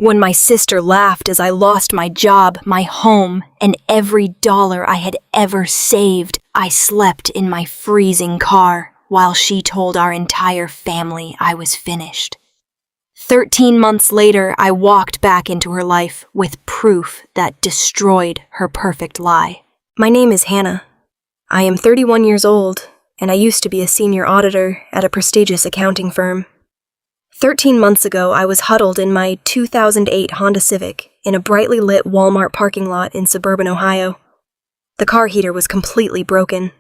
When my sister laughed as I lost my job, my home, and every dollar I had ever saved, I slept in my freezing car while she told our entire family I was finished. 13 months later, I walked back into her life with proof that destroyed her perfect lie. My name is Hannah. I am 31 years old, and I used to be a senior auditor at a prestigious accounting firm. 13 months ago, I was huddled in my 2008 Honda Civic in a brightly lit Walmart parking lot in suburban Ohio. The car heater was completely broken.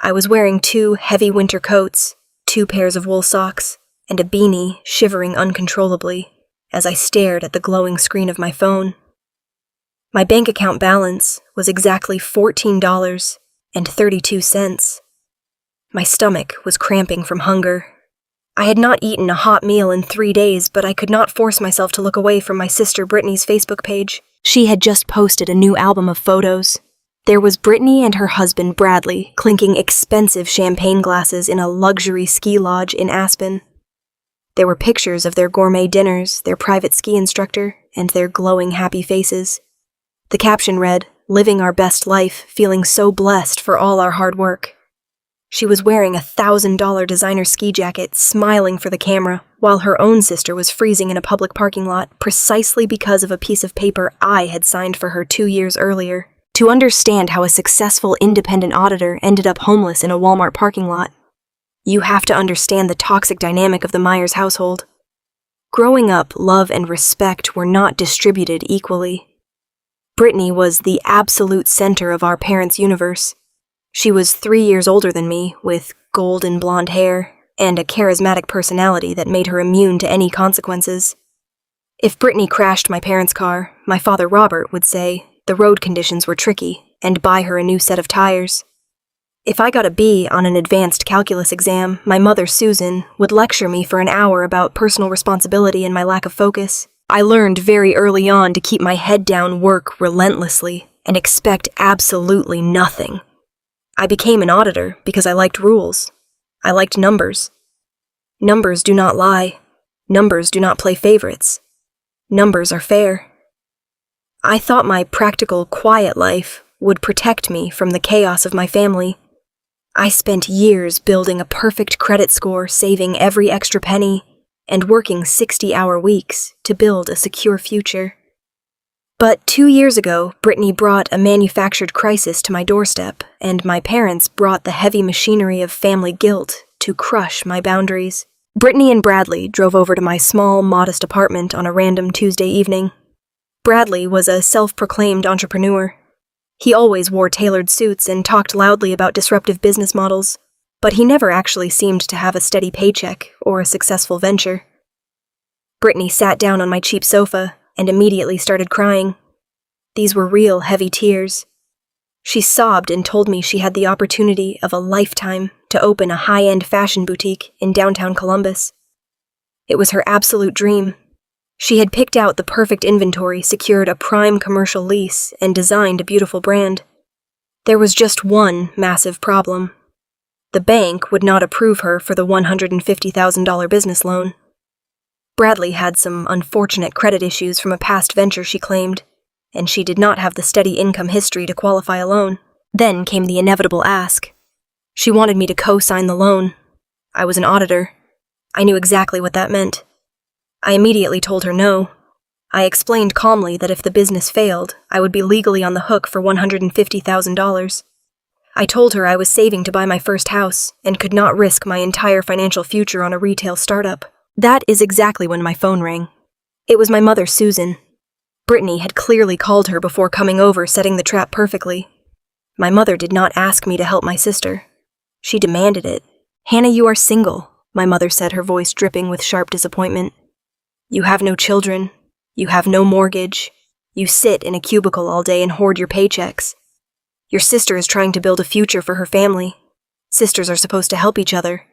I was wearing 2 heavy winter coats, 2 pairs of wool socks, and a beanie shivering uncontrollably as I stared at the glowing screen of my phone. My bank account balance was exactly $14.32. My stomach was cramping from hunger. I had not eaten a hot meal in 3 days, but I could not force myself to look away from my sister Brittany's Facebook page. She had just posted a new album of photos. There was Brittany and her husband Bradley clinking expensive champagne glasses in a luxury ski lodge in Aspen. There were pictures of their gourmet dinners, their private ski instructor, and their glowing happy faces. The caption read, "Living our best life, feeling so blessed for all our hard work." She was wearing a $1,000 designer ski jacket, smiling for the camera, while her own sister was freezing in a public parking lot precisely because of a piece of paper I had signed for her 2 years earlier. To understand how a successful independent auditor ended up homeless in a Walmart parking lot, you have to understand the toxic dynamic of the Myers household. Growing up, love and respect were not distributed equally. Brittany was the absolute center of our parents' universe. She was 3 years older than me, with golden blonde hair and a charismatic personality that made her immune to any consequences. If Brittany crashed my parents' car, my father Robert would say the road conditions were tricky and buy her a new set of tires. If I got a B on an advanced calculus exam, my mother Susan would lecture me for an hour about personal responsibility and my lack of focus. I learned very early on to keep my head down, work relentlessly, and expect absolutely nothing. I became an auditor because I liked rules. I liked numbers. Numbers do not lie. Numbers do not play favorites. Numbers are fair. I thought my practical, quiet life would protect me from the chaos of my family. I spent years building a perfect credit score, saving every extra penny, and working 60-hour weeks to build a secure future. But 2 years ago, Brittany brought a manufactured crisis to my doorstep, and my parents brought the heavy machinery of family guilt to crush my boundaries. Brittany and Bradley drove over to my small, modest apartment on a random Tuesday evening. Bradley was a self-proclaimed entrepreneur. He always wore tailored suits and talked loudly about disruptive business models, but he never actually seemed to have a steady paycheck or a successful venture. Brittany sat down on my cheap sofa and immediately started crying. These were real heavy tears. She sobbed and told me she had the opportunity of a lifetime to open a high-end fashion boutique in downtown Columbus. It was her absolute dream. She had picked out the perfect inventory, secured a prime commercial lease, and designed a beautiful brand. There was just one massive problem. The bank would not approve her for the $150,000 business loan. Bradley had some unfortunate credit issues from a past venture, she claimed, and she did not have the steady income history to qualify a loan. Then came the inevitable ask. She wanted me to co-sign the loan. I was an auditor. I knew exactly what that meant. I immediately told her no. I explained calmly that if the business failed, I would be legally on the hook for $150,000. I told her I was saving to buy my first house and could not risk my entire financial future on a retail startup. That is exactly when my phone rang. It was my mother, Susan. Brittany had clearly called her before coming over, setting the trap perfectly. My mother did not ask me to help my sister. She demanded it. "Hannah, you are single," my mother said, her voice dripping with sharp disappointment. "You have no children. You have no mortgage. You sit in a cubicle all day and hoard your paychecks. Your sister is trying to build a future for her family. Sisters are supposed to help each other.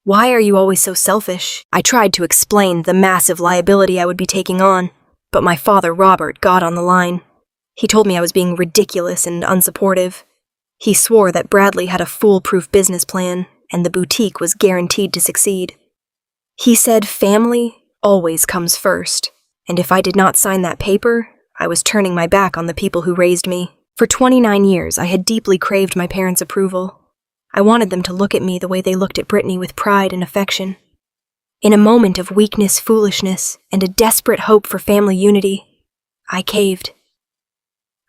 Why are you always so selfish?" I tried to explain the massive liability I would be taking on, but my father, Robert, got on the line. He told me I was being ridiculous and unsupportive. He swore that Bradley had a foolproof business plan, and the boutique was guaranteed to succeed. He said family always comes first, And if I did not sign that paper, I was turning my back on the people who raised me. For 29 years, I had deeply craved my parents' approval. I wanted them to look at me the way they looked at Brittany, with pride and affection. In a moment of weakness, foolishness, and a desperate hope for family unity, I caved.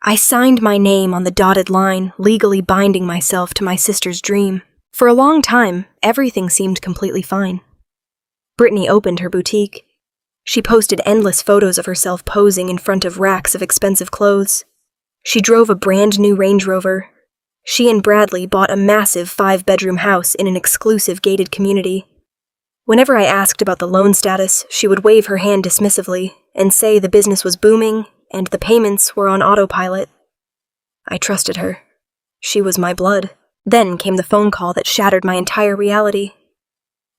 I signed my name on the dotted line, legally binding myself to my sister's dream. For a long time, everything seemed completely fine. Brittany opened her boutique. She posted endless photos of herself posing in front of racks of expensive clothes. She drove a brand new Range Rover. She and Bradley bought a massive 5-bedroom house in an exclusive gated community. Whenever I asked about the loan status, she would wave her hand dismissively and say the business was booming and the payments were on autopilot. I trusted her. She was my blood. Then came the phone call that shattered my entire reality.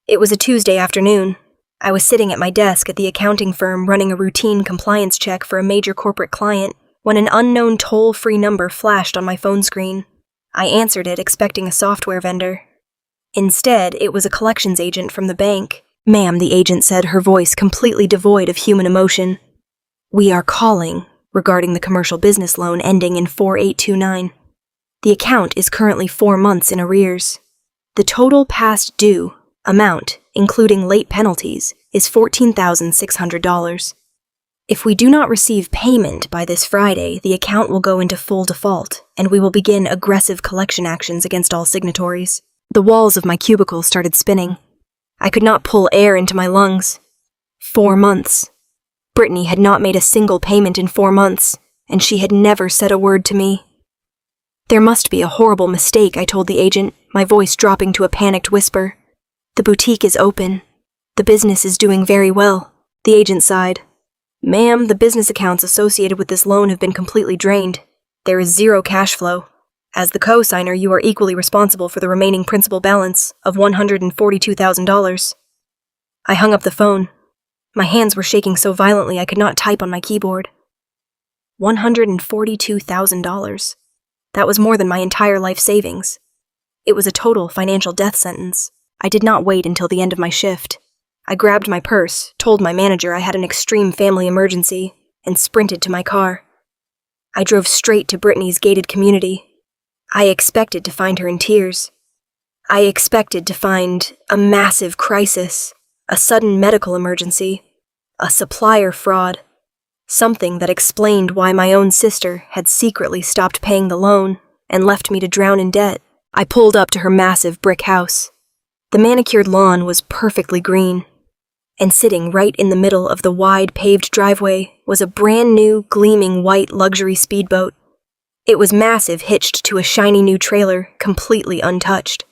It was a Tuesday afternoon. I was sitting at my desk at the accounting firm running a routine compliance check for a major corporate client when an unknown toll-free number flashed on my phone screen. I answered it, expecting a software vendor. Instead, it was a collections agent from the bank. "Ma'am," the agent said, her voice completely devoid of human emotion. "We are calling regarding the commercial business loan ending in 4829. The account is currently 4 months in arrears. The total past due amount, including late penalties, is $14,600. If we do not receive payment by this Friday, the account will go into full default, and we will begin aggressive collection actions against all signatories." The walls of my cubicle started spinning. I could not pull air into my lungs. 4 months. Brittany had not made a single payment in 4 months, and she had never said a word to me. "There must be a horrible mistake," I told the agent, my voice dropping to a panicked whisper. "The boutique is open. The business is doing very well." The agent sighed. "Ma'am, the business accounts associated with this loan have been completely drained. There is zero cash flow. As the co-signer, you are equally responsible for the remaining principal balance of $142,000. I hung up the phone. My hands were shaking so violently I could not type on my keyboard. $142,000. That was more than my entire life savings. It was a total financial death sentence. I did not wait until the end of my shift. I grabbed my purse, told my manager I had an extreme family emergency, and sprinted to my car. I drove straight to Brittany's gated community. I expected to find her in tears. I expected to find a massive crisis, a sudden medical emergency, a supplier fraud, something that explained why my own sister had secretly stopped paying the loan and left me to drown in debt. I pulled up to her massive brick house. The manicured lawn was perfectly green, and sitting right in the middle of the wide paved driveway was a brand new, gleaming white luxury speedboat. It was massive, hitched to a shiny new trailer, completely untouched.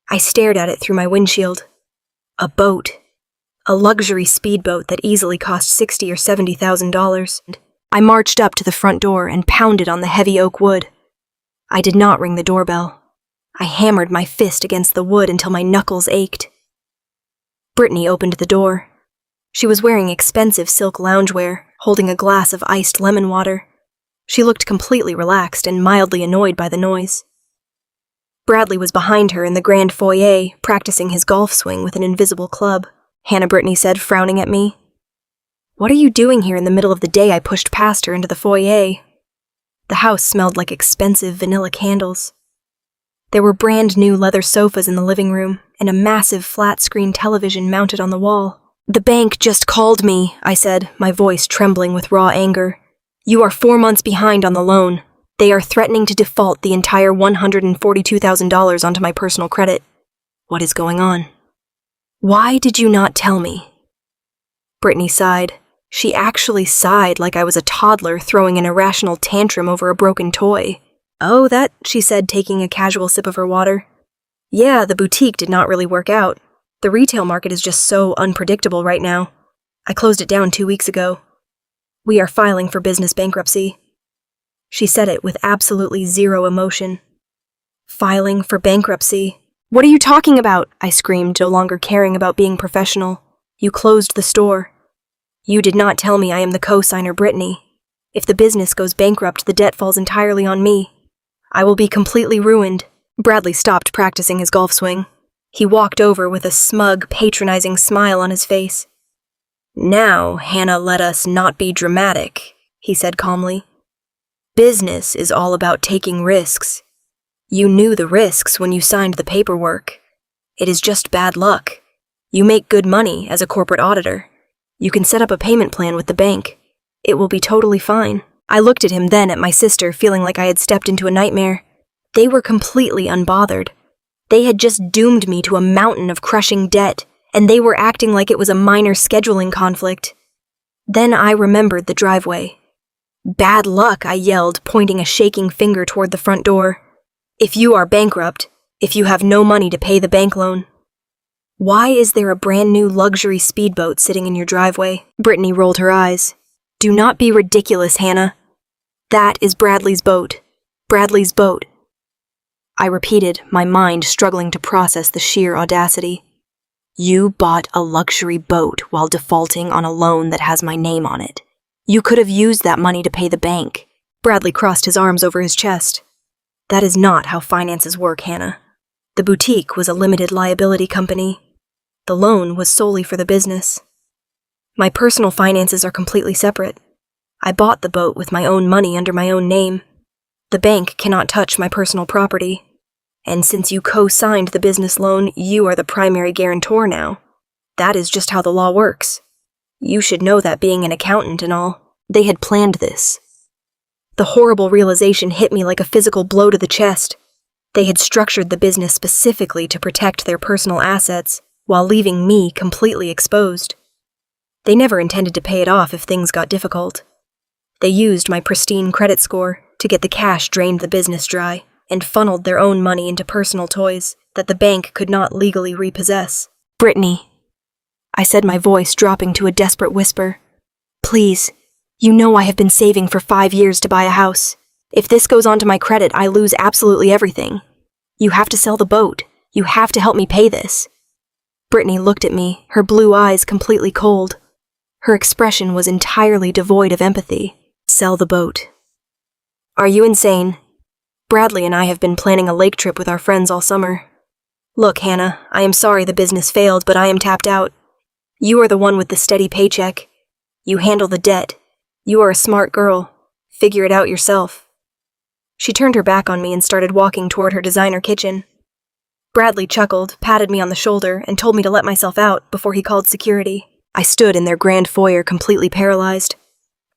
I stared at it through my windshield. A boat. A luxury speedboat that easily cost $60,000 or $70,000. I marched up to the front door and pounded on the heavy oak wood. I did not ring the doorbell. I hammered my fist against the wood until my knuckles ached. Brittany opened the door. She was wearing expensive silk loungewear, holding a glass of iced lemon water. She looked completely relaxed and mildly annoyed by the noise. Bradley was behind her in the grand foyer, practicing his golf swing with an invisible club. Hannah, Brittany said, frowning at me. "What are you doing here in the middle of the day?" I pushed past her into the foyer. The house smelled like expensive vanilla candles. There were brand new leather sofas in the living room and a massive flat-screen television mounted on the wall. "The bank just called me," I said, my voice trembling with raw anger. "You are 4 months behind on the loan. They are threatening to default the entire $142,000 onto my personal credit. What is going on?" "Why did you not tell me?" Brittany sighed. She actually sighed like I was a toddler throwing an irrational tantrum over a broken toy. "Oh, that," she said, taking a casual sip of her water. "Yeah, the boutique did not really work out. The retail market is just so unpredictable right now. I closed it down 2 weeks ago. We are filing for business bankruptcy." She said it with absolutely zero emotion. "Filing for bankruptcy? What are you talking about?" I screamed, no longer caring about being professional. "You closed the store. You did not tell me I am the co-signer, Brittany. If the business goes bankrupt, the debt falls entirely on me. I will be completely ruined." Bradley stopped practicing his golf swing. He walked over with a smug, patronizing smile on his face. "Now, Hannah, let us not be dramatic," he said calmly. "Business is all about taking risks. You knew the risks when you signed the paperwork. It is just bad luck. You make good money as a corporate auditor. You can set up a payment plan with the bank. It will be totally fine." I looked at him then at my sister, feeling like I had stepped into a nightmare. They were completely unbothered. They had just doomed me to a mountain of crushing debt, and they were acting like it was a minor scheduling conflict. Then I remembered the driveway. "Bad luck," I yelled, pointing a shaking finger toward the front door. "If you are bankrupt, if you have no money to pay the bank loan." "Why is there a brand new luxury speedboat sitting in your driveway?" Brittany rolled her eyes. "Do not be ridiculous, Hannah. That is Bradley's boat. Bradley's boat." I repeated, my mind struggling to process the sheer audacity. "You bought a luxury boat while defaulting on a loan that has my name on it. You could have used that money to pay the bank." Bradley crossed his arms over his chest. "That is not how finances work, Hannah. The boutique was a limited liability company. The loan was solely for the business. My personal finances are completely separate. I bought the boat with my own money under my own name. The bank cannot touch my personal property. And since you co-signed the business loan, you are the primary guarantor now. That is just how the law works. You should know that, being an accountant and all. They had planned this." The horrible realization hit me like a physical blow to the chest. They had structured the business specifically to protect their personal assets, while leaving me completely exposed. They never intended to pay it off if things got difficult. They used my pristine credit score to get the cash drained the business dry, and funneled their own money into personal toys that the bank could not legally repossess. "Brittany," I said, my voice dropping to a desperate whisper, "please, you know I have been saving for 5 years to buy a house. If this goes onto my credit, I lose absolutely everything. You have to sell the boat. You have to help me pay this." Brittany looked at me, her blue eyes completely cold. Her expression was entirely devoid of empathy. "Sell the boat. Are you insane? Bradley and I have been planning a lake trip with our friends all summer. Look, Hannah, I am sorry the business failed, but I am tapped out. You are the one with the steady paycheck. You handle the debt. You are a smart girl. Figure it out yourself." She turned her back on me and started walking toward her designer kitchen. Bradley chuckled, patted me on the shoulder, and told me to let myself out before he called security. I stood in their grand foyer completely paralyzed.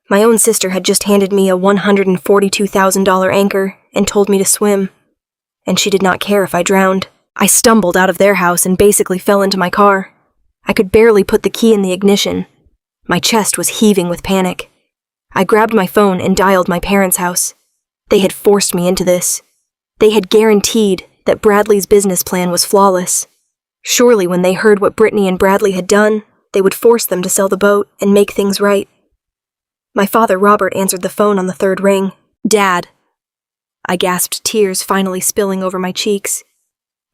My own sister had just handed me a $142,000 anchor and told me to swim. And she did not care if I drowned. I stumbled out of their house and basically fell into my car. I could barely put the key in the ignition. My chest was heaving with panic. I grabbed my phone and dialed my parents' house. They had forced me into this. They had guaranteed that Bradley's business plan was flawless. Surely when they heard what Brittany and Bradley had done, they would force them to sell the boat and make things right. My father, Robert, answered the phone on the third ring. "Dad." I gasped, tears finally spilling over my cheeks.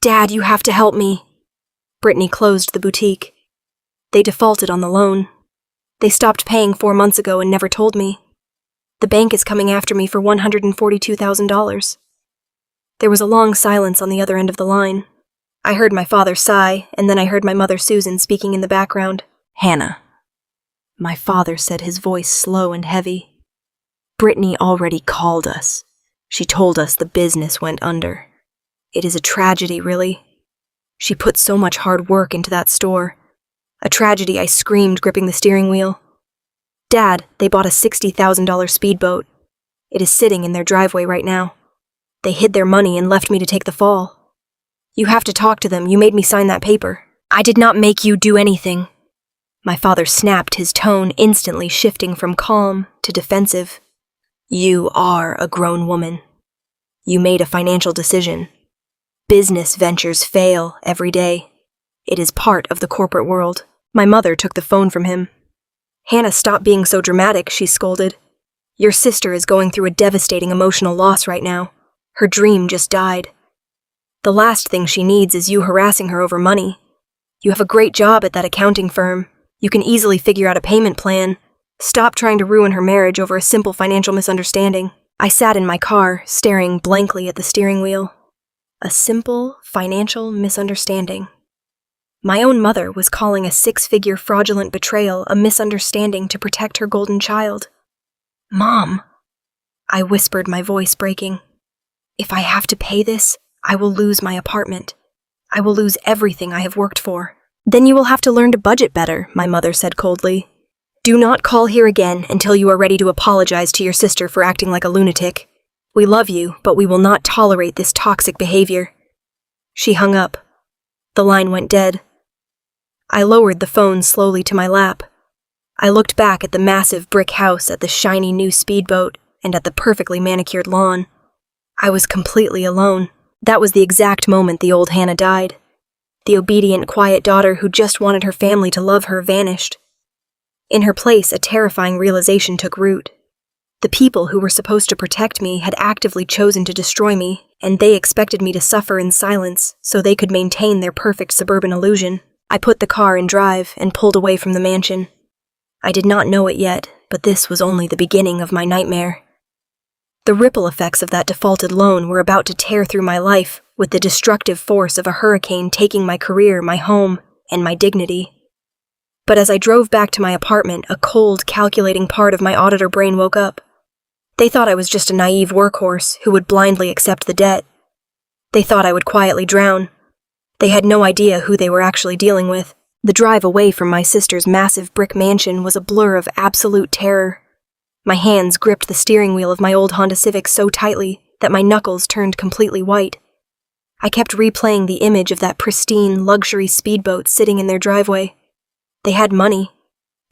"Dad, you have to help me." Brittany closed the boutique. They defaulted on the loan. They stopped paying 4 months ago and never told me. The bank is coming after me for $142,000. There was a long silence on the other end of the line. I heard my father sigh, and then I heard my mother Susan speaking in the background. "Hannah," my father said, his voice slow and heavy. "Brittany already called us. She told us the business went under. It is a tragedy, really. She put so much hard work into that store. A tragedy," I screamed, gripping the steering wheel. "Dad, they bought a $60,000 speedboat. It is sitting in their driveway right now. They hid their money and left me to take the fall. You have to talk to them. You made me sign that paper." "I did not make you do anything." My father snapped, his tone instantly shifting from calm to defensive. "You are a grown woman. You made a financial decision. Business ventures fail every day. It is part of the corporate world." My mother took the phone from him. "Hannah, stop being so dramatic," she scolded. "Your sister is going through a devastating emotional loss right now. Her dream just died. The last thing she needs is you harassing her over money. You have a great job at that accounting firm. You can easily figure out a payment plan. Stop trying to ruin her marriage over a simple financial misunderstanding." I sat in my car, staring blankly at the steering wheel. A simple financial misunderstanding. My own mother was calling a 6-figure fraudulent betrayal a misunderstanding to protect her golden child. "Mom," I whispered, my voice breaking. "If I have to pay this, I will lose my apartment. I will lose everything I have worked for." "Then you will have to learn to budget better," my mother said coldly. "Do not call here again until you are ready to apologize to your sister for acting like a lunatic. We love you, but we will not tolerate this toxic behavior." She hung up. The line went dead. I lowered the phone slowly to my lap. I looked back at the massive brick house, at the shiny new speedboat, and at the perfectly manicured lawn. I was completely alone. That was the exact moment the old Hannah died. The obedient, quiet daughter who just wanted her family to love her vanished. In her place, a terrifying realization took root. The people who were supposed to protect me had actively chosen to destroy me, and they expected me to suffer in silence so they could maintain their perfect suburban illusion. I put the car in drive and pulled away from the mansion. I did not know it yet, but this was only the beginning of my nightmare. The ripple effects of that defaulted loan were about to tear through my life, with the destructive force of a hurricane taking my career, my home, and my dignity. But as I drove back to my apartment, a cold, calculating part of my auditor brain woke up. They thought I was just a naive workhorse who would blindly accept the debt. They thought I would quietly drown. They had no idea who they were actually dealing with. The drive away from my sister's massive brick mansion was a blur of absolute terror. My hands gripped the steering wheel of my old Honda Civic so tightly that my knuckles turned completely white. I kept replaying the image of that pristine, luxury speedboat sitting in their driveway. They had money.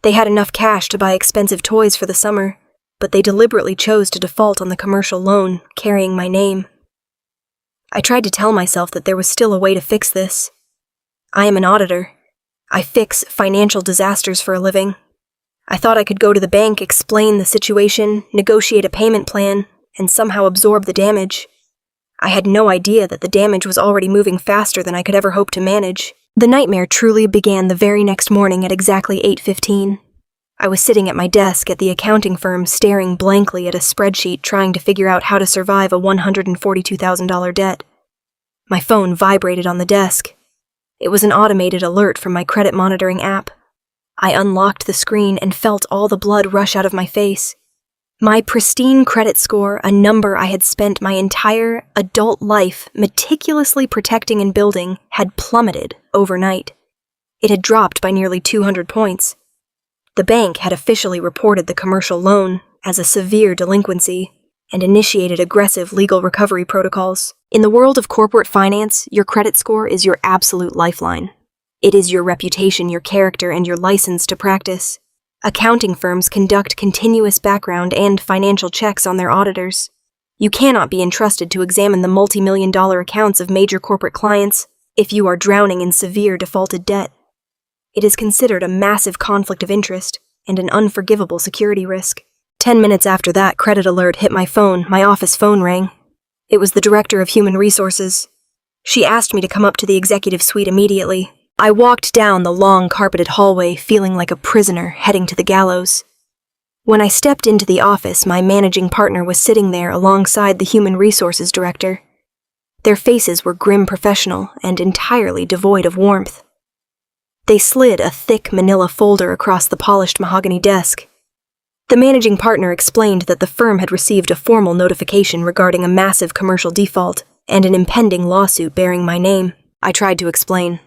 They had enough cash to buy expensive toys for the summer, but they deliberately chose to default on the commercial loan, carrying my name. I tried to tell myself that there was still a way to fix this. I am an auditor. I fix financial disasters for a living. I thought I could go to the bank, explain the situation, negotiate a payment plan, and somehow absorb the damage. I had no idea that the damage was already moving faster than I could ever hope to manage. The nightmare truly began the very next morning at exactly 8:15. I was sitting at my desk at the accounting firm staring blankly at a spreadsheet trying to figure out how to survive a $142,000 debt. My phone vibrated on the desk. It was an automated alert from my credit monitoring app. I unlocked the screen and felt all the blood rush out of my face. My pristine credit score, a number I had spent my entire adult life meticulously protecting and building, had plummeted overnight. It had dropped by nearly 200 points. The bank had officially reported the commercial loan as a severe delinquency and initiated aggressive legal recovery protocols. In the world of corporate finance, your credit score is your absolute lifeline. It is your reputation, your character, and your license to practice. Accounting firms conduct continuous background and financial checks on their auditors. You cannot be entrusted to examine the multi-million-dollar accounts of major corporate clients if you are drowning in severe defaulted debt. It is considered a massive conflict of interest and an unforgivable security risk. 10 minutes after that credit alert hit my phone, my office phone rang. It was the Director of Human Resources. She asked me to come up to the executive suite immediately. I walked down the long carpeted hallway feeling like a prisoner heading to the gallows. When I stepped into the office, my managing partner was sitting there alongside the Human Resources Director. Their faces were grim professional and entirely devoid of warmth. They slid a thick manila folder across the polished mahogany desk. The managing partner explained that the firm had received a formal notification regarding a massive commercial default and an impending lawsuit bearing my name. I tried to explain.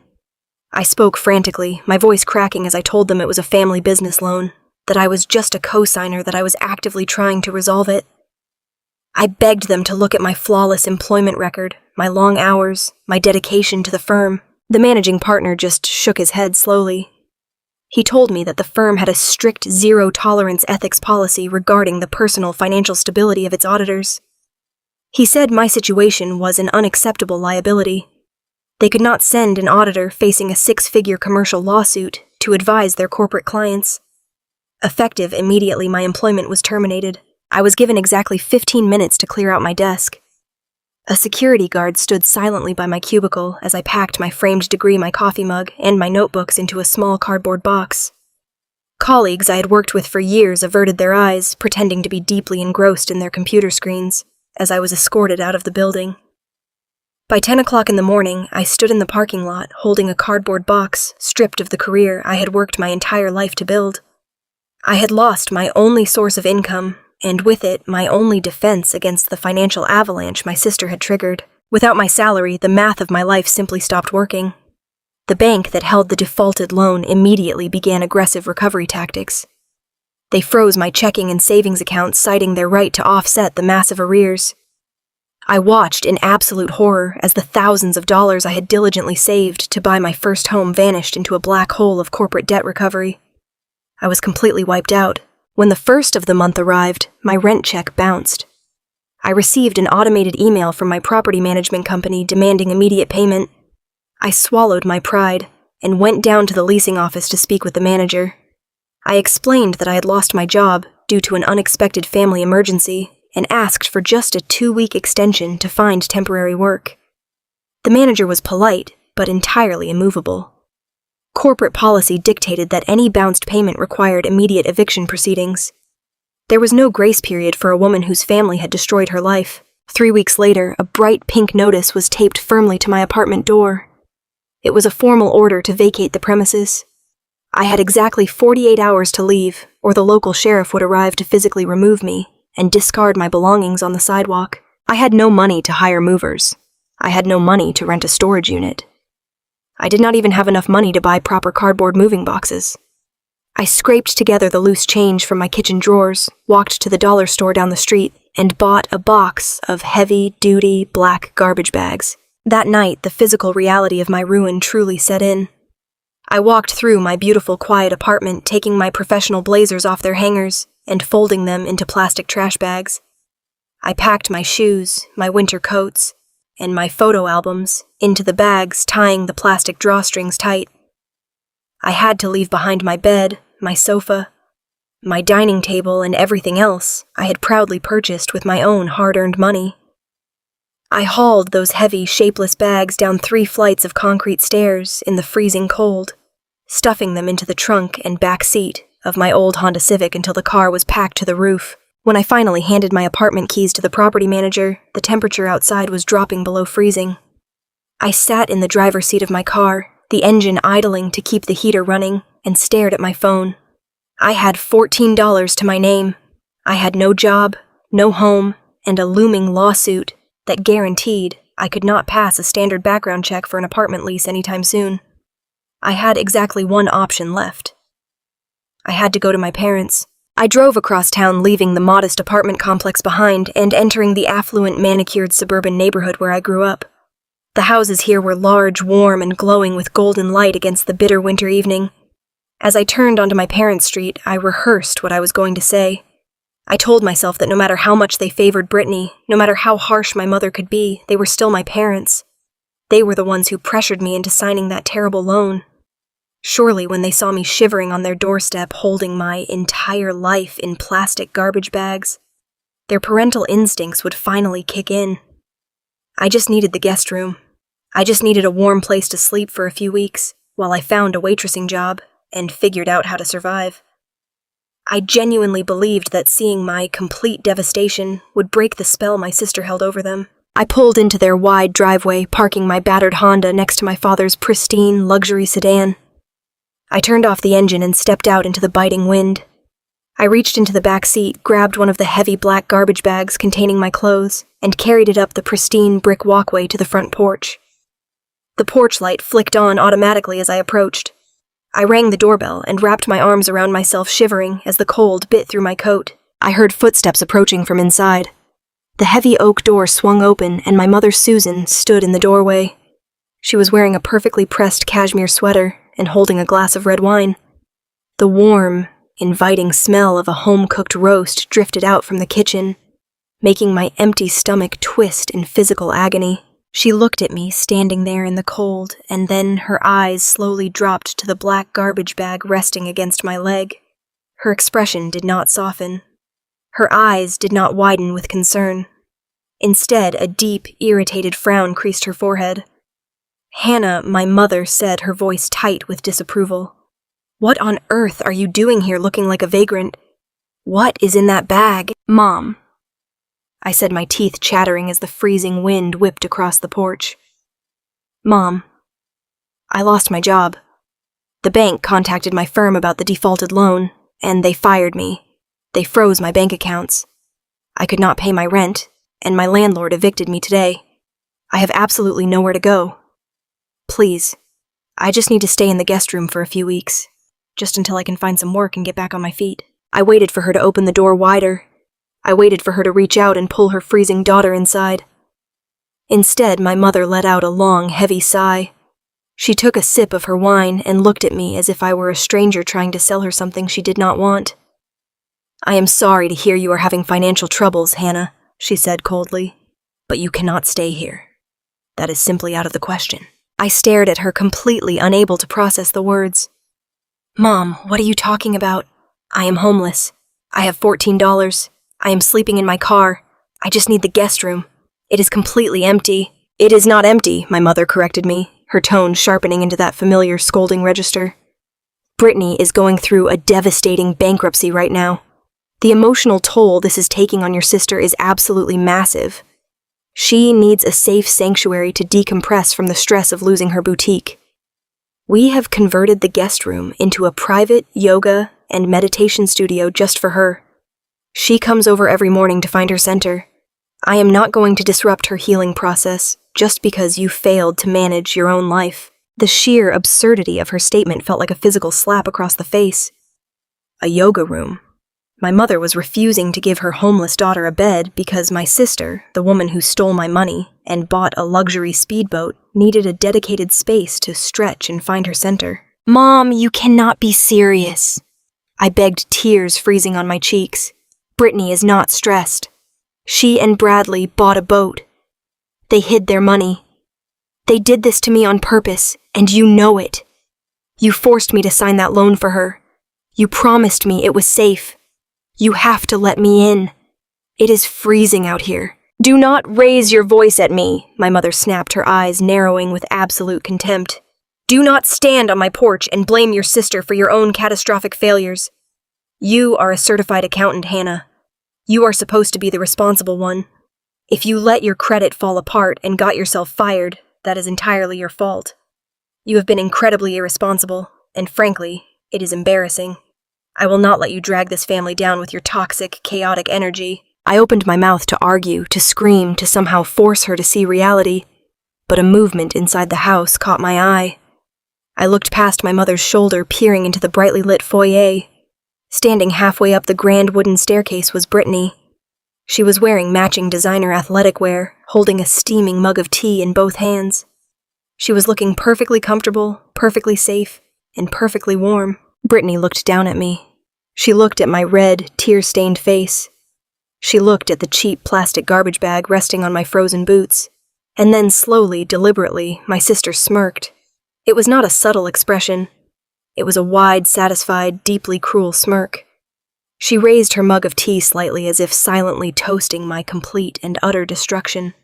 I spoke frantically, my voice cracking as I told them it was a family business loan, that I was just a co-signer, that I was actively trying to resolve it. I begged them to look at my flawless employment record, my long hours, my dedication to the firm. The managing partner just shook his head slowly. He told me that the firm had a strict zero-tolerance ethics policy regarding the personal financial stability of its auditors. He said my situation was an unacceptable liability. They could not send an auditor facing a 6-figure commercial lawsuit to advise their corporate clients. Effective immediately, my employment was terminated. I was given exactly 15 minutes to clear out my desk. A security guard stood silently by my cubicle as I packed my framed degree, my coffee mug, and my notebooks into a small cardboard box. Colleagues I had worked with for years averted their eyes, pretending to be deeply engrossed in their computer screens, as I was escorted out of the building. By 10 o'clock in the morning, I stood in the parking lot holding a cardboard box stripped of the career I had worked my entire life to build. I had lost my only source of income, and with it, my only defense against the financial avalanche my sister had triggered. Without my salary, the math of my life simply stopped working. The bank that held the defaulted loan immediately began aggressive recovery tactics. They froze my checking and savings accounts, citing their right to offset the massive arrears. I watched in absolute horror as the thousands of dollars I had diligently saved to buy my first home vanished into a black hole of corporate debt recovery. I was completely wiped out. When the first of the month arrived, my rent check bounced. I received an automated email from my property management company demanding immediate payment. I swallowed my pride and went down to the leasing office to speak with the manager. I explained that I had lost my job due to an unexpected family emergency and asked for just a 2-week extension to find temporary work. The manager was polite, but entirely immovable. Corporate policy dictated that any bounced payment required immediate eviction proceedings. There was no grace period for a woman whose family had destroyed her life. 3 weeks later, a bright pink notice was taped firmly to my apartment door. It was a formal order to vacate the premises. I had exactly 48 hours to leave, or the local sheriff would arrive to physically remove me and discard my belongings on the sidewalk. I had no money to hire movers. I had no money to rent a storage unit. I did not even have enough money to buy proper cardboard moving boxes. I scraped together the loose change from my kitchen drawers, walked to the dollar store down the street, and bought a box of heavy-duty black garbage bags. That night, the physical reality of my ruin truly set in. I walked through my beautiful, quiet apartment, taking my professional blazers off their hangers and folding them into plastic trash bags. I packed my shoes, my winter coats, and my photo albums into the bags, tying the plastic drawstrings tight. I had to leave behind my bed, my sofa, my dining table, and everything else I had proudly purchased with my own hard-earned money. I hauled those heavy, shapeless bags down 3 flights of concrete stairs in the freezing cold, stuffing them into the trunk and back seat of my old Honda Civic until the car was packed to the roof. When I finally handed my apartment keys to the property manager, the temperature outside was dropping below freezing. I sat in the driver's seat of my car, the engine idling to keep the heater running, and stared at my phone. I had $14 to my name. I had no job, no home, and a looming lawsuit that guaranteed I could not pass a standard background check for an apartment lease anytime soon. I had exactly one option left. I had to go to my parents. I drove across town, leaving the modest apartment complex behind and entering the affluent, manicured suburban neighborhood where I grew up. The houses here were large, warm, and glowing with golden light against the bitter winter evening. As I turned onto my parents' street, I rehearsed what I was going to say. I told myself that no matter how much they favored Brittany, no matter how harsh my mother could be, they were still my parents. They were the ones who pressured me into signing that terrible loan. Surely when they saw me shivering on their doorstep holding my entire life in plastic garbage bags, their parental instincts would finally kick in. I just needed the guest room. I just needed a warm place to sleep for a few weeks while I found a waitressing job and figured out how to survive. I genuinely believed that seeing my complete devastation would break the spell my sister held over them. I pulled into their wide driveway, parking my battered Honda next to my father's pristine luxury sedan. I turned off the engine and stepped out into the biting wind. I reached into the back seat, grabbed one of the heavy black garbage bags containing my clothes, and carried it up the pristine brick walkway to the front porch. The porch light flicked on automatically as I approached. I rang the doorbell and wrapped my arms around myself, shivering as the cold bit through my coat. I heard footsteps approaching from inside. The heavy oak door swung open and my mother Susan stood in the doorway. She was wearing a perfectly pressed cashmere sweater and holding a glass of red wine. The warm, inviting smell of a home-cooked roast drifted out from the kitchen, making my empty stomach twist in physical agony. She looked at me standing there in the cold, and then her eyes slowly dropped to the black garbage bag resting against my leg. Her expression did not soften. Her eyes did not widen with concern. Instead, a deep, irritated frown creased her forehead. "Hannah," my mother said, her voice tight with disapproval. "What on earth are you doing here looking like a vagrant? What is in that bag?" "Mom," I said, my teeth chattering as the freezing wind whipped across the porch. Mom, I lost my job. The bank contacted my firm about the defaulted loan, and they fired me. They froze my bank accounts. I could not pay my rent, and my landlord evicted me today. I have absolutely nowhere to go. Please, I just need to stay in the guest room for a few weeks, just until I can find some work and get back on my feet. I waited for her to open the door wider. I waited for her to reach out and pull her freezing daughter inside. Instead, my mother let out a long, heavy sigh. She took a sip of her wine and looked at me as if I were a stranger trying to sell her something she did not want. I am sorry to hear you are having financial troubles, Hannah, she said coldly, but you cannot stay here. That is simply out of the question. I stared at her, completely unable to process the words. Mom, what are you talking about? I am homeless. I have $14. I am sleeping in my car. I just need the guest room. It is completely empty. It is not empty, my mother corrected me, her tone sharpening into that familiar scolding register. Brittany is going through a devastating bankruptcy right now. The emotional toll this is taking on your sister is absolutely massive. She needs a safe sanctuary to decompress from the stress of losing her boutique. We have converted the guest room into a private yoga and meditation studio just for her. She comes over every morning to find her center. I am not going to disrupt her healing process just because you failed to manage your own life. The sheer absurdity of her statement felt like a physical slap across the face. A yoga room. My mother was refusing to give her homeless daughter a bed because my sister, the woman who stole my money and bought a luxury speedboat, needed a dedicated space to stretch and find her center. Mom, you cannot be serious. I begged, tears freezing on my cheeks. Brittany is not stressed. She and Bradley bought a boat. They hid their money. They did this to me on purpose, and you know it. You forced me to sign that loan for her. You promised me it was safe. You have to let me in. It is freezing out here. Do not raise your voice at me, my mother snapped, her eyes narrowing with absolute contempt. Do not stand on my porch and blame your sister for your own catastrophic failures. You are a certified accountant, Hannah. You are supposed to be the responsible one. If you let your credit fall apart and got yourself fired, that is entirely your fault. You have been incredibly irresponsible, and frankly, it is embarrassing. I will not let you drag this family down with your toxic, chaotic energy. I opened my mouth to argue, to scream, to somehow force her to see reality, but a movement inside the house caught my eye. I looked past my mother's shoulder, peering into the brightly lit foyer. Standing halfway up the grand wooden staircase was Brittany. She was wearing matching designer athletic wear, holding a steaming mug of tea in both hands. She was looking perfectly comfortable, perfectly safe, and perfectly warm. Brittany looked down at me. She looked at my red, tear-stained face. She looked at the cheap plastic garbage bag resting on my frozen boots. And then slowly, deliberately, my sister smirked. It was not a subtle expression. It was a wide, satisfied, deeply cruel smirk. She raised her mug of tea slightly as if silently toasting my complete and utter destruction,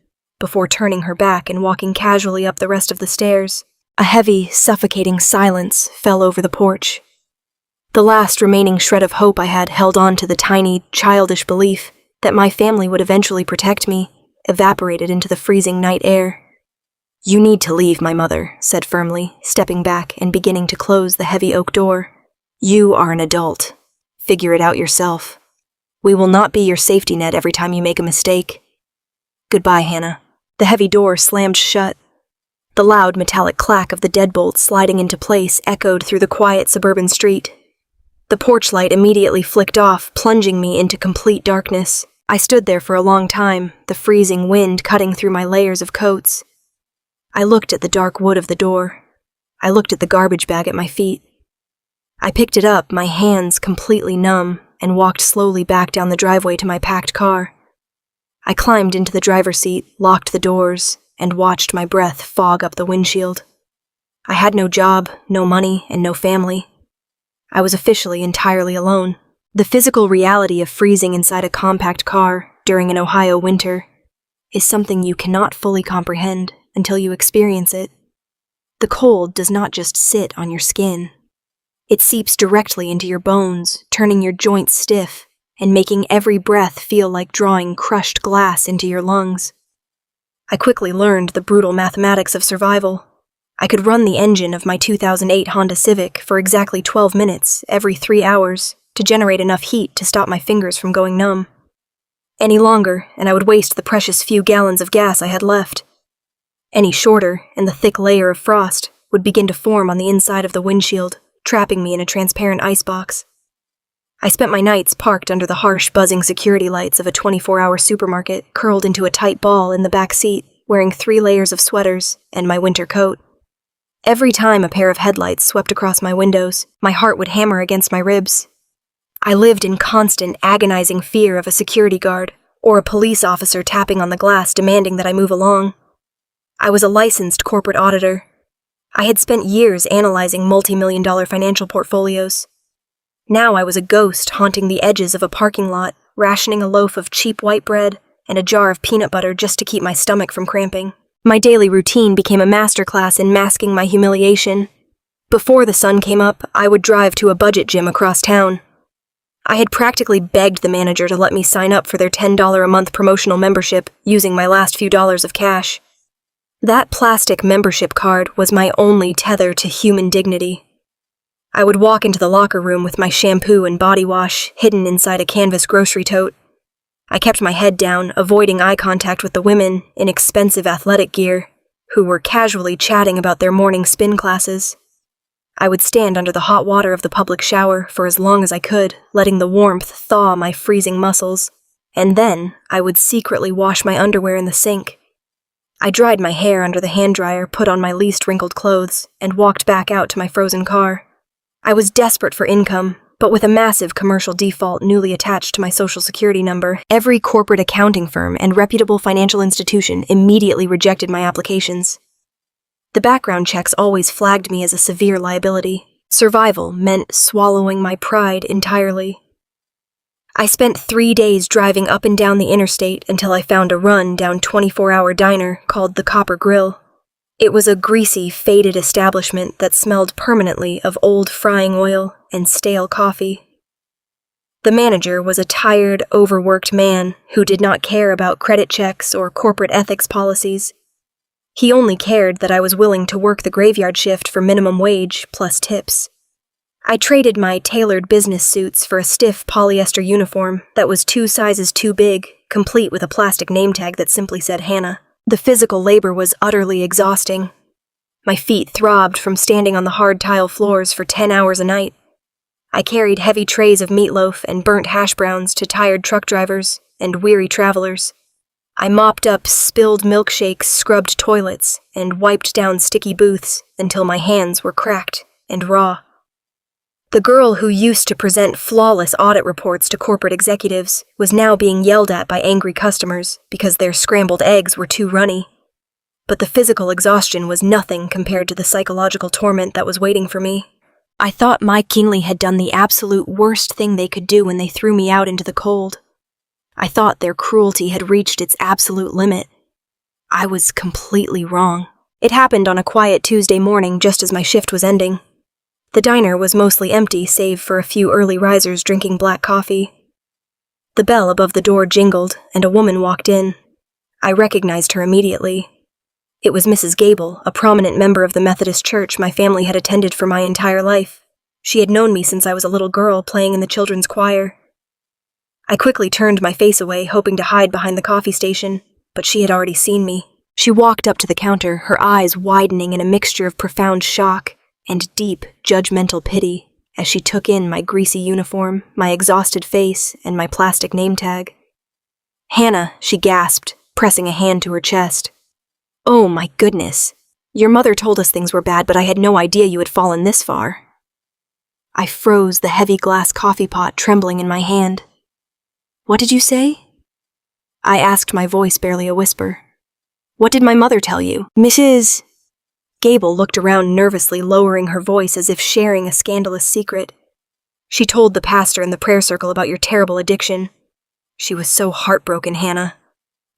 before turning her back and walking casually up the rest of the stairs. A heavy, suffocating silence fell over the porch. The last remaining shred of hope I had held on to the tiny, childish belief that my family would eventually protect me, evaporated into the freezing night air. You need to leave, my mother said firmly, stepping back and beginning to close the heavy oak door. You are an adult. Figure it out yourself. We will not be your safety net every time you make a mistake. Goodbye, Hannah. The heavy door slammed shut. The loud metallic clack of the deadbolt sliding into place echoed through the quiet suburban street. The porch light immediately flicked off, plunging me into complete darkness. I stood there for a long time, the freezing wind cutting through my layers of coats. I looked at the dark wood of the door. I looked at the garbage bag at my feet. I picked it up, my hands completely numb, and walked slowly back down the driveway to my packed car. I climbed into the driver's seat, locked the doors, and watched my breath fog up the windshield. I had no job, no money, and no family. I was officially entirely alone. The physical reality of freezing inside a compact car during an Ohio winter is something you cannot fully comprehend until you experience it. The cold does not just sit on your skin. It seeps directly into your bones, turning your joints stiff and making every breath feel like drawing crushed glass into your lungs. I quickly learned the brutal mathematics of survival. I could run the engine of my 2008 Honda Civic for exactly 12 minutes every 3 hours to generate enough heat to stop my fingers from going numb. Any longer, and I would waste the precious few gallons of gas I had left. Any shorter, and the thick layer of frost would begin to form on the inside of the windshield, trapping me in a transparent icebox. I spent my nights parked under the harsh, buzzing security lights of a 24-hour supermarket, curled into a tight ball in the back seat, wearing 3 layers of sweaters and my winter coat. Every time a pair of headlights swept across my windows, my heart would hammer against my ribs. I lived in constant, agonizing fear of a security guard or a police officer tapping on the glass demanding that I move along. I was a licensed corporate auditor. I had spent years analyzing multi-million-dollar financial portfolios. Now I was a ghost haunting the edges of a parking lot, rationing a loaf of cheap white bread and a jar of peanut butter just to keep my stomach from cramping. My daily routine became a masterclass in masking my humiliation. Before the sun came up, I would drive to a budget gym across town. I had practically begged the manager to let me sign up for their $10 a month promotional membership using my last few dollars of cash. That plastic membership card was my only tether to human dignity. I would walk into the locker room with my shampoo and body wash hidden inside a canvas grocery tote. I kept my head down, avoiding eye contact with the women in expensive athletic gear, who were casually chatting about their morning spin classes. I would stand under the hot water of the public shower for as long as I could, letting the warmth thaw my freezing muscles, and then I would secretly wash my underwear in the sink. I dried my hair under the hand dryer, put on my least wrinkled clothes, and walked back out to my frozen car. I was desperate for income, but with a massive commercial default newly attached to my social security number, every corporate accounting firm and reputable financial institution immediately rejected my applications. The background checks always flagged me as a severe liability. Survival meant swallowing my pride entirely. I spent 3 days driving up and down the interstate until I found a run-down 24-hour diner called the Copper Grill. It was a greasy, faded establishment that smelled permanently of old frying oil and stale coffee. The manager was a tired, overworked man who did not care about credit checks or corporate ethics policies. He only cared that I was willing to work the graveyard shift for minimum wage plus tips. I traded my tailored business suits for a stiff polyester uniform that was 2 sizes too big, complete with a plastic name tag that simply said Hannah. The physical labor was utterly exhausting. My feet throbbed from standing on the hard tile floors for 10 hours a night. I carried heavy trays of meatloaf and burnt hash browns to tired truck drivers and weary travelers. I mopped up spilled milkshakes, scrubbed toilets, and wiped down sticky booths until my hands were cracked and raw. The girl who used to present flawless audit reports to corporate executives was now being yelled at by angry customers because their scrambled eggs were too runny. But the physical exhaustion was nothing compared to the psychological torment that was waiting for me. I thought Mike Kinley had done the absolute worst thing they could do when they threw me out into the cold. I thought their cruelty had reached its absolute limit. I was completely wrong. It happened on a quiet Tuesday morning just as my shift was ending. The diner was mostly empty save for a few early risers drinking black coffee. The bell above the door jingled and a woman walked in. I recognized her immediately. It was Mrs. Gable, a prominent member of the Methodist Church my family had attended for my entire life. She had known me since I was a little girl playing in the children's choir. I quickly turned my face away, hoping to hide behind the coffee station, but she had already seen me. She walked up to the counter, her eyes widening in a mixture of profound shock and deep, judgmental pity as she took in my greasy uniform, my exhausted face, and my plastic name tag. "Hannah," she gasped, pressing a hand to her chest. "Oh my goodness. Your mother told us things were bad, but I had no idea you had fallen this far." I froze, the heavy glass coffee pot trembling in my hand. "What did you say?" I asked, my voice barely a whisper. "What did my mother tell you, Mrs.?" Gable looked around nervously, lowering her voice as if sharing a scandalous secret. "She told the pastor in the prayer circle about your terrible addiction. She was so heartbroken, Hannah.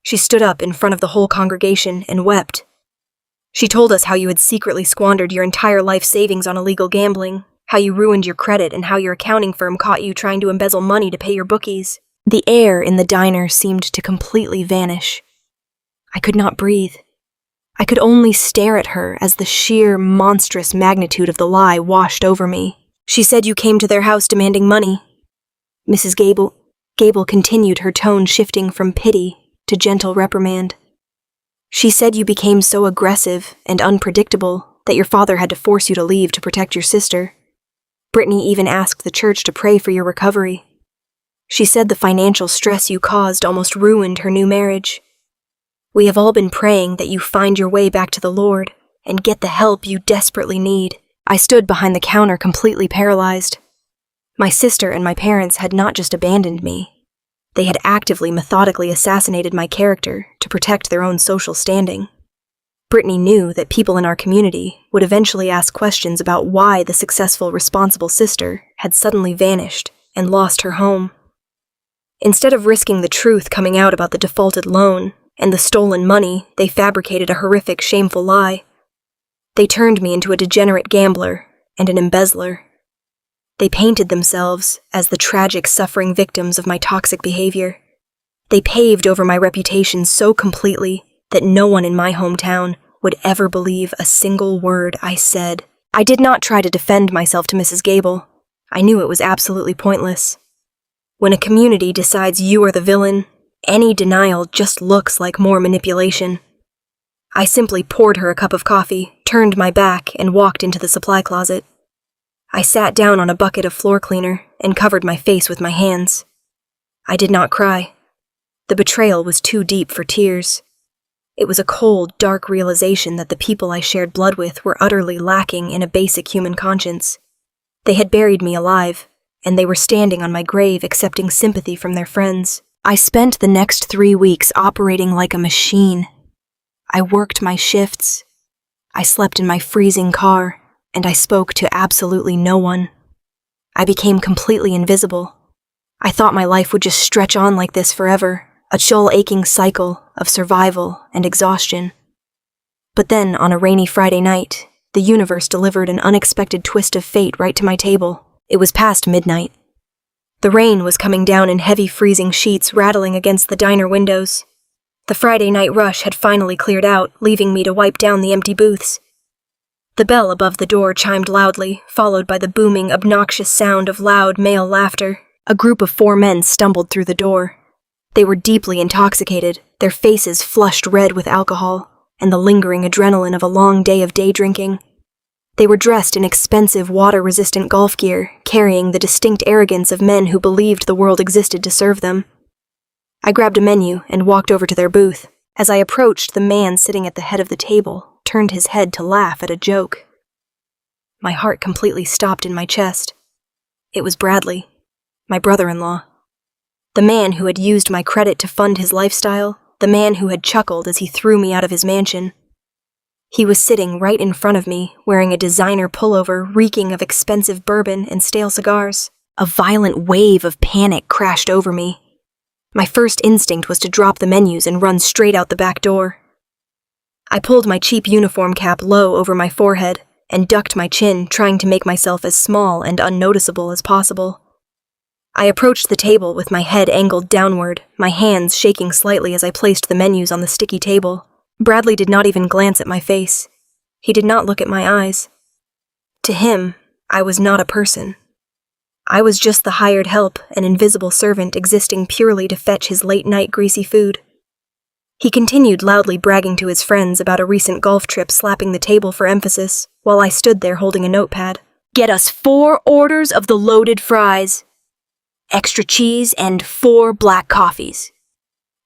She stood up in front of the whole congregation and wept. She told us how you had secretly squandered your entire life savings on illegal gambling, how you ruined your credit, and how your accounting firm caught you trying to embezzle money to pay your bookies." The air in the diner seemed to completely vanish. I could not breathe. I could only stare at her as the sheer, monstrous magnitude of the lie washed over me. She said you came to their house demanding money. Mrs. Gable continued, her tone shifting from pity to gentle reprimand. She said you became so aggressive and unpredictable that your father had to force you to leave to protect your sister. Brittany even asked the church to pray for your recovery. She said the financial stress you caused almost ruined her new marriage. We have all been praying that you find your way back to the Lord and get the help you desperately need. I stood behind the counter completely paralyzed. My sister and my parents had not just abandoned me. They had actively, methodically assassinated my character to protect their own social standing. Brittany knew that people in our community would eventually ask questions about why the successful, responsible sister had suddenly vanished and lost her home. Instead of risking the truth coming out about the defaulted loan and the stolen money, they fabricated a horrific, shameful lie. They turned me into a degenerate gambler and an embezzler. They painted themselves as the tragic, suffering victims of my toxic behavior. They paved over my reputation so completely that no one in my hometown would ever believe a single word I said. I did not try to defend myself to Mrs. Gable. I knew it was absolutely pointless. When a community decides you are the villain, any denial just looks like more manipulation. I simply poured her a cup of coffee, turned my back, and walked into the supply closet. I sat down on a bucket of floor cleaner and covered my face with my hands. I did not cry. The betrayal was too deep for tears. It was a cold, dark realization that the people I shared blood with were utterly lacking in a basic human conscience. They had buried me alive, and they were standing on my grave accepting sympathy from their friends. I spent the next 3 weeks operating like a machine. I worked my shifts. I slept in my freezing car, and I spoke to absolutely no one. I became completely invisible. I thought my life would just stretch on like this forever, a dull, aching cycle of survival and exhaustion. But then, on a rainy Friday night, the universe delivered an unexpected twist of fate right to my table. It was past midnight. The rain was coming down in heavy freezing sheets rattling against the diner windows. The Friday night rush had finally cleared out, leaving me to wipe down the empty booths. The bell above the door chimed loudly, followed by the booming, obnoxious sound of loud male laughter. A group of 4 men stumbled through the door. They were deeply intoxicated, their faces flushed red with alcohol and the lingering adrenaline of a long day of day drinking. They were dressed in expensive, water-resistant golf gear, carrying the distinct arrogance of men who believed the world existed to serve them. I grabbed a menu and walked over to their booth. As I approached, the man sitting at the head of the table turned his head to laugh at a joke. My heart completely stopped in my chest. It was Bradley, my brother-in-law. The man who had used my credit to fund his lifestyle, the man who had chuckled as he threw me out of his mansion. He was sitting right in front of me, wearing a designer pullover reeking of expensive bourbon and stale cigars. A violent wave of panic crashed over me. My first instinct was to drop the menus and run straight out the back door. I pulled my cheap uniform cap low over my forehead and ducked my chin, trying to make myself as small and unnoticeable as possible. I approached the table with my head angled downward, my hands shaking slightly as I placed the menus on the sticky table. Bradley did not even glance at my face. He did not look at my eyes. To him, I was not a person. I was just the hired help, an invisible servant existing purely to fetch his late-night greasy food. He continued loudly bragging to his friends about a recent golf trip, slapping the table for emphasis, while I stood there holding a notepad. "Get us 4 orders of the loaded fries. Extra cheese and 4 black coffees,"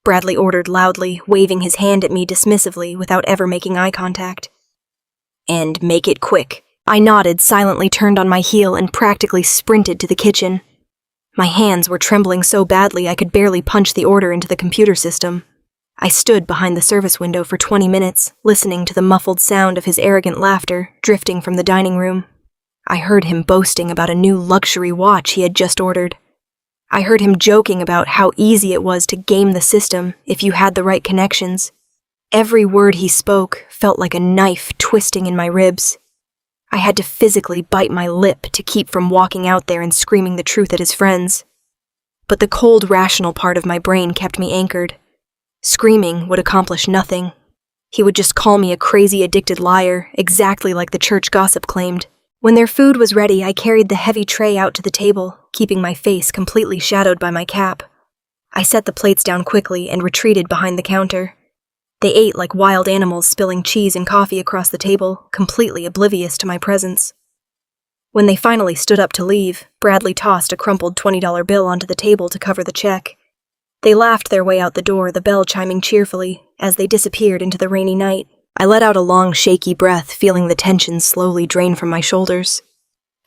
Bradley ordered loudly, waving his hand at me dismissively without ever making eye contact. "And make it quick." I nodded, silently turned on my heel, and practically sprinted to the kitchen. My hands were trembling so badly I could barely punch the order into the computer system. I stood behind the service window for 20 minutes, listening to the muffled sound of his arrogant laughter drifting from the dining room. I heard him boasting about a new luxury watch he had just ordered. I heard him joking about how easy it was to game the system if you had the right connections. Every word he spoke felt like a knife twisting in my ribs. I had to physically bite my lip to keep from walking out there and screaming the truth at his friends. But the cold, rational part of my brain kept me anchored. Screaming would accomplish nothing. He would just call me a crazy, addicted liar, exactly like the church gossip claimed. When their food was ready, I carried the heavy tray out to the table, keeping my face completely shadowed by my cap. I set the plates down quickly and retreated behind the counter. They ate like wild animals, spilling cheese and coffee across the table, completely oblivious to my presence. When they finally stood up to leave, Bradley tossed a crumpled $20 bill onto the table to cover the check. They laughed their way out the door, the bell chiming cheerfully, as they disappeared into the rainy night. I let out a long, shaky breath, feeling the tension slowly drain from my shoulders.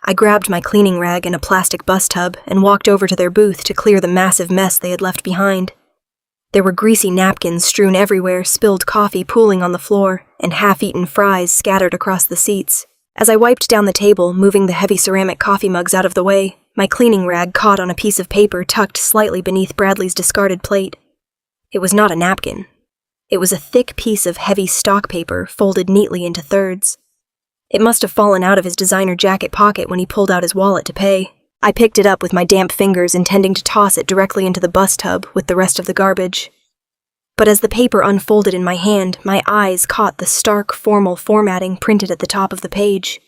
I grabbed my cleaning rag and a plastic bus tub and walked over to their booth to clear the massive mess they had left behind. There were greasy napkins strewn everywhere, spilled coffee pooling on the floor, and half-eaten fries scattered across the seats. As I wiped down the table, moving the heavy ceramic coffee mugs out of the way, my cleaning rag caught on a piece of paper tucked slightly beneath Bradley's discarded plate. It was not a napkin. It was a thick piece of heavy stock paper folded neatly into thirds. It must have fallen out of his designer jacket pocket when he pulled out his wallet to pay. I picked it up with my damp fingers, intending to toss it directly into the bus tub with the rest of the garbage. But as the paper unfolded in my hand, my eyes caught the stark, formal formatting printed at the top of the page.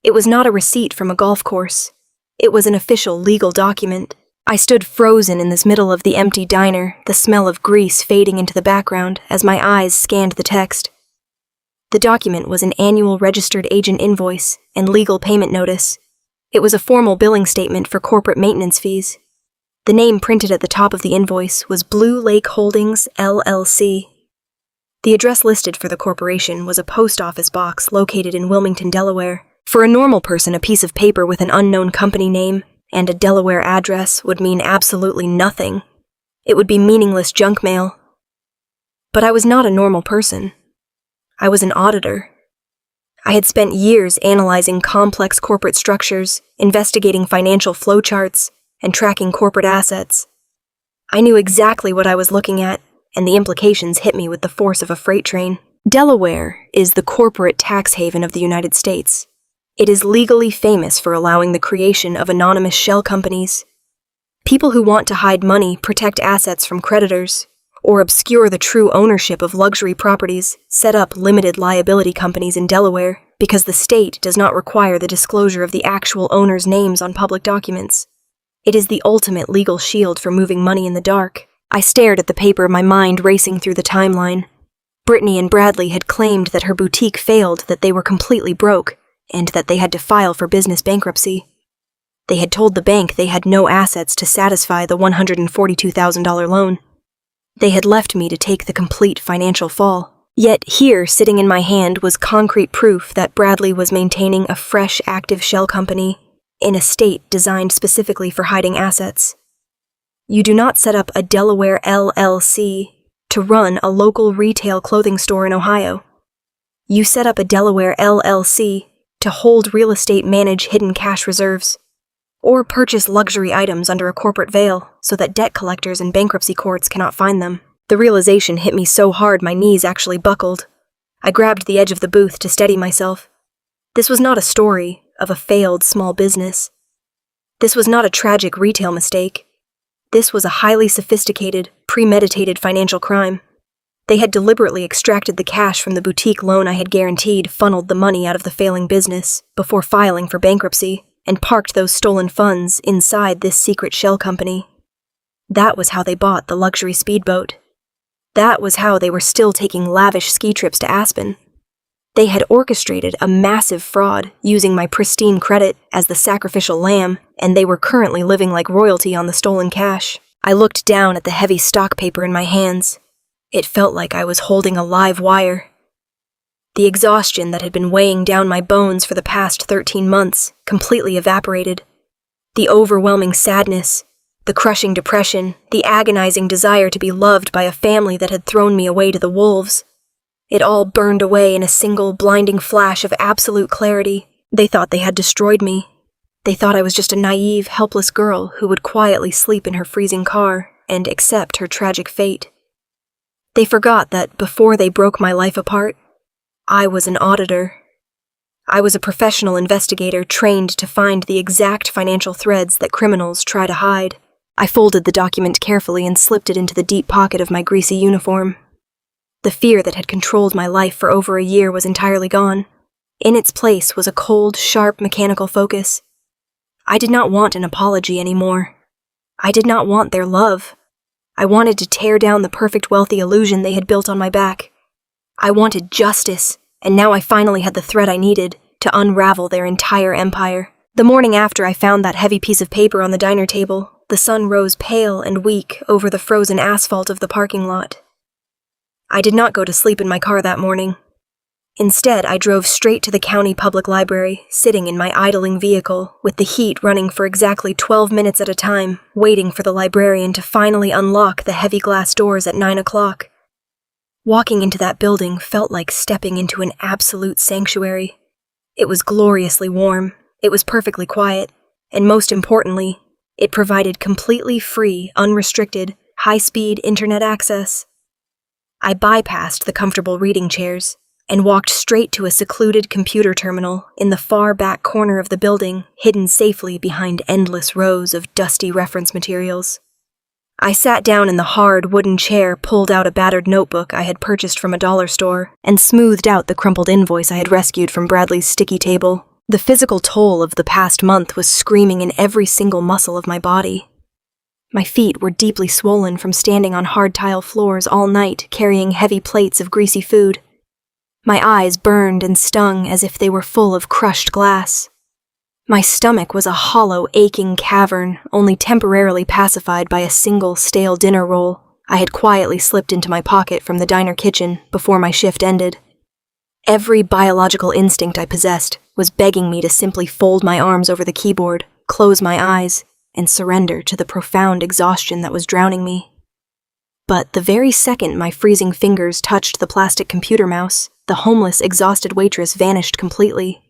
It was not a receipt from a golf course. It was an official legal document. I stood frozen in the middle of the empty diner, the smell of grease fading into the background as my eyes scanned the text. The document was an annual registered agent invoice and legal payment notice. It was a formal billing statement for corporate maintenance fees. The name printed at the top of the invoice was Blue Lake Holdings, LLC. The address listed for the corporation was a post office box located in Wilmington, Delaware. For a normal person, a piece of paper with an unknown company name and a Delaware address would mean absolutely nothing. It would be meaningless junk mail. But I was not a normal person. I was an auditor. I had spent years analyzing complex corporate structures, investigating financial flowcharts, and tracking corporate assets. I knew exactly what I was looking at, and the implications hit me with the force of a freight train. Delaware is the corporate tax haven of the United States. It is legally famous for allowing the creation of anonymous shell companies. People who want to hide money, protect assets from creditors, or obscure the true ownership of luxury properties set up limited liability companies in Delaware because the state does not require the disclosure of the actual owners' names on public documents. It is the ultimate legal shield for moving money in the dark. I stared at the paper, my mind racing through the timeline. Brittany and Bradley had claimed that her boutique failed, that they were completely broke, and that they had to file for business bankruptcy. They had told the bank they had no assets to satisfy the $142,000 loan. They had left me to take the complete financial fall. Yet here, sitting in my hand, was concrete proof that Bradley was maintaining a fresh, active shell company in a state designed specifically for hiding assets. You do not set up a Delaware LLC to run a local retail clothing store in Ohio. You set up a Delaware LLC to hold real estate, manage hidden cash reserves, or purchase luxury items under a corporate veil so that debt collectors and bankruptcy courts cannot find them. The realization hit me so hard my knees actually buckled. I grabbed the edge of the booth to steady myself. This was not a story of a failed small business. This was not a tragic retail mistake. This was a highly sophisticated, premeditated financial crime. They had deliberately extracted the cash from the boutique loan I had guaranteed, funneled the money out of the failing business before filing for bankruptcy, and parked those stolen funds inside this secret shell company. That was how they bought the luxury speedboat. That was how they were still taking lavish ski trips to Aspen. They had orchestrated a massive fraud using my pristine credit as the sacrificial lamb, and they were currently living like royalty on the stolen cash. I looked down at the heavy stock paper in my hands. It felt like I was holding a live wire. The exhaustion that had been weighing down my bones for the past 13 months completely evaporated. The overwhelming sadness, the crushing depression, the agonizing desire to be loved by a family that had thrown me away to the wolves. It all burned away in a single blinding flash of absolute clarity. They thought they had destroyed me. They thought I was just a naive, helpless girl who would quietly sleep in her freezing car and accept her tragic fate. They forgot that before they broke my life apart, I was an auditor. I was a professional investigator trained to find the exact financial threads that criminals try to hide. I folded the document carefully and slipped it into the deep pocket of my greasy uniform. The fear that had controlled my life for over a year was entirely gone. In its place was a cold, sharp, mechanical focus. I did not want an apology anymore. I did not want their love. I wanted to tear down the perfect wealthy illusion they had built on my back. I wanted justice, and now I finally had the thread I needed to unravel their entire empire. The morning after I found that heavy piece of paper on the diner table, the sun rose pale and weak over the frozen asphalt of the parking lot. I did not go to sleep in my car that morning. Instead, I drove straight to the county public library, sitting in my idling vehicle, with the heat running for exactly 12 minutes at a time, waiting for the librarian to finally unlock the heavy glass doors at 9 o'clock. Walking into that building felt like stepping into an absolute sanctuary. It was gloriously warm, it was perfectly quiet, and most importantly, it provided completely free, unrestricted, high-speed internet access. I bypassed the comfortable reading chairs and walked straight to a secluded computer terminal in the far back corner of the building, hidden safely behind endless rows of dusty reference materials. I sat down in the hard wooden chair, pulled out a battered notebook I had purchased from a dollar store, and smoothed out the crumpled invoice I had rescued from Bradley's sticky table. The physical toll of the past month was screaming in every single muscle of my body. My feet were deeply swollen from standing on hard tile floors all night, carrying heavy plates of greasy food. My eyes burned and stung as if they were full of crushed glass. My stomach was a hollow, aching cavern, only temporarily pacified by a single stale dinner roll I had quietly slipped into my pocket from the diner kitchen before my shift ended. Every biological instinct I possessed was begging me to simply fold my arms over the keyboard, close my eyes, and surrender to the profound exhaustion that was drowning me. But the very second my freezing fingers touched the plastic computer mouse, the homeless, exhausted waitress vanished completely.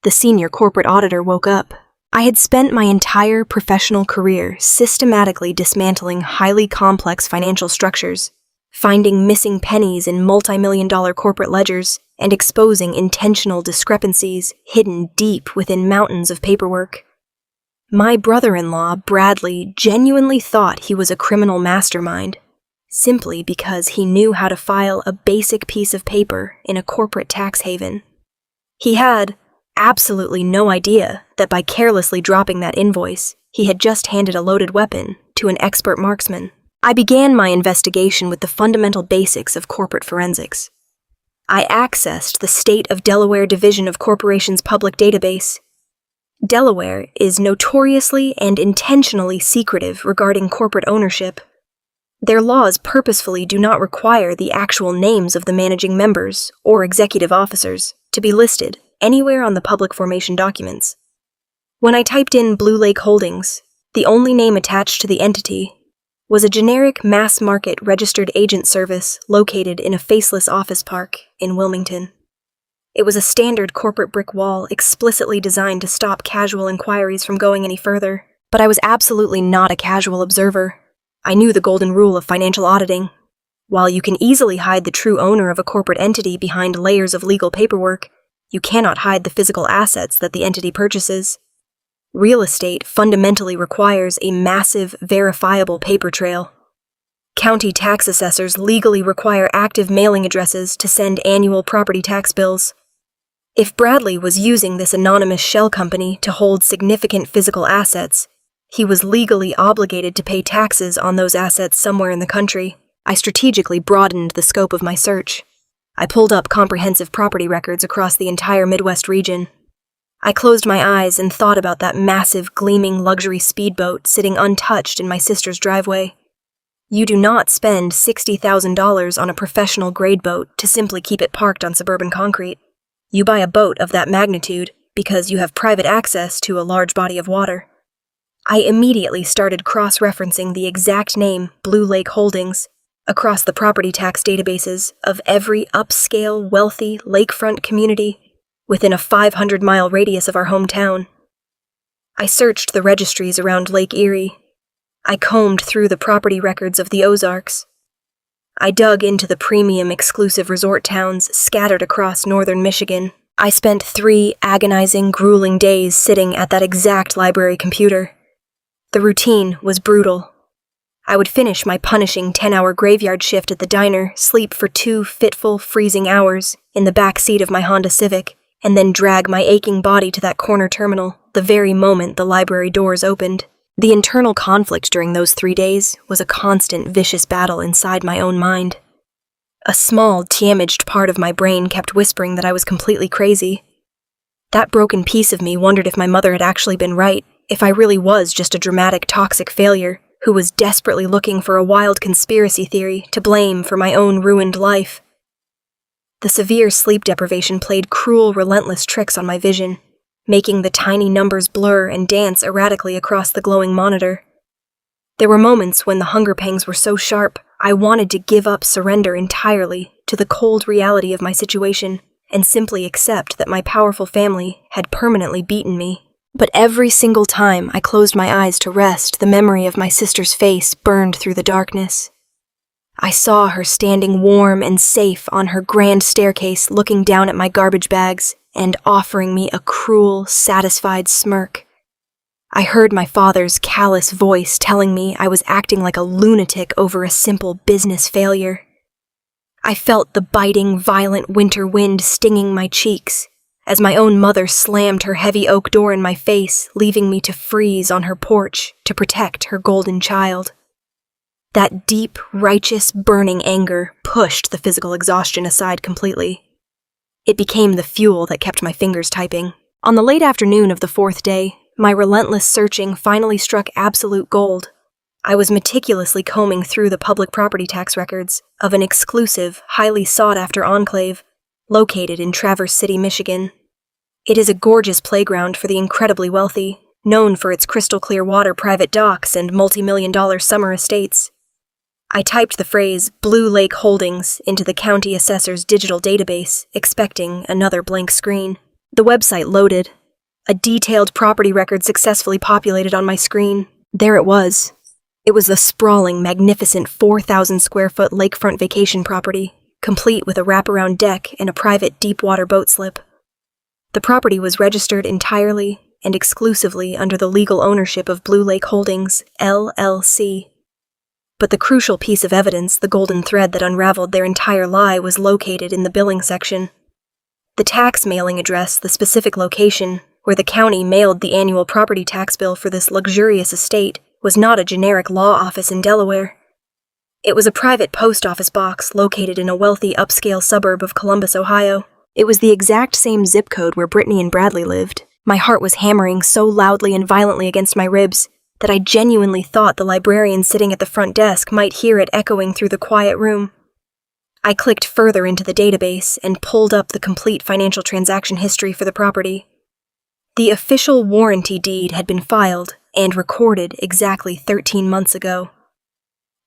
The senior corporate auditor woke up. I had spent my entire professional career systematically dismantling highly complex financial structures, finding missing pennies in multi-million-dollar corporate ledgers, and exposing intentional discrepancies hidden deep within mountains of paperwork. My brother-in-law, Bradley, genuinely thought he was a criminal mastermind, simply because he knew how to file a basic piece of paper in a corporate tax haven. He had absolutely no idea that by carelessly dropping that invoice, he had just handed a loaded weapon to an expert marksman. I began my investigation with the fundamental basics of corporate forensics. I accessed the State of Delaware Division of Corporations Public Database. Delaware is notoriously and intentionally secretive regarding corporate ownership. Their laws purposefully do not require the actual names of the managing members or executive officers to be listed anywhere on the public formation documents. When I typed in Blue Lake Holdings, the only name attached to the entity was a generic mass-market registered agent service located in a faceless office park in Wilmington. It was a standard corporate brick wall explicitly designed to stop casual inquiries from going any further, but I was absolutely not a casual observer. I knew the golden rule of financial auditing. While you can easily hide the true owner of a corporate entity behind layers of legal paperwork, you cannot hide the physical assets that the entity purchases. Real estate fundamentally requires a massive, verifiable paper trail. County tax assessors legally require active mailing addresses to send annual property tax bills. If Bradley was using this anonymous shell company to hold significant physical assets, he was legally obligated to pay taxes on those assets somewhere in the country. I strategically broadened the scope of my search. I pulled up comprehensive property records across the entire Midwest region. I closed my eyes and thought about that massive, gleaming luxury speedboat sitting untouched in my sister's driveway. You do not spend $60,000 on a professional grade boat to simply keep it parked on suburban concrete. You buy a boat of that magnitude because you have private access to a large body of water. I immediately started cross-referencing the exact name, Blue Lake Holdings, across the property tax databases of every upscale, wealthy lakefront community within a 500-mile radius of our hometown. I searched the registries around Lake Erie. I combed through the property records of the Ozarks. I dug into the premium exclusive resort towns scattered across northern Michigan. I spent 3 agonizing, grueling days sitting at that exact library computer. The routine was brutal. I would finish my punishing 10-hour graveyard shift at the diner, sleep for 2 fitful, freezing hours in the back seat of my Honda Civic, and then drag my aching body to that corner terminal the very moment the library doors opened. The internal conflict during those 3 days was a constant, vicious battle inside my own mind. A small, damaged part of my brain kept whispering that I was completely crazy. That broken piece of me wondered if my mother had actually been right, if I really was just a dramatic, toxic failure who was desperately looking for a wild conspiracy theory to blame for my own ruined life. The severe sleep deprivation played cruel, relentless tricks on my vision, making the tiny numbers blur and dance erratically across the glowing monitor. There were moments when the hunger pangs were so sharp, I wanted to give up, surrender entirely to the cold reality of my situation and simply accept that my powerful family had permanently beaten me. But every single time I closed my eyes to rest, the memory of my sister's face burned through the darkness. I saw her standing warm and safe on her grand staircase, looking down at my garbage bags and offering me a cruel, satisfied smirk. I heard my father's callous voice telling me I was acting like a lunatic over a simple business failure. I felt the biting, violent winter wind stinging my cheeks as my own mother slammed her heavy oak door in my face, leaving me to freeze on her porch to protect her golden child. That deep, righteous, burning anger pushed the physical exhaustion aside completely. It became the fuel that kept my fingers typing. On the late afternoon of the 4th day, my relentless searching finally struck absolute gold. I was meticulously combing through the public property tax records of an exclusive, highly sought-after enclave located in Traverse City, Michigan. It is a gorgeous playground for the incredibly wealthy, known for its crystal-clear water, private docks, and multi-million-dollar summer estates. I typed the phrase Blue Lake Holdings into the county assessor's digital database, expecting another blank screen. The website loaded. A detailed property record successfully populated on my screen. There it was. It was the sprawling, magnificent 4,000-square-foot lakefront vacation property, complete with a wraparound deck and a private deep-water boat slip. The property was registered entirely and exclusively under the legal ownership of Blue Lake Holdings, LLC. But the crucial piece of evidence, the golden thread that unraveled their entire lie, was located in the billing section. The tax mailing address, the specific location where the county mailed the annual property tax bill for this luxurious estate, was not a generic law office in Delaware. It was a private post office box located in a wealthy upscale suburb of Columbus, Ohio. It was the exact same zip code where Brittany and Bradley lived. My heart was hammering so loudly and violently against my ribs that I genuinely thought the librarian sitting at the front desk might hear it echoing through the quiet room. I clicked further into the database and pulled up the complete financial transaction history for the property. The official warranty deed had been filed and recorded exactly 13 months ago.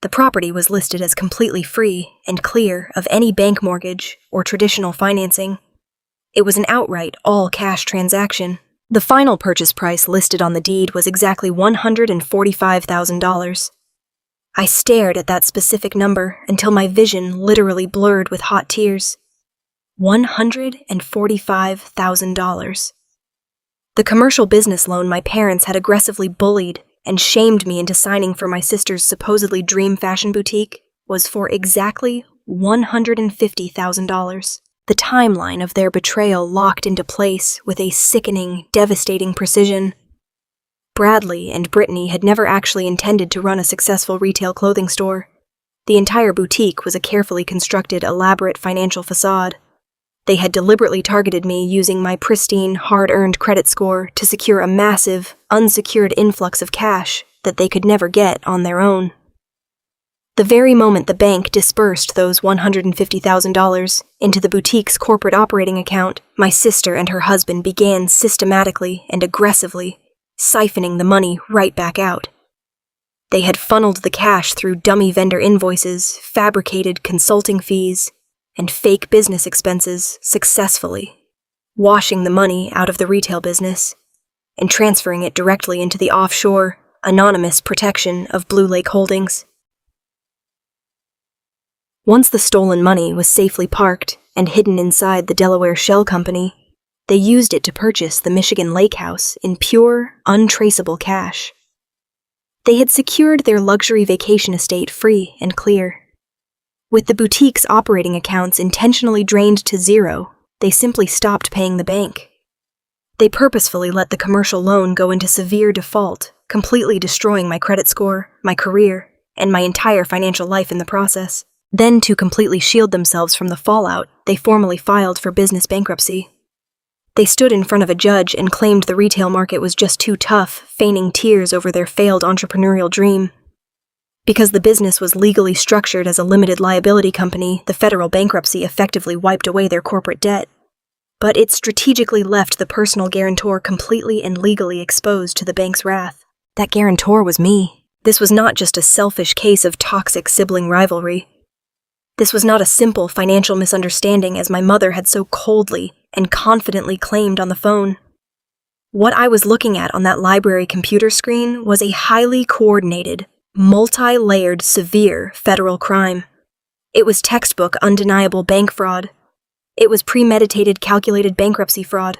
The property was listed as completely free and clear of any bank mortgage or traditional financing. It was an outright, all-cash transaction. The final purchase price listed on the deed was exactly $145,000. I stared at that specific number until my vision literally blurred with hot tears. $145,000. The commercial business loan my parents had aggressively bullied and shamed me into signing for my sister's supposedly dream fashion boutique was for exactly $150,000. The timeline of their betrayal locked into place with a sickening, devastating precision. Bradley and Brittany had never actually intended to run a successful retail clothing store. The entire boutique was a carefully constructed, elaborate financial facade. They had deliberately targeted me using my pristine, hard-earned credit score to secure a massive, unsecured influx of cash that they could never get on their own. The very moment the bank dispersed those $150,000 into the boutique's corporate operating account, my sister and her husband began systematically and aggressively siphoning the money right back out. They had funneled the cash through dummy vendor invoices, fabricated consulting fees, and fake business expenses successfully, washing the money out of the retail business and transferring it directly into the offshore, anonymous protection of Blue Lake Holdings. Once the stolen money was safely parked and hidden inside the Delaware Shell Company, they used it to purchase the Michigan Lake House in pure, untraceable cash. They had secured their luxury vacation estate free and clear. With the boutique's operating accounts intentionally drained to zero, they simply stopped paying the bank. They purposefully let the commercial loan go into severe default, completely destroying my credit score, my career, and my entire financial life in the process. Then, to completely shield themselves from the fallout, they formally filed for business bankruptcy. They stood in front of a judge and claimed the retail market was just too tough, feigning tears over their failed entrepreneurial dream. Because the business was legally structured as a limited liability company, the federal bankruptcy effectively wiped away their corporate debt. But it strategically left the personal guarantor completely and legally exposed to the bank's wrath. That guarantor was me. This was not just a selfish case of toxic sibling rivalry. This was not a simple financial misunderstanding as my mother had so coldly and confidently claimed on the phone. What I was looking at on that library computer screen was a highly coordinated, multi-layered, severe federal crime. It was textbook undeniable bank fraud. It was premeditated, calculated bankruptcy fraud.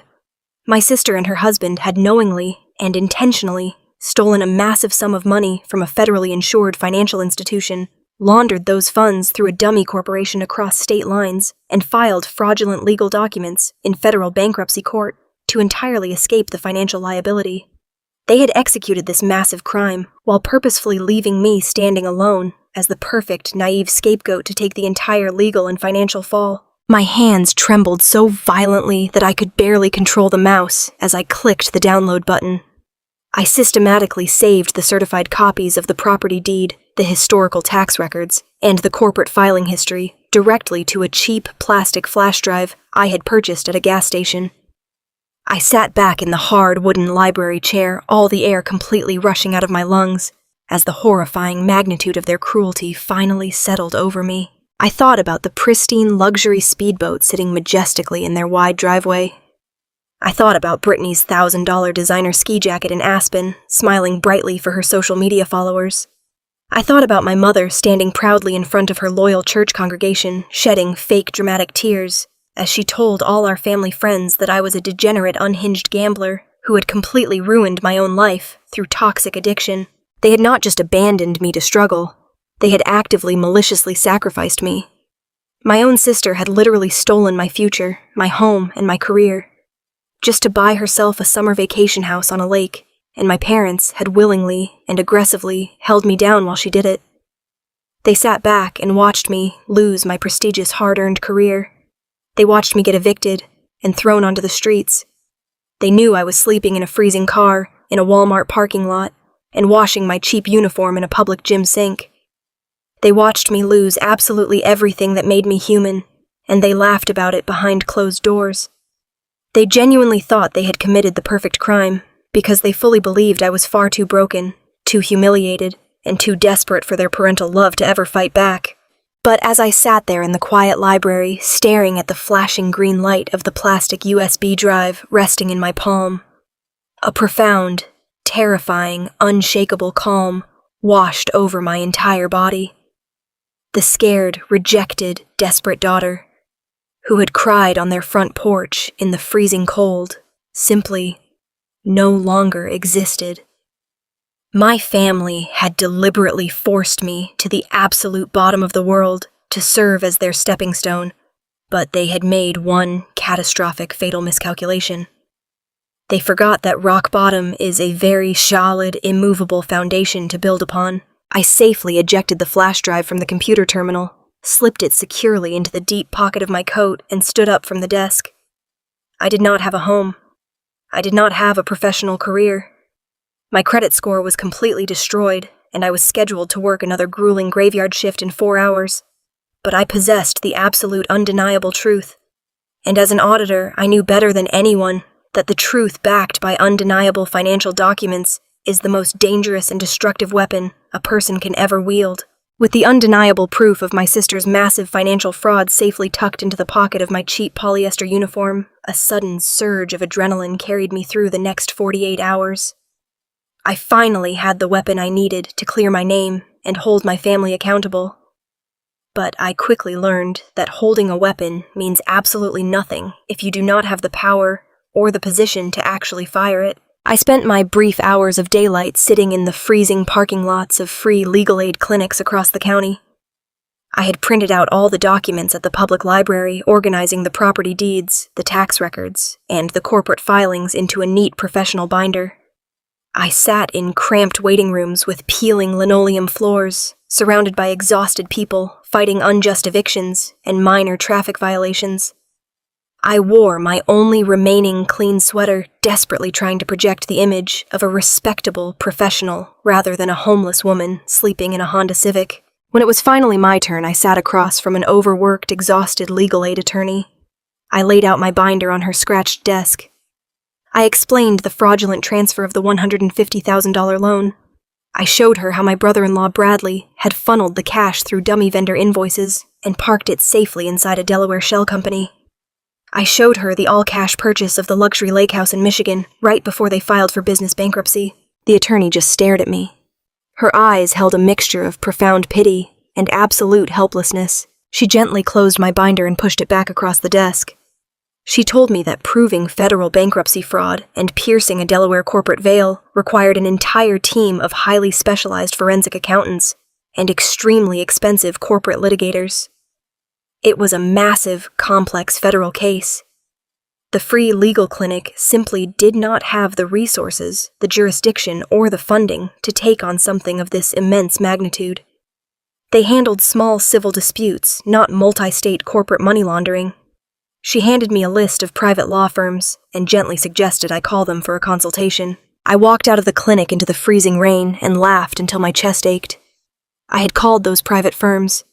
My sister and her husband had knowingly and intentionally stolen a massive sum of money from a federally insured financial institution, laundered those funds through a dummy corporation across state lines, and filed fraudulent legal documents in federal bankruptcy court to entirely escape the financial liability. They had executed this massive crime while purposefully leaving me standing alone as the perfect, naive scapegoat to take the entire legal and financial fall. My hands trembled so violently that I could barely control the mouse as I clicked the download button. I systematically saved the certified copies of the property deed, the historical tax records, and the corporate filing history directly to a cheap plastic flash drive I had purchased at a gas station. I sat back in the hard wooden library chair, all the air completely rushing out of my lungs, as the horrifying magnitude of their cruelty finally settled over me. I thought about the pristine luxury speedboat sitting majestically in their wide driveway. I thought about Brittany's $1,000 designer ski jacket in Aspen, smiling brightly for her social media followers. I thought about my mother standing proudly in front of her loyal church congregation, shedding fake dramatic tears, as she told all our family friends that I was a degenerate, unhinged gambler who had completely ruined my own life through toxic addiction. They had not just abandoned me to struggle, they had actively, maliciously sacrificed me. My own sister had literally stolen my future, my home, and my career, just to buy herself a summer vacation house on a lake, and my parents had willingly and aggressively held me down while she did it. They sat back and watched me lose my prestigious, hard-earned career. They watched me get evicted and thrown onto the streets. They knew I was sleeping in a freezing car, in a Walmart parking lot, and washing my cheap uniform in a public gym sink. They watched me lose absolutely everything that made me human, and they laughed about it behind closed doors. They genuinely thought they had committed the perfect crime, because they fully believed I was far too broken, too humiliated, and too desperate for their parental love to ever fight back. But as I sat there in the quiet library, staring at the flashing green light of the plastic USB drive resting in my palm, a profound, terrifying, unshakable calm washed over my entire body. The scared, rejected, desperate daughter, who had cried on their front porch in the freezing cold, simply no longer existed. My family had deliberately forced me to the absolute bottom of the world to serve as their stepping stone, but they had made one catastrophic, fatal miscalculation. They forgot that rock bottom is a very solid, immovable foundation to build upon. I safely ejected the flash drive from the computer terminal, slipped it securely into the deep pocket of my coat, and stood up from the desk. I did not have a home. I did not have a professional career. My credit score was completely destroyed, and I was scheduled to work another grueling graveyard shift in 4 hours. But I possessed the absolute undeniable truth. And as an auditor, I knew better than anyone that the truth backed by undeniable financial documents is the most dangerous and destructive weapon a person can ever wield. With the undeniable proof of my sister's massive financial fraud safely tucked into the pocket of my cheap polyester uniform, a sudden surge of adrenaline carried me through the next 48 hours. I finally had the weapon I needed to clear my name and hold my family accountable. But I quickly learned that holding a weapon means absolutely nothing if you do not have the power or the position to actually fire it. I spent my brief hours of daylight sitting in the freezing parking lots of free legal aid clinics across the county. I had printed out all the documents at the public library, organizing the property deeds, the tax records, and the corporate filings into a neat professional binder. I sat in cramped waiting rooms with peeling linoleum floors, surrounded by exhausted people fighting unjust evictions and minor traffic violations. I wore my only remaining clean sweater, desperately trying to project the image of a respectable professional rather than a homeless woman sleeping in a Honda Civic. When it was finally my turn, I sat across from an overworked, exhausted legal aid attorney. I laid out my binder on her scratched desk. I explained the fraudulent transfer of the $150,000 loan. I showed her how my brother-in-law Bradley had funneled the cash through dummy vendor invoices and parked it safely inside a Delaware shell company. I showed her the all-cash purchase of the luxury lake house in Michigan right before they filed for business bankruptcy. The attorney just stared at me. Her eyes held a mixture of profound pity and absolute helplessness. She gently closed my binder and pushed it back across the desk. She told me that proving federal bankruptcy fraud and piercing a Delaware corporate veil required an entire team of highly specialized forensic accountants and extremely expensive corporate litigators. It was a massive, complex federal case. The free legal clinic simply did not have the resources, the jurisdiction, or the funding to take on something of this immense magnitude. They handled small civil disputes, not multi-state corporate money laundering. She handed me a list of private law firms and gently suggested I call them for a consultation. I walked out of the clinic into the freezing rain and laughed until my chest ached. I had called those private firms.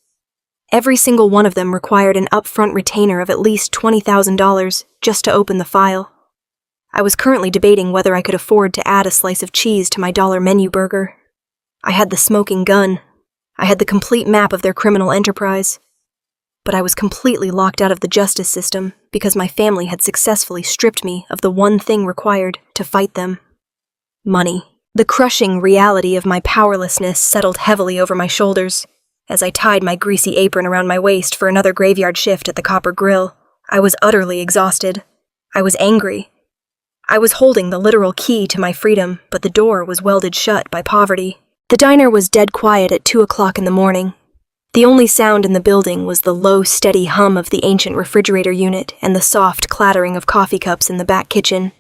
Every single one of them required an upfront retainer of at least $20,000 just to open the file. I was currently debating whether I could afford to add a slice of cheese to my dollar menu burger. I had the smoking gun. I had the complete map of their criminal enterprise. But I was completely locked out of the justice system because my family had successfully stripped me of the one thing required to fight them: money. The crushing reality of my powerlessness settled heavily over my shoulders. As I tied my greasy apron around my waist for another graveyard shift at the Copper Grill, I was utterly exhausted. I was angry. I was holding the literal key to my freedom, but the door was welded shut by poverty. The diner was dead quiet at 2 o'clock in the morning. The only sound in the building was the low, steady hum of the ancient refrigerator unit and the soft clattering of coffee cups in the back kitchen.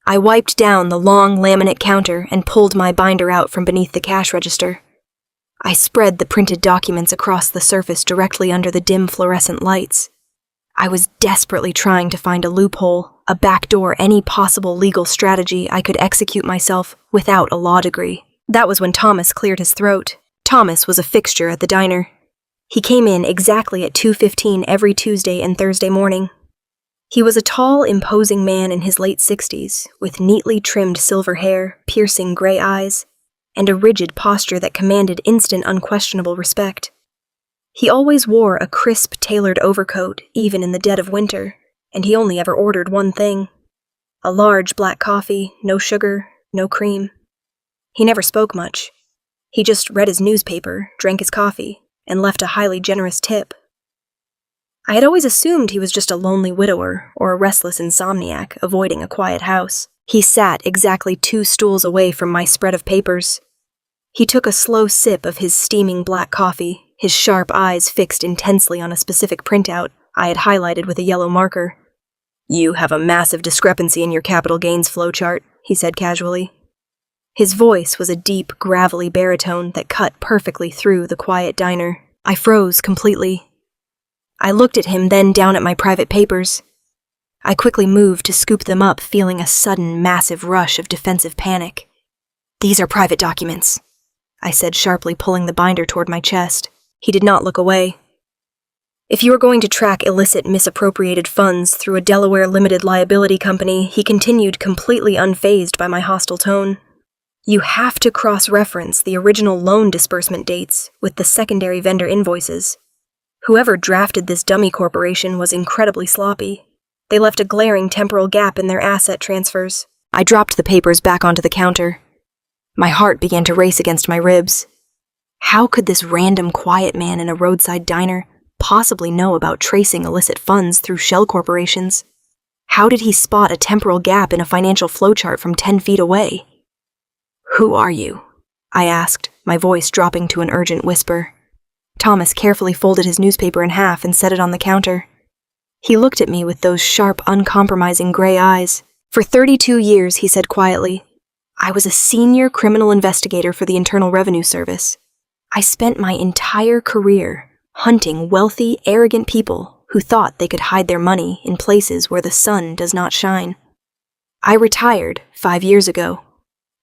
I wiped down the long laminate counter and pulled my binder out from beneath the cash register. I spread the printed documents across the surface directly under the dim fluorescent lights. I was desperately trying to find a loophole, a backdoor, any possible legal strategy I could execute myself without a law degree. That was when Thomas cleared his throat. Thomas was a fixture at the diner. He came in exactly at 2:15 every Tuesday and Thursday morning. He was a tall, imposing man in his late 60s, with neatly trimmed silver hair, piercing gray eyes, and a rigid posture that commanded instant, unquestionable respect. He always wore a crisp, tailored overcoat, even in the dead of winter, and he only ever ordered one thing: a large black coffee, no sugar, no cream. He never spoke much. He just read his newspaper, drank his coffee, and left a highly generous tip. I had always assumed he was just a lonely widower or a restless insomniac avoiding a quiet house. He sat exactly 2 stools away from my spread of papers. He took a slow sip of his steaming black coffee, his sharp eyes fixed intensely on a specific printout I had highlighted with a yellow marker. "You have a massive discrepancy in your capital gains flowchart," he said casually. His voice was a deep, gravelly baritone that cut perfectly through the quiet diner. I froze completely. I looked at him, then down at my private papers. I quickly moved to scoop them up, feeling a sudden, massive rush of defensive panic. "These are private documents," I said sharply, pulling the binder toward my chest. He did not look away. "If you are going to track illicit misappropriated funds through a Delaware limited liability company," he continued, completely unfazed by my hostile tone, "you have to cross-reference the original loan disbursement dates with the secondary vendor invoices. Whoever drafted this dummy corporation was incredibly sloppy. They left a glaring temporal gap in their asset transfers." I dropped the papers back onto the counter. My heart began to race against my ribs. How could this random quiet man in a roadside diner possibly know about tracing illicit funds through shell corporations? How did he spot a temporal gap in a financial flowchart from 10 feet away? "Who are you?" I asked, my voice dropping to an urgent whisper. Thomas carefully folded his newspaper in half and set it on the counter. He looked at me with those sharp, uncompromising gray eyes. "For 32 years, he said quietly, I was a senior criminal investigator for the Internal Revenue Service. I spent my entire career hunting wealthy, arrogant people who thought they could hide their money in places where the sun does not shine. I retired 5 years ago,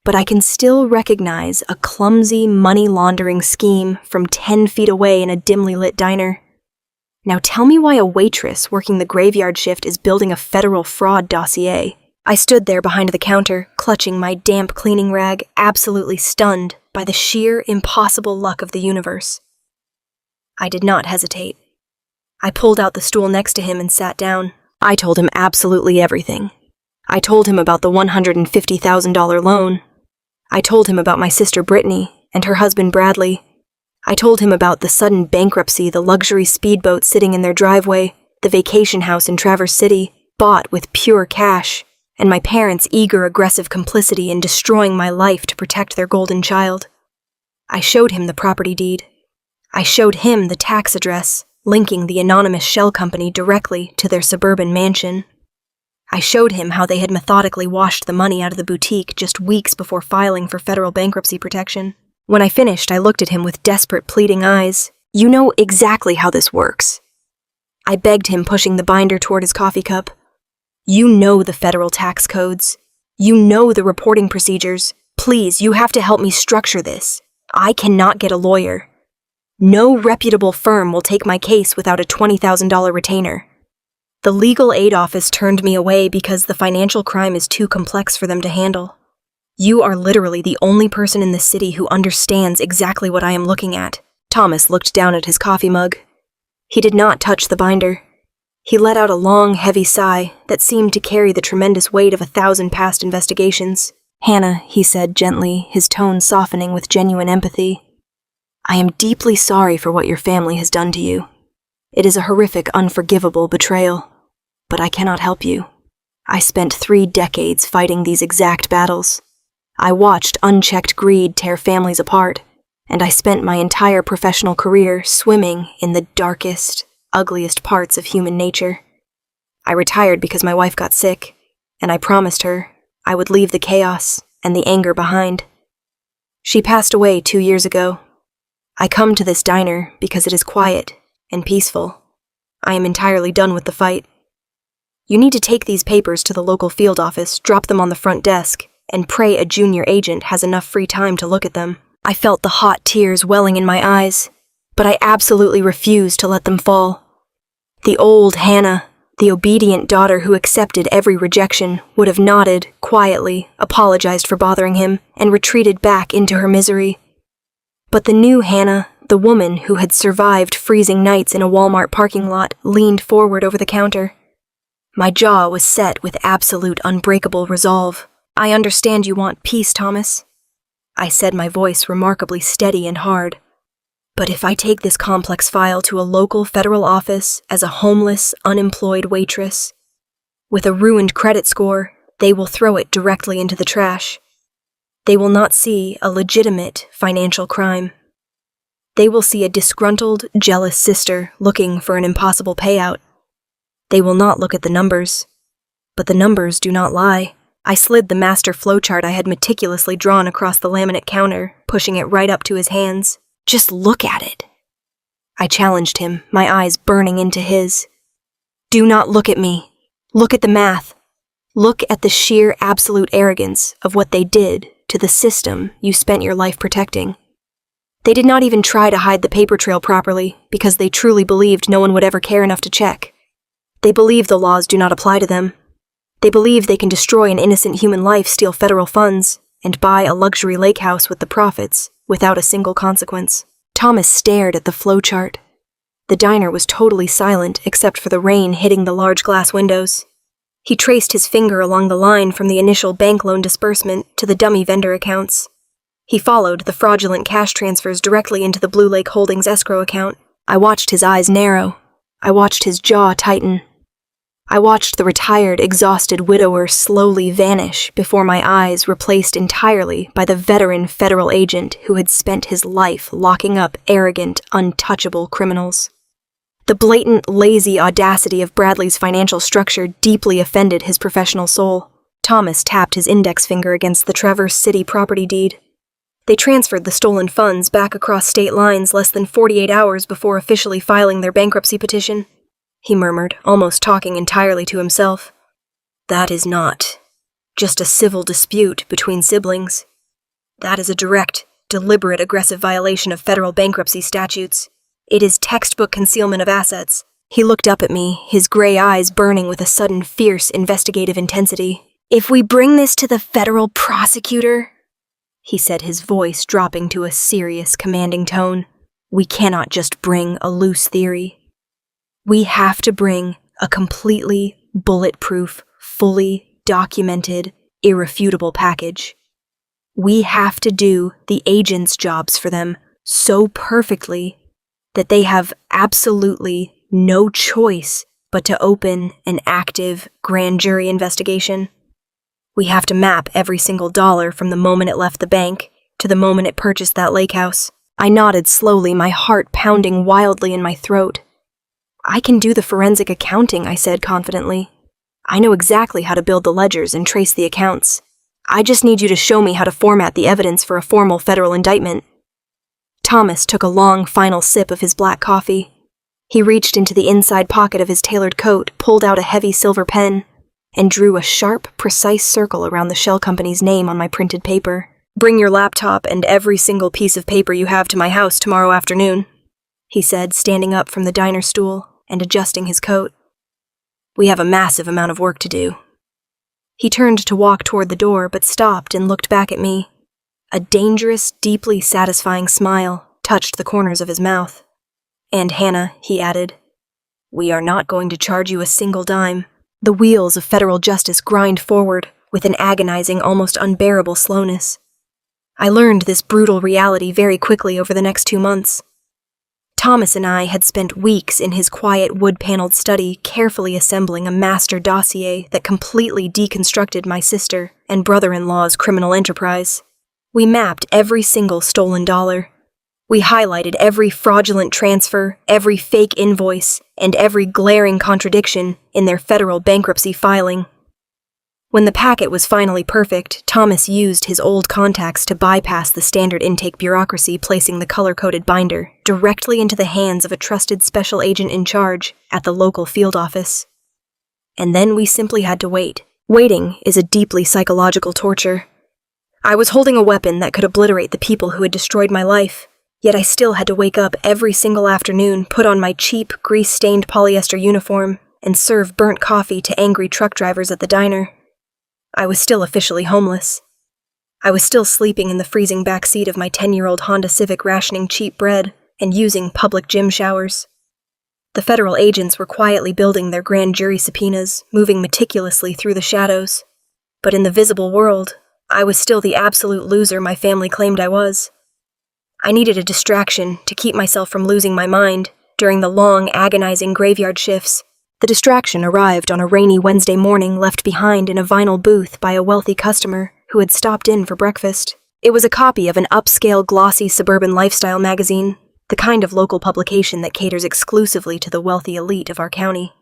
but I can still recognize a clumsy money laundering scheme from 10 feet away in a dimly lit diner. Now tell me why a waitress working the graveyard shift is building a federal fraud dossier." I stood there behind the counter, clutching my damp cleaning rag, absolutely stunned by the sheer impossible luck of the universe. I did not hesitate. I pulled out the stool next to him and sat down. I told him absolutely everything. I told him about the $150,000 loan. I told him about my sister Brittany and her husband Bradley. I told him about the sudden bankruptcy, the luxury speedboat sitting in their driveway, the vacation house in Traverse City, bought with pure cash, and my parents' eager, aggressive complicity in destroying my life to protect their golden child. I showed him the property deed. I showed him the tax address, linking the anonymous shell company directly to their suburban mansion. I showed him how they had methodically washed the money out of the boutique just weeks before filing for federal bankruptcy protection. When I finished, I looked at him with desperate, pleading eyes. "You know exactly how this works." I begged him, pushing the binder toward his coffee cup. "You know the federal tax codes. You know the reporting procedures. Please, you have to help me structure this. I cannot get a lawyer. No reputable firm will take my case without a $20,000 retainer. The legal aid office turned me away because the financial crime is too complex for them to handle. You are literally the only person in the city who understands exactly what I am looking at." Thomas looked down at his coffee mug. He did not touch the binder. He let out a long, heavy sigh that seemed to carry the tremendous weight of 1,000 past investigations. "Hannah," he said gently, his tone softening with genuine empathy, "I am deeply sorry for what your family has done to you. It is a horrific, unforgivable betrayal. But I cannot help you. I spent 3 decades fighting these exact battles. I watched unchecked greed tear families apart, and I spent my entire professional career swimming in the darkest, ugliest parts of human nature. I retired because my wife got sick, and I promised her I would leave the chaos and the anger behind. She passed away 2 years ago. I come to this diner because it is quiet and peaceful. I am entirely done with the fight. You need to take these papers to the local field office, drop them on the front desk, and pray a junior agent has enough free time to look at them." I felt the hot tears welling in my eyes, but I absolutely refused to let them fall. The old Hannah, the obedient daughter who accepted every rejection, would have nodded, quietly, apologized for bothering him, and retreated back into her misery. But the new Hannah, the woman who had survived freezing nights in a Walmart parking lot, leaned forward over the counter. My jaw was set with absolute, unbreakable resolve. "I understand you want peace, Thomas," I said, my voice remarkably steady and hard. "But if I take this complex file to a local federal office as a homeless, unemployed waitress, with a ruined credit score, they will throw it directly into the trash. They will not see a legitimate financial crime. They will see a disgruntled, jealous sister looking for an impossible payout. They will not look at the numbers. But the numbers do not lie." I slid the master flowchart I had meticulously drawn across the laminate counter, pushing it right up to his hands. "Just look at it." I challenged him, my eyes burning into his. "Do not look at me. Look at the math. Look at the sheer absolute arrogance of what they did to the system you spent your life protecting. They did not even try to hide the paper trail properly because they truly believed no one would ever care enough to check. They believe the laws do not apply to them. They believe they can destroy an innocent human life, steal federal funds, and buy a luxury lake house with the profits without a single consequence." Thomas stared at the flowchart. The diner was totally silent except for the rain hitting the large glass windows. He traced his finger along the line from the initial bank loan disbursement to the dummy vendor accounts. He followed the fraudulent cash transfers directly into the Blue Lake Holdings escrow account. I watched his eyes narrow. I watched his jaw tighten. I watched the retired, exhausted widower slowly vanish before my eyes, replaced entirely by the veteran federal agent who had spent his life locking up arrogant, untouchable criminals. The blatant, lazy audacity of Bradley's financial structure deeply offended his professional soul. Thomas tapped his index finger against the Traverse City property deed. They transferred the stolen funds back across state lines less than 48 hours before officially filing their bankruptcy petition. He murmured, almost talking entirely to himself. That is not just a civil dispute between siblings. That is a direct, deliberate, aggressive violation of federal bankruptcy statutes. It is textbook concealment of assets. He looked up at me, his gray eyes burning with a sudden fierce investigative intensity. If we bring this to the federal prosecutor, he said, his voice dropping to a serious, commanding tone, we cannot just bring a loose theory. We have to bring a completely bulletproof, fully documented, irrefutable package. We have to do the agents' jobs for them so perfectly that they have absolutely no choice but to open an active grand jury investigation. We have to map every single dollar from the moment it left the bank to the moment it purchased that lake house. I nodded slowly, my heart pounding wildly in my throat. I can do the forensic accounting, I said confidently. I know exactly how to build the ledgers and trace the accounts. I just need you to show me how to format the evidence for a formal federal indictment. Thomas took a long final sip of his black coffee. He reached into the inside pocket of his tailored coat, pulled out a heavy silver pen, and drew a sharp, precise circle around the shell company's name on my printed paper. Bring your laptop and every single piece of paper you have to my house tomorrow afternoon, he said, standing up from the diner stool and adjusting his coat. We have a massive amount of work to do. He turned to walk toward the door, but stopped and looked back at me. A dangerous, deeply satisfying smile touched the corners of his mouth. And Hannah, he added, we are not going to charge you a single dime. The wheels of federal justice grind forward with an agonizing, almost unbearable slowness. I learned this brutal reality very quickly over the next 2 months. Thomas and I had spent weeks in his quiet wood-paneled study carefully assembling a master dossier that completely deconstructed my sister and brother-in-law's criminal enterprise. We mapped every single stolen dollar. We highlighted every fraudulent transfer, every fake invoice, and every glaring contradiction in their federal bankruptcy filing. When the packet was finally perfect, Thomas used his old contacts to bypass the standard intake bureaucracy, placing the color-coded binder directly into the hands of a trusted special agent in charge at the local field office. And then we simply had to wait. Waiting is a deeply psychological torture. I was holding a weapon that could obliterate the people who had destroyed my life, yet I still had to wake up every single afternoon, put on my cheap, grease-stained polyester uniform, and serve burnt coffee to angry truck drivers at the diner. I was still officially homeless. I was still sleeping in the freezing back seat of my 10-year-old Honda Civic, rationing cheap bread and using public gym showers. The federal agents were quietly building their grand jury subpoenas, moving meticulously through the shadows. But in the visible world, I was still the absolute loser my family claimed I was. I needed a distraction to keep myself from losing my mind during the long, agonizing graveyard shifts. The distraction arrived on a rainy Wednesday morning, left behind in a vinyl booth by a wealthy customer who had stopped in for breakfast. It was a copy of an upscale, glossy suburban lifestyle magazine, the kind of local publication that caters exclusively to the wealthy elite of our county.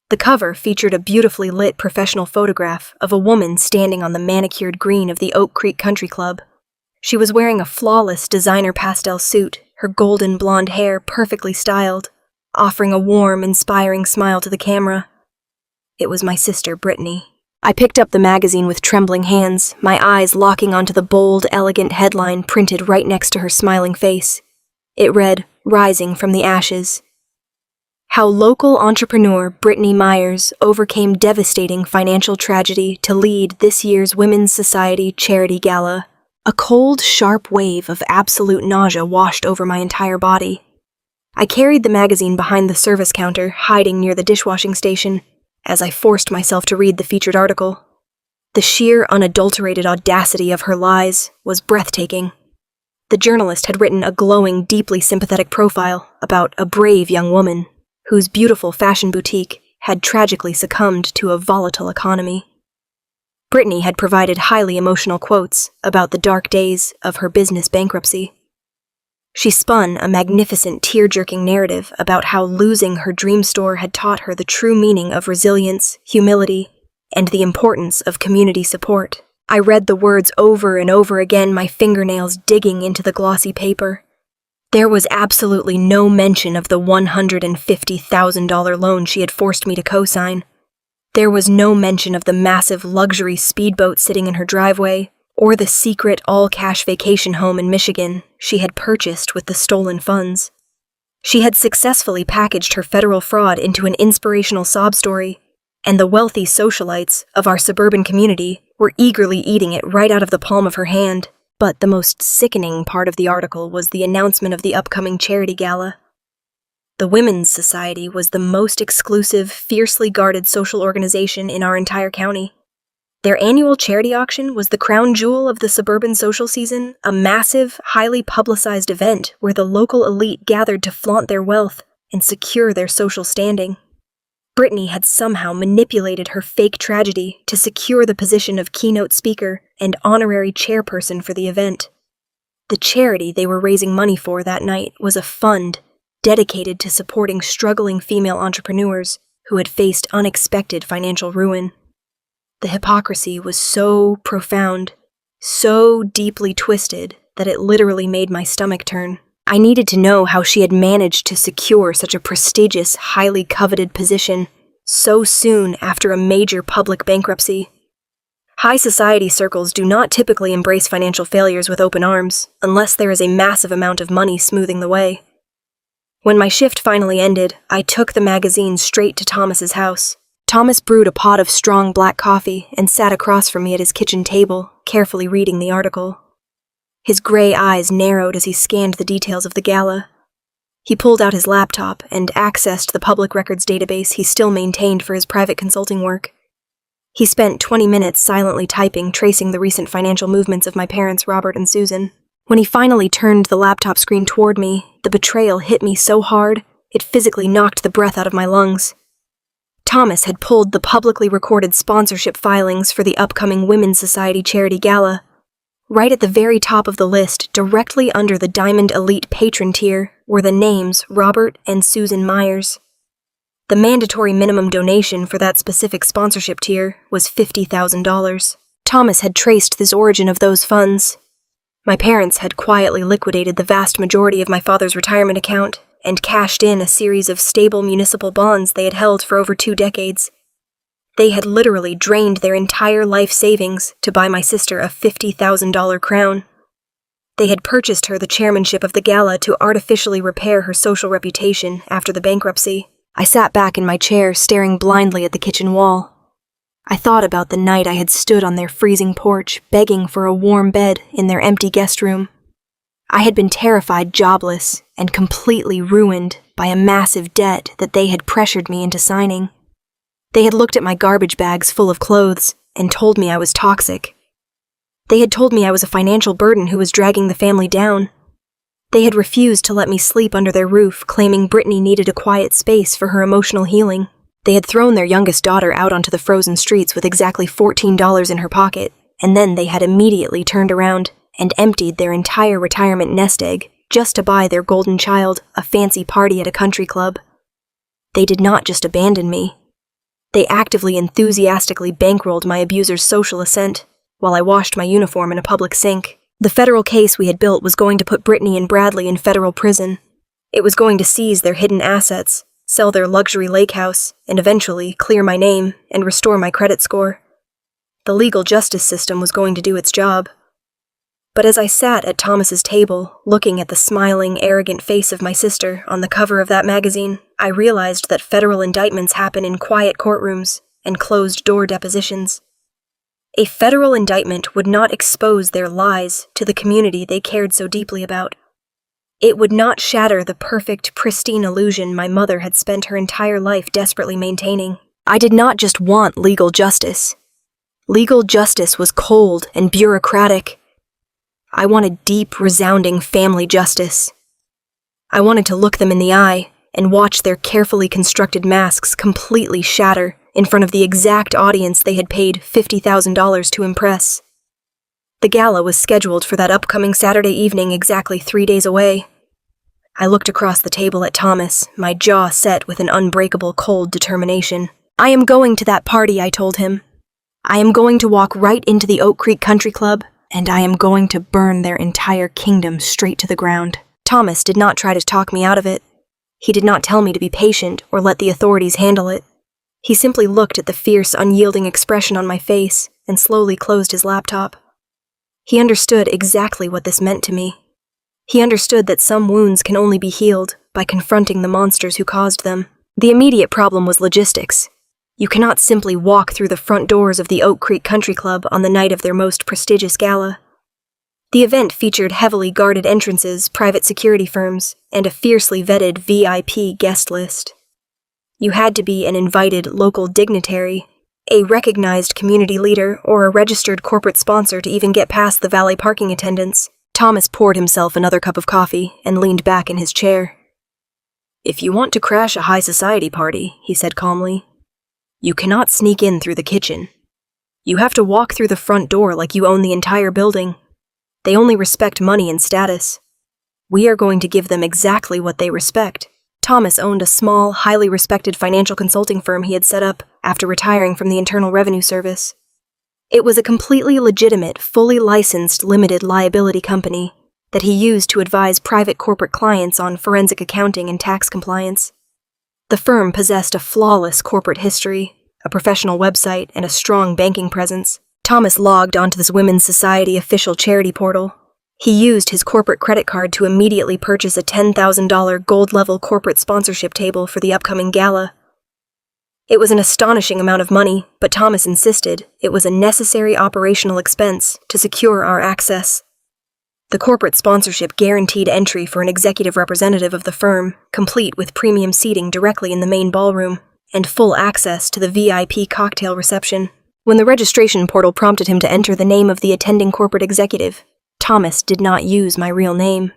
The cover featured a beautifully lit professional photograph of a woman standing on the manicured green of the Oak Creek Country Club. She was wearing a flawless designer pastel suit, her golden blonde hair perfectly styled, offering a warm, inspiring smile to the camera. It was my sister, Brittany. I picked up the magazine with trembling hands, my eyes locking onto the bold, elegant headline printed right next to her smiling face. It read, "Rising from the Ashes." How local entrepreneur Brittany Myers overcame devastating financial tragedy to lead this year's Women's Society Charity Gala. A cold, sharp wave of absolute nausea washed over my entire body. I carried the magazine behind the service counter, hiding near the dishwashing station, as I forced myself to read the featured article. The sheer, unadulterated audacity of her lies was breathtaking. The journalist had written a glowing, deeply sympathetic profile about a brave young woman whose beautiful fashion boutique had tragically succumbed to a volatile economy. Brittany had provided highly emotional quotes about the dark days of her business bankruptcy. She spun a magnificent tear-jerking narrative about how losing her dream store had taught her the true meaning of resilience, humility, and the importance of community support. I read the words over and over again, my fingernails digging into the glossy paper. There was absolutely no mention of the $150,000 loan she had forced me to co-sign. There was no mention of the massive luxury speedboat sitting in her driveway, or the secret all-cash vacation home in Michigan she had purchased with the stolen funds. She had successfully packaged her federal fraud into an inspirational sob story, and the wealthy socialites of our suburban community were eagerly eating it right out of the palm of her hand. But the most sickening part of the article was the announcement of the upcoming charity gala. The Women's Society was the most exclusive, fiercely guarded social organization in our entire county. Their annual charity auction was the crown jewel of the suburban social season, a massive, highly publicized event where the local elite gathered to flaunt their wealth and secure their social standing. Brittany had somehow manipulated her fake tragedy to secure the position of keynote speaker and honorary chairperson for the event. The charity they were raising money for that night was a fund dedicated to supporting struggling female entrepreneurs who had faced unexpected financial ruin. The hypocrisy was so profound, so deeply twisted, that it literally made my stomach turn. I needed to know how she had managed to secure such a prestigious, highly coveted position so soon after a major public bankruptcy. High society circles do not typically embrace financial failures with open arms, unless there is a massive amount of money smoothing the way. When my shift finally ended, I took the magazine straight to Thomas's house. Thomas brewed a pot of strong black coffee and sat across from me at his kitchen table, carefully reading the article. His gray eyes narrowed as he scanned the details of the gala. He pulled out his laptop and accessed the public records database he still maintained for his private consulting work. He spent 20 minutes silently typing, tracing the recent financial movements of my parents, Robert and Susan. When he finally turned the laptop screen toward me, the betrayal hit me so hard, it physically knocked the breath out of my lungs. Thomas had pulled the publicly recorded sponsorship filings for the upcoming Women's Society charity gala. Right at the very top of the list, directly under the Diamond Elite Patron tier, were the names Robert and Susan Myers. The mandatory minimum donation for that specific sponsorship tier was $50,000. Thomas had traced this origin of those funds. My parents had quietly liquidated the vast majority of my father's retirement account and cashed in a series of stable municipal bonds they had held for over 2 decades. They had literally drained their entire life savings to buy my sister a $50,000 crown. They had purchased her the chairmanship of the gala to artificially repair her social reputation after the bankruptcy. I sat back in my chair, staring blindly at the kitchen wall. I thought about the night I had stood on their freezing porch, begging for a warm bed in their empty guest room. I had been terrified, jobless, and completely ruined by a massive debt that they had pressured me into signing. They had looked at my garbage bags full of clothes and told me I was toxic. They had told me I was a financial burden who was dragging the family down. They had refused to let me sleep under their roof, claiming Brittany needed a quiet space for her emotional healing. They had thrown their youngest daughter out onto the frozen streets with exactly $14 in her pocket, and then they had immediately turned around and emptied their entire retirement nest egg just to buy their golden child a fancy party at a country club. They did not just abandon me. They actively, enthusiastically bankrolled my abuser's social ascent while I washed my uniform in a public sink. The federal case we had built was going to put Brittany and Bradley in federal prison. It was going to seize their hidden assets, sell their luxury lake house, and eventually clear my name and restore my credit score. The legal justice system was going to do its job. But as I sat at Thomas's table, looking at the smiling, arrogant face of my sister on the cover of that magazine, I realized that federal indictments happen in quiet courtrooms and closed-door depositions. A federal indictment would not expose their lies to the community they cared so deeply about. It would not shatter the perfect, pristine illusion my mother had spent her entire life desperately maintaining. I did not just want legal justice. Legal justice was cold and bureaucratic. I wanted deep, resounding family justice. I wanted to look them in the eye and watch their carefully constructed masks completely shatter in front of the exact audience they had paid $50,000 to impress. The gala was scheduled for that upcoming Saturday evening exactly 3 days away. I looked across the table at Thomas, my jaw set with an unbreakable cold determination. "I am going to that party," I told him. "I am going to walk right into the Oak Creek Country Club, and I am going to burn their entire kingdom straight to the ground." Thomas did not try to talk me out of it. He did not tell me to be patient or let the authorities handle it. He simply looked at the fierce, unyielding expression on my face and slowly closed his laptop. He understood exactly what this meant to me. He understood that some wounds can only be healed by confronting the monsters who caused them. The immediate problem was logistics. You cannot simply walk through the front doors of the Oak Creek Country Club on the night of their most prestigious gala. The event featured heavily guarded entrances, private security firms, and a fiercely vetted VIP guest list. You had to be an invited local dignitary, a recognized community leader, or a registered corporate sponsor to even get past the valet parking attendants. Thomas poured himself another cup of coffee and leaned back in his chair. "If you want to crash a high society party," he said calmly, "you cannot sneak in through the kitchen. You have to walk through the front door like you own the entire building. They only respect money and status. We are going to give them exactly what they respect." Thomas owned a small, highly respected financial consulting firm he had set up after retiring from the Internal Revenue Service. It was a completely legitimate, fully licensed limited liability company that he used to advise private corporate clients on forensic accounting and tax compliance. The firm possessed a flawless corporate history, a professional website, and a strong banking presence. Thomas logged onto this Women's Society official charity portal. He used his corporate credit card to immediately purchase a $10,000 gold-level corporate sponsorship table for the upcoming gala. It was an astonishing amount of money, but Thomas insisted it was a necessary operational expense to secure our access. The corporate sponsorship guaranteed entry for an executive representative of the firm, complete with premium seating directly in the main ballroom, and full access to the VIP cocktail reception. When the registration portal prompted him to enter the name of the attending corporate executive, Thomas did not use my real name.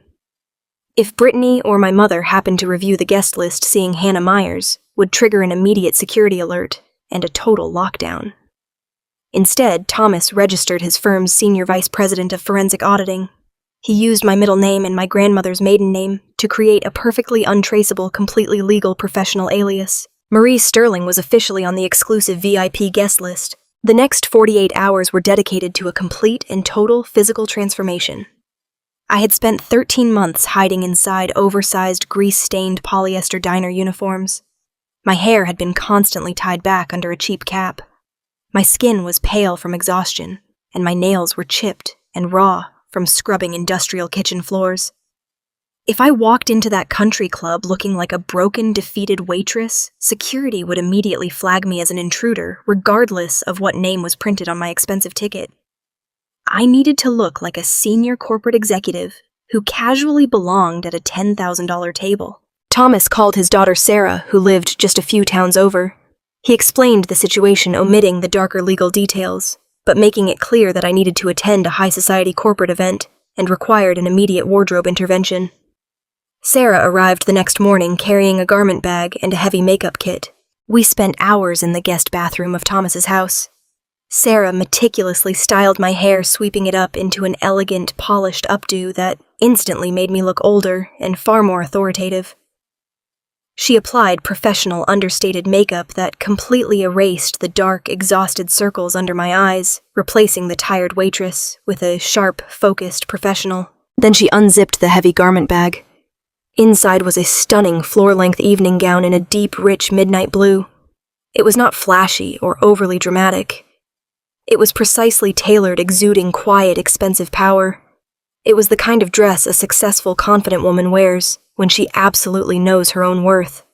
If Brittany or my mother happened to review the guest list seeing Hannah Myers, would trigger an immediate security alert and a total lockdown. Instead, Thomas registered his firm's senior vice president of forensic auditing. He used my middle name and my grandmother's maiden name to create a perfectly untraceable, completely legal professional alias. Marie Sterling was officially on the exclusive VIP guest list. The next 48 hours were dedicated to a complete and total physical transformation. I had spent 13 months hiding inside oversized, grease-stained polyester diner uniforms. My hair had been constantly tied back under a cheap cap. My skin was pale from exhaustion, and my nails were chipped and raw from scrubbing industrial kitchen floors. If I walked into that country club looking like a broken, defeated waitress, security would immediately flag me as an intruder, regardless of what name was printed on my expensive ticket. I needed to look like a senior corporate executive who casually belonged at a $10,000 table. Thomas called his daughter Sarah, who lived just a few towns over. He explained the situation, omitting the darker legal details, but making it clear that I needed to attend a high society corporate event and required an immediate wardrobe intervention. Sarah arrived the next morning carrying a garment bag and a heavy makeup kit. We spent hours in the guest bathroom of Thomas's house. Sarah meticulously styled my hair, sweeping it up into an elegant, polished updo that instantly made me look older and far more authoritative. She applied professional, understated makeup that completely erased the dark, exhausted circles under my eyes, replacing the tired waitress with a sharp, focused professional. Then she unzipped the heavy garment bag. Inside was a stunning floor-length evening gown in a deep, rich midnight blue. It was not flashy or overly dramatic. It was precisely tailored, exuding quiet, expensive power. It was the kind of dress a successful, confident woman wears when she absolutely knows her own worth.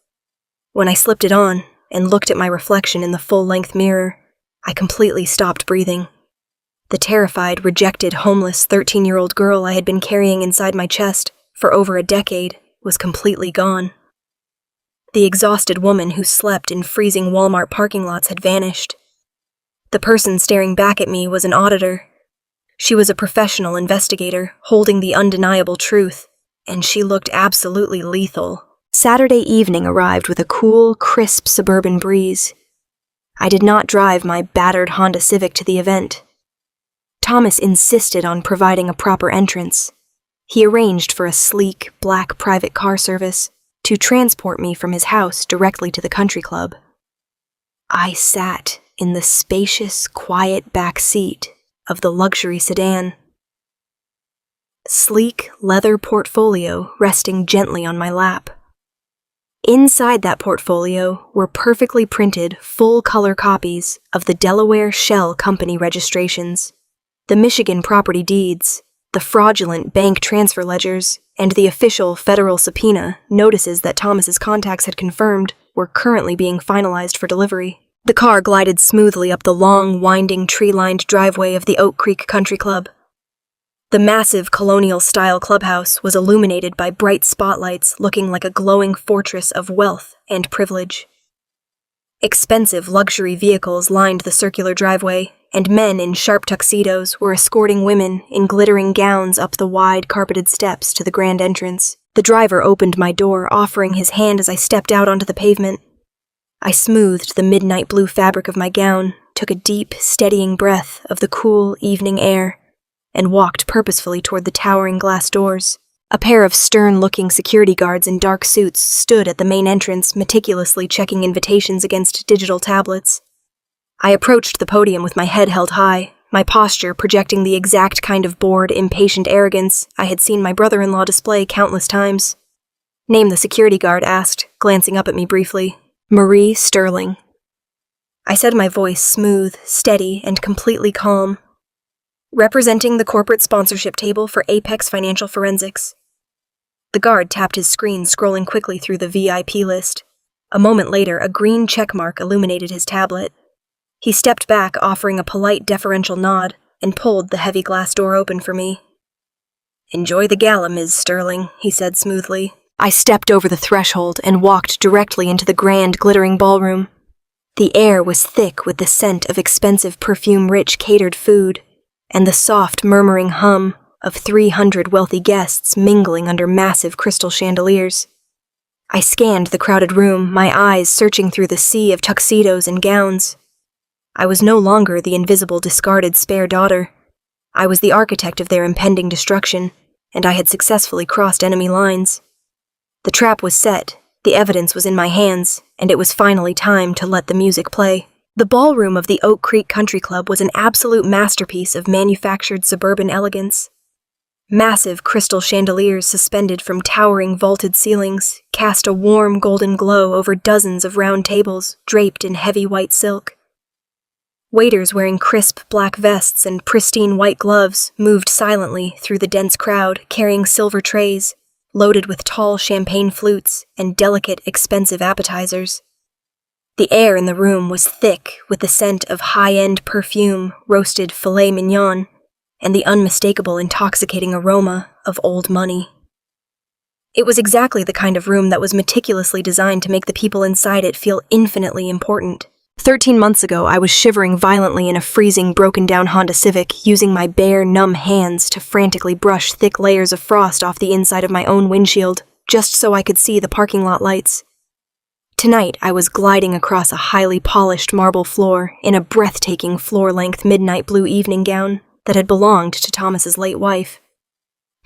When I slipped it on and looked at my reflection in the full-length mirror, I completely stopped breathing. The terrified, rejected, homeless 13-year-old girl I had been carrying inside my chest for over a decade was completely gone. The exhausted woman who slept in freezing Walmart parking lots had vanished. The person staring back at me was an auditor. She was a professional investigator, holding the undeniable truth, and she looked absolutely lethal. Saturday evening arrived with a cool, crisp suburban breeze. I did not drive my battered Honda Civic to the event. Thomas insisted on providing a proper entrance. He arranged for a sleek, black private car service to transport me from his house directly to the country club. I sat in the spacious, quiet back seat of the luxury sedan. Sleek leather portfolio resting gently on my lap. Inside that portfolio were perfectly printed, full-color copies of the Delaware Shell Company registrations, the Michigan property deeds, the fraudulent bank transfer ledgers, and the official federal subpoena notices that Thomas's contacts had confirmed were currently being finalized for delivery. The car glided smoothly up the long, winding, tree-lined driveway of the Oak Creek Country Club. The massive colonial-style clubhouse was illuminated by bright spotlights looking like a glowing fortress of wealth and privilege. Expensive luxury vehicles lined the circular driveway, and men in sharp tuxedos were escorting women in glittering gowns up the wide carpeted steps to the grand entrance. The driver opened my door, offering his hand as I stepped out onto the pavement. I smoothed the midnight blue fabric of my gown, took a deep, steadying breath of the cool evening air, and walked purposefully toward the towering glass doors. A pair of stern-looking security guards in dark suits stood at the main entrance, meticulously checking invitations against digital tablets. I approached the podium with my head held high, my posture projecting the exact kind of bored, impatient arrogance I had seen my brother-in-law display countless times. "Name," the security guard asked, glancing up at me briefly. "Marie Sterling." I said, my voice smooth, steady, and completely calm. "Representing the corporate sponsorship table for Apex Financial Forensics." The guard tapped his screen, scrolling quickly through the VIP list. A moment later, a green checkmark illuminated his tablet. He stepped back, offering a polite, deferential nod, and pulled the heavy glass door open for me. "Enjoy the gala, Ms. Sterling," he said smoothly. I stepped over the threshold and walked directly into the grand, glittering ballroom. The air was thick with the scent of expensive perfume-rich catered food, and the soft, murmuring hum of 300 wealthy guests mingling under massive crystal chandeliers. I scanned the crowded room, my eyes searching through the sea of tuxedos and gowns. I was no longer the invisible, discarded spare daughter. I was the architect of their impending destruction, and I had successfully crossed enemy lines. The trap was set, the evidence was in my hands, and it was finally time to let the music play. The ballroom of the Oak Creek Country Club was an absolute masterpiece of manufactured suburban elegance. Massive crystal chandeliers suspended from towering vaulted ceilings cast a warm golden glow over dozens of round tables draped in heavy white silk. Waiters wearing crisp black vests and pristine white gloves moved silently through the dense crowd, carrying silver trays loaded with tall champagne flutes and delicate, expensive appetizers. The air in the room was thick with the scent of high-end perfume, roasted filet mignon, and the unmistakable, intoxicating aroma of old money. It was exactly the kind of room that was meticulously designed to make the people inside it feel infinitely important. 13 months ago, I was shivering violently in a freezing, broken-down Honda Civic, using my bare, numb hands to frantically brush thick layers of frost off the inside of my own windshield, just so I could see the parking lot lights. Tonight, I was gliding across a highly polished marble floor in a breathtaking floor-length midnight blue evening gown that had belonged to Thomas's late wife.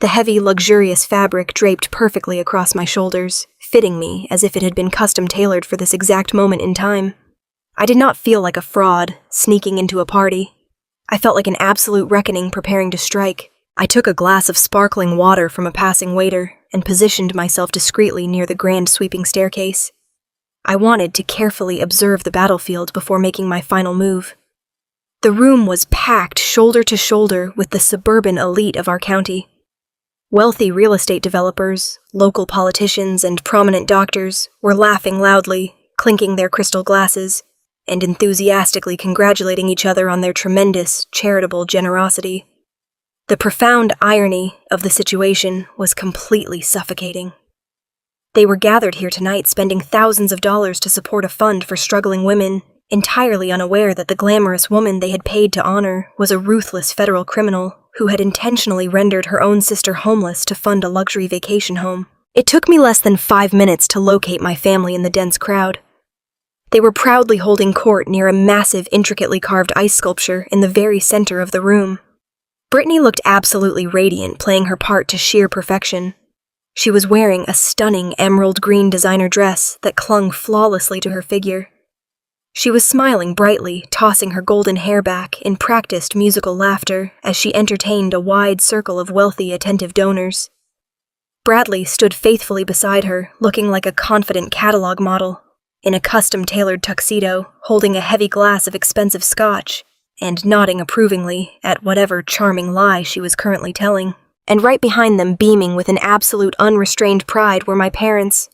The heavy, luxurious fabric draped perfectly across my shoulders, fitting me as if it had been custom-tailored for this exact moment in time. I did not feel like a fraud, sneaking into a party. I felt like an absolute reckoning preparing to strike. I took a glass of sparkling water from a passing waiter and positioned myself discreetly near the grand sweeping staircase. I wanted to carefully observe the battlefield before making my final move. The room was packed shoulder to shoulder with the suburban elite of our county. Wealthy real estate developers, local politicians, and prominent doctors were laughing loudly, clinking their crystal glasses, and enthusiastically congratulating each other on their tremendous, charitable generosity. The profound irony of the situation was completely suffocating. They were gathered here tonight spending thousands of dollars to support a fund for struggling women, entirely unaware that the glamorous woman they had paid to honor was a ruthless federal criminal who had intentionally rendered her own sister homeless to fund a luxury vacation home. It took me less than 5 minutes to locate my family in the dense crowd. They were proudly holding court near a massive, intricately carved ice sculpture in the very center of the room. Brittany looked absolutely radiant, playing her part to sheer perfection. She was wearing a stunning emerald green designer dress that clung flawlessly to her figure. She was smiling brightly, tossing her golden hair back in practiced musical laughter as she entertained a wide circle of wealthy, attentive donors. Bradley stood faithfully beside her, looking like a confident catalog model, in a custom-tailored tuxedo, holding a heavy glass of expensive scotch, and nodding approvingly at whatever charming lie she was currently telling. And right behind them, beaming with an absolute unrestrained pride, were my parents.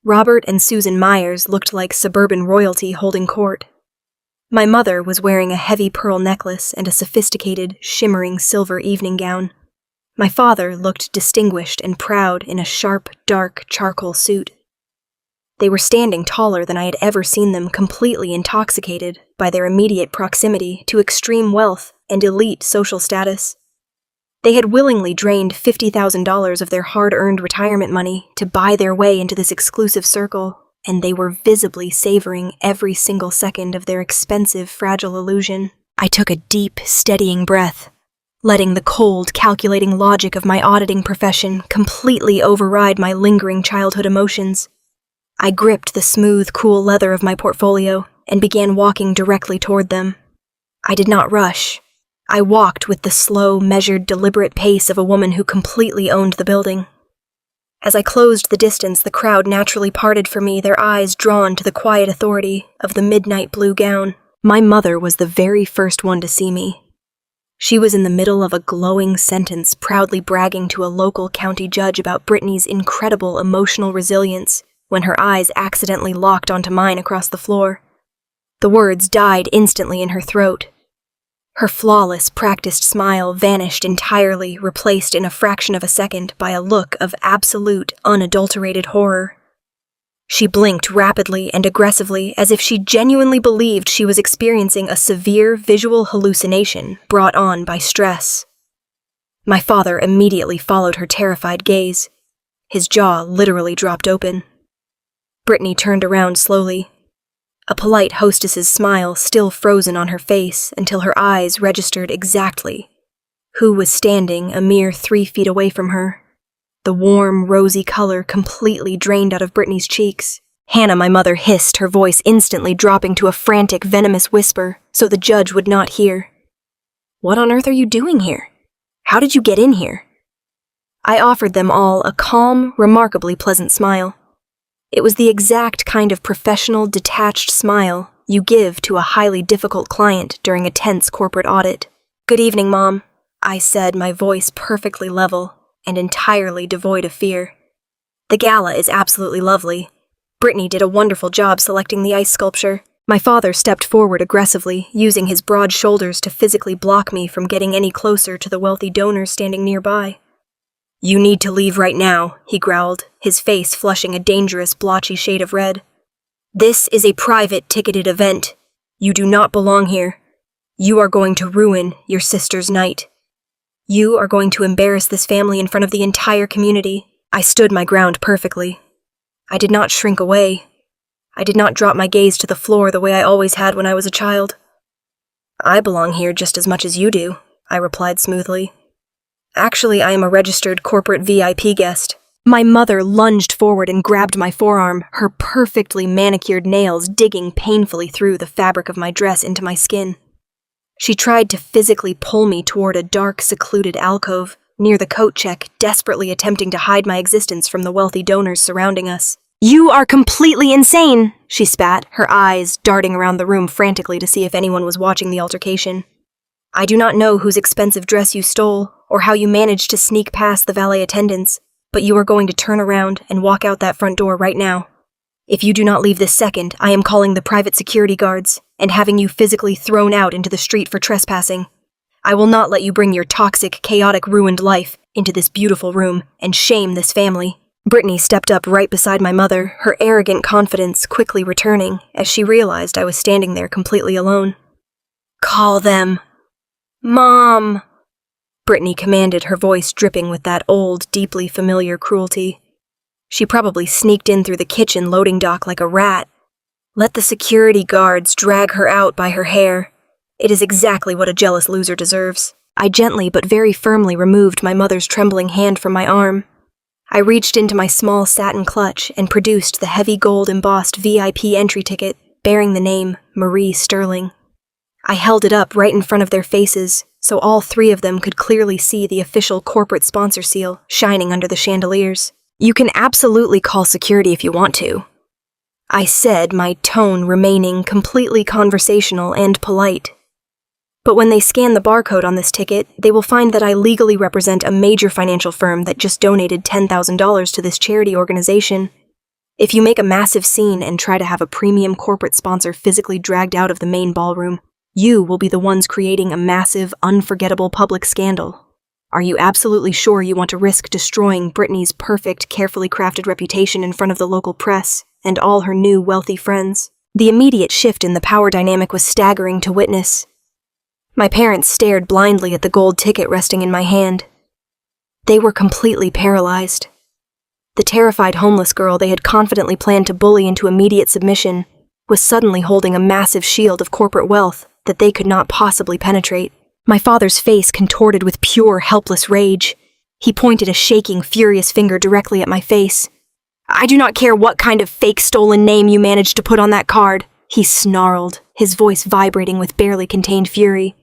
Robert and Susan Myers looked like suburban royalty holding court. My mother was wearing a heavy pearl necklace and a sophisticated, shimmering silver evening gown. My father looked distinguished and proud in a sharp, dark charcoal suit. They were standing taller than I had ever seen them, completely intoxicated by their immediate proximity to extreme wealth and elite social status. They had willingly drained $50,000 of their hard-earned retirement money to buy their way into this exclusive circle, and they were visibly savoring every single second of their expensive, fragile illusion. I took a deep, steadying breath, letting the cold, calculating logic of my auditing profession completely override my lingering childhood emotions. I gripped the smooth, cool leather of my portfolio and began walking directly toward them. I did not rush. I walked with the slow, measured, deliberate pace of a woman who completely owned the building. As I closed the distance, the crowd naturally parted for me, their eyes drawn to the quiet authority of the midnight blue gown. My mother was the very first one to see me. She was in the middle of a glowing sentence, proudly bragging to a local county judge about Brittany's incredible emotional resilience when her eyes accidentally locked onto mine across the floor. The words died instantly in her throat. Her flawless, practiced smile vanished entirely, replaced in a fraction of a second by a look of absolute, unadulterated horror. She blinked rapidly and aggressively, as if she genuinely believed she was experiencing a severe visual hallucination brought on by stress. My father immediately followed her terrified gaze. His jaw literally dropped open. Brittany turned around slowly, a polite hostess's smile still frozen on her face until her eyes registered exactly who was standing a mere 3 feet away from her. The warm, rosy color completely drained out of Brittany's cheeks. Hannah, my mother, hissed, her voice instantly dropping to a frantic, venomous whisper so the judge would not hear. "What on earth are you doing here? How did you get in here?" I offered them all a calm, remarkably pleasant smile. It was the exact kind of professional, detached smile you give to a highly difficult client during a tense corporate audit. "Good evening, Mom," I said, my voice perfectly level and entirely devoid of fear. "The gala is absolutely lovely. Brittany did a wonderful job selecting the ice sculpture." My father stepped forward aggressively, using his broad shoulders to physically block me from getting any closer to the wealthy donors standing nearby. "You need to leave right now," he growled, his face flushing a dangerous, blotchy shade of red. "This is a private, ticketed event. You do not belong here. You are going to ruin your sister's night. You are going to embarrass this family in front of the entire community." I stood my ground perfectly. I did not shrink away. I did not drop my gaze to the floor the way I always had when I was a child. "I belong here just as much as you do," I replied smoothly. "Actually, I am a registered corporate VIP guest." My mother lunged forward and grabbed my forearm, her perfectly manicured nails digging painfully through the fabric of my dress into my skin. She tried to physically pull me toward a dark, secluded alcove near the coat check, desperately attempting to hide my existence from the wealthy donors surrounding us. "You are completely insane," she spat, her eyes darting around the room frantically to see if anyone was watching the altercation. "I do not know whose expensive dress you stole, or how you managed to sneak past the valet attendants, but you are going to turn around and walk out that front door right now. If you do not leave this second, I am calling the private security guards and having you physically thrown out into the street for trespassing. I will not let you bring your toxic, chaotic, ruined life into this beautiful room and shame this family." Brittany stepped up right beside my mother, her arrogant confidence quickly returning as she realized I was standing there completely alone. "Call them." "Mom," Brittany commanded, her voice dripping with that old, deeply familiar cruelty. She probably sneaked in through the kitchen loading dock like a rat. Let the security guards drag her out by her hair. It is exactly what a jealous loser deserves. I gently but very firmly removed my mother's trembling hand from my arm. I reached into my small satin clutch and produced the heavy gold embossed VIP entry ticket bearing the name Marie Sterling. I held it up right in front of their faces so all three of them could clearly see the official corporate sponsor seal shining under the chandeliers. You can absolutely call security if you want to, I said, my tone remaining completely conversational and polite. But when they scan the barcode on this ticket, they will find that I legally represent a major financial firm that just donated $10,000 to this charity organization. If you make a massive scene and try to have a premium corporate sponsor physically dragged out of the main ballroom, you will be the ones creating a massive, unforgettable public scandal. Are you absolutely sure you want to risk destroying Brittany's perfect, carefully crafted reputation in front of the local press and all her new, wealthy friends? The immediate shift in the power dynamic was staggering to witness. My parents stared blindly at the gold ticket resting in my hand. They were completely paralyzed. The terrified homeless girl they had confidently planned to bully into immediate submission was suddenly holding a massive shield of corporate wealth that they could not possibly penetrate. My father's face contorted with pure, helpless rage. He pointed a shaking, furious finger directly at my face. "I do not care what kind of fake stolen name you managed to put on that card," he snarled, his voice vibrating with barely contained fury.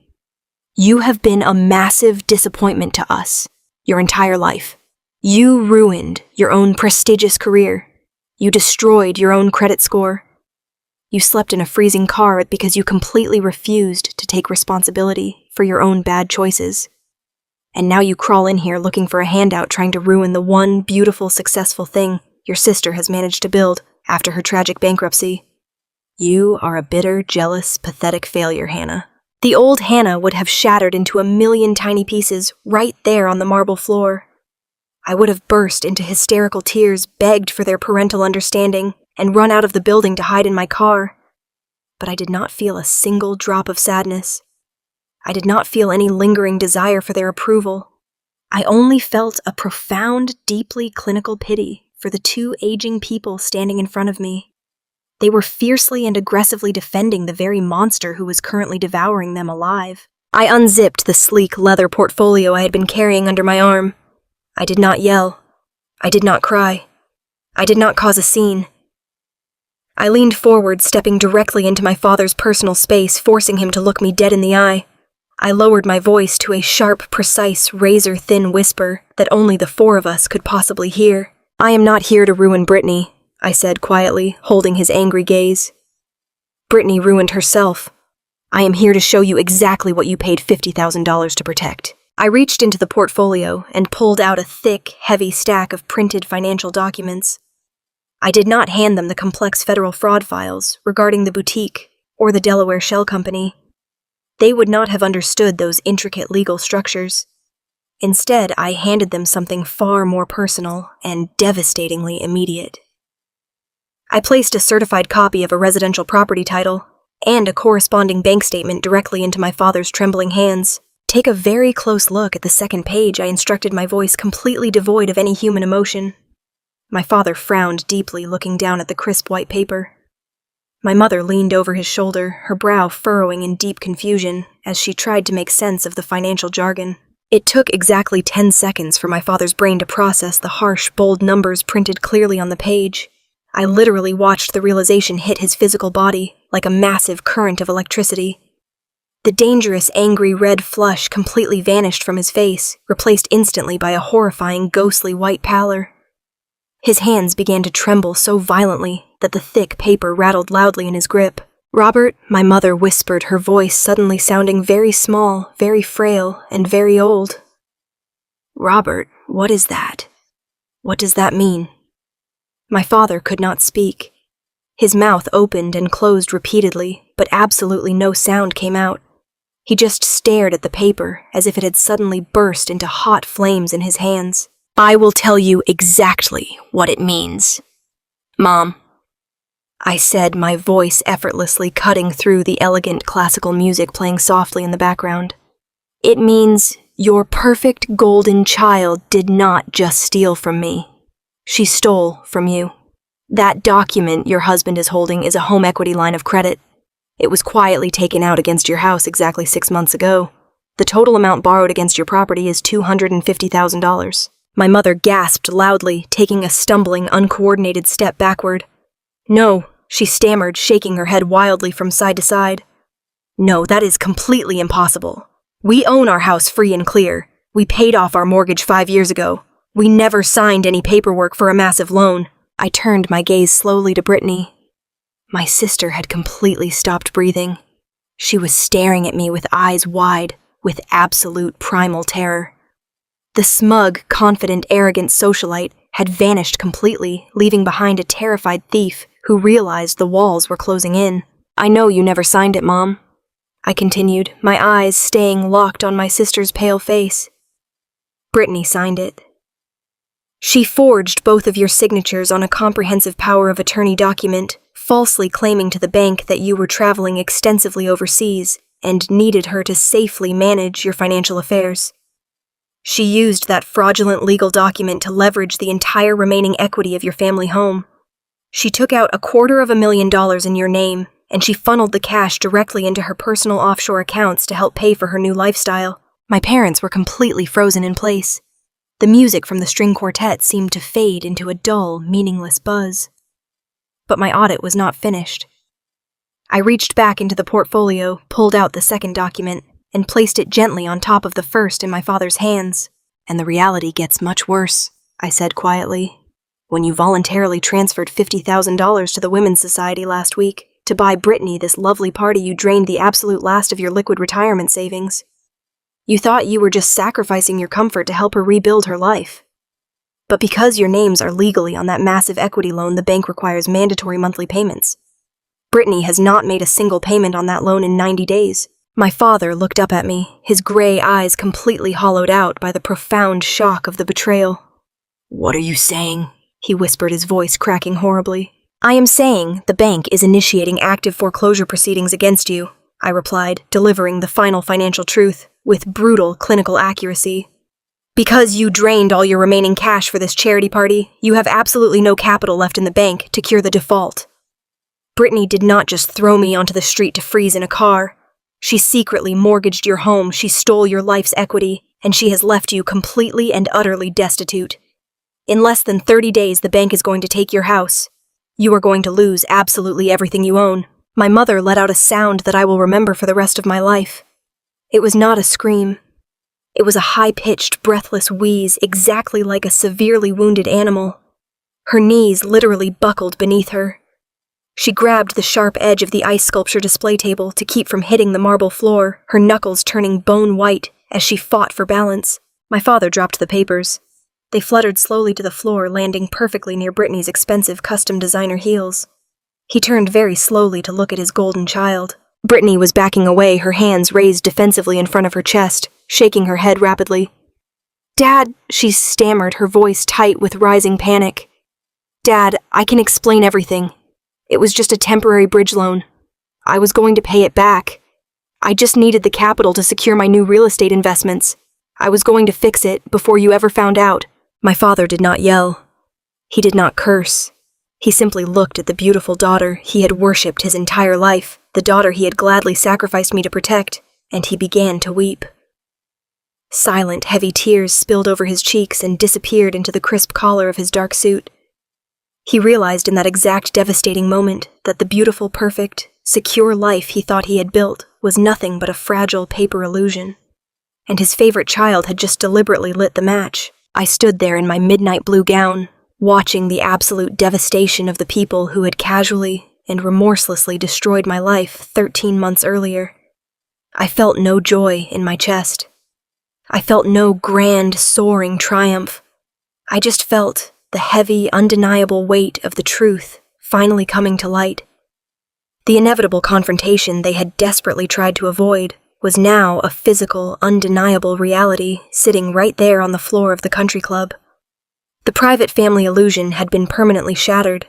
"You have been a massive disappointment to us, your entire life. You ruined your own prestigious career. You destroyed your own credit score. You slept in a freezing car because you completely refused to take responsibility for your own bad choices. And now you crawl in here looking for a handout trying to ruin the one beautiful, successful thing your sister has managed to build after her tragic bankruptcy. You are a bitter, jealous, pathetic failure, Hannah." The old Hannah would have shattered into a million tiny pieces right there on the marble floor. I would have burst into hysterical tears, begged for their parental understanding, and run out of the building to hide in my car. But I did not feel a single drop of sadness. I did not feel any lingering desire for their approval. I only felt a profound, deeply clinical pity for the two aging people standing in front of me. They were fiercely and aggressively defending the very monster who was currently devouring them alive. I unzipped the sleek leather portfolio I had been carrying under my arm. I did not yell. I did not cry. I did not cause a scene. I leaned forward, stepping directly into my father's personal space, forcing him to look me dead in the eye. I lowered my voice to a sharp, precise, razor-thin whisper that only the four of us could possibly hear. "I am not here to ruin Brittany," I said quietly, holding his angry gaze. "Brittany ruined herself. I am here to show you exactly what you paid $50,000 to protect." I reached into the portfolio and pulled out a thick, heavy stack of printed financial documents. I did not hand them the complex federal fraud files regarding the boutique or the Delaware Shell Company. They would not have understood those intricate legal structures. Instead, I handed them something far more personal and devastatingly immediate. I placed a certified copy of a residential property title and a corresponding bank statement directly into my father's trembling hands. "Take a very close look at the second page," I instructed, my voice completely devoid of any human emotion. My father frowned deeply, looking down at the crisp white paper. My mother leaned over his shoulder, her brow furrowing in deep confusion as she tried to make sense of the financial jargon. It took exactly 10 seconds for my father's brain to process the harsh, bold numbers printed clearly on the page. I literally watched the realization hit his physical body like a massive current of electricity. The dangerous, angry red flush completely vanished from his face, replaced instantly by a horrifying, ghostly white pallor. His hands began to tremble so violently that the thick paper rattled loudly in his grip. "Robert," my mother whispered, her voice suddenly sounding very small, very frail, and very old. "Robert, what is that? What does that mean?" My father could not speak. His mouth opened and closed repeatedly, but absolutely no sound came out. He just stared at the paper as if it had suddenly burst into hot flames in his hands. "I will tell you exactly what it means, Mom," I said, my voice effortlessly cutting through the elegant classical music playing softly in the background. "It means your perfect golden child did not just steal from me. She stole from you. That document your husband is holding is a home equity line of credit. It was quietly taken out against your house exactly 6 months ago. The total amount borrowed against your property is $250,000. My mother gasped loudly, taking a stumbling, uncoordinated step backward. No, she stammered, shaking her head wildly from side to side. No, that is completely impossible. We own our house free and clear. We paid off our mortgage 5 years ago. We never signed any paperwork for a massive loan. I turned my gaze slowly to Brittany. My sister had completely stopped breathing. She was staring at me with eyes wide, with absolute primal terror. The smug, confident, arrogant socialite had vanished completely, leaving behind a terrified thief who realized the walls were closing in. I know you never signed it, Mom, I continued, my eyes staying locked on my sister's pale face. Brittany signed it. She forged both of your signatures on a comprehensive power of attorney document, falsely claiming to the bank that you were traveling extensively overseas and needed her to safely manage your financial affairs. She used that fraudulent legal document to leverage the entire remaining equity of your family home. She took out $250,000 in your name, and she funneled the cash directly into her personal offshore accounts to help pay for her new lifestyle. My parents were completely frozen in place. The music from the string quartet seemed to fade into a dull, meaningless buzz. But my audit was not finished. I reached back into the portfolio, pulled out the second document, and placed it gently on top of the first in my father's hands. And the reality gets much worse, I said quietly. When you voluntarily transferred $50,000 to the Women's Society last week to buy Brittany this lovely party, you drained the absolute last of your liquid retirement savings. You thought you were just sacrificing your comfort to help her rebuild her life. But because your names are legally on that massive equity loan, the bank requires mandatory monthly payments. Brittany has not made a single payment on that loan in 90 days. My father looked up at me, his gray eyes completely hollowed out by the profound shock of the betrayal. What are you saying? He whispered, his voice cracking horribly. I am saying the bank is initiating active foreclosure proceedings against you, I replied, delivering the final financial truth with brutal clinical accuracy. Because you drained all your remaining cash for this charity party, you have absolutely no capital left in the bank to cure the default. Brittany did not just throw me onto the street to freeze in a car. She secretly mortgaged your home, she stole your life's equity, and she has left you completely and utterly destitute. In less than 30 days, the bank is going to take your house. You are going to lose absolutely everything you own. My mother let out a sound that I will remember for the rest of my life. It was not a scream. It was a high-pitched, breathless wheeze, exactly like a severely wounded animal. Her knees literally buckled beneath her. She grabbed the sharp edge of the ice sculpture display table to keep from hitting the marble floor, her knuckles turning bone white as she fought for balance. My father dropped the papers. They fluttered slowly to the floor, landing perfectly near Brittany's expensive custom designer heels. He turned very slowly to look at his golden child. Brittany was backing away, her hands raised defensively in front of her chest, shaking her head rapidly. Dad, she stammered, her voice tight with rising panic. Dad, I can explain everything. It was just a temporary bridge loan. I was going to pay it back. I just needed the capital to secure my new real estate investments. I was going to fix it before you ever found out. My father did not yell. He did not curse. He simply looked at the beautiful daughter he had worshipped his entire life, the daughter he had gladly sacrificed me to protect, and he began to weep. Silent, heavy tears spilled over his cheeks and disappeared into the crisp collar of his dark suit. He realized in that exact devastating moment that the beautiful, perfect, secure life he thought he had built was nothing but a fragile paper illusion. And his favorite child had just deliberately lit the match. I stood there in my midnight blue gown, watching the absolute devastation of the people who had casually and remorselessly destroyed my life 13 months earlier. I felt no joy in my chest. I felt no grand, soaring triumph. I just felt the heavy, undeniable weight of the truth finally coming to light. The inevitable confrontation they had desperately tried to avoid was now a physical, undeniable reality sitting right there on the floor of the country club. The private family illusion had been permanently shattered,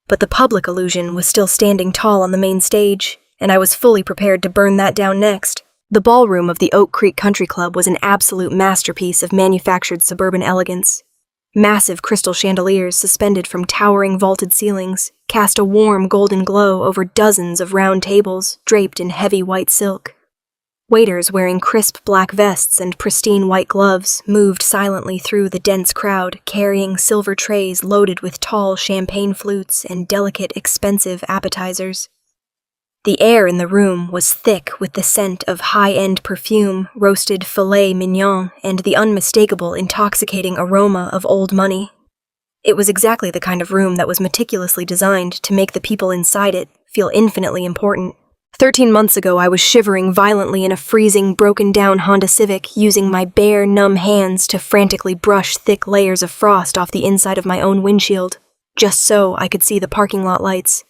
but the public illusion was still standing tall on the main stage, and I was fully prepared to burn that down next. The ballroom of the Oak Creek Country Club was an absolute masterpiece of manufactured suburban elegance. Massive crystal chandeliers suspended from towering vaulted ceilings cast a warm golden glow over dozens of round tables draped in heavy white silk. Waiters wearing crisp black vests and pristine white gloves moved silently through the dense crowd, carrying silver trays loaded with tall champagne flutes and delicate, expensive appetizers. The air in the room was thick with the scent of high-end perfume, roasted filet mignon, and the unmistakable, intoxicating aroma of old money. It was exactly the kind of room that was meticulously designed to make the people inside it feel infinitely important. 13 months ago, I was shivering violently in a freezing, broken-down Honda Civic, using my bare, numb hands to frantically brush thick layers of frost off the inside of my own windshield, just so I could see the parking lot lights.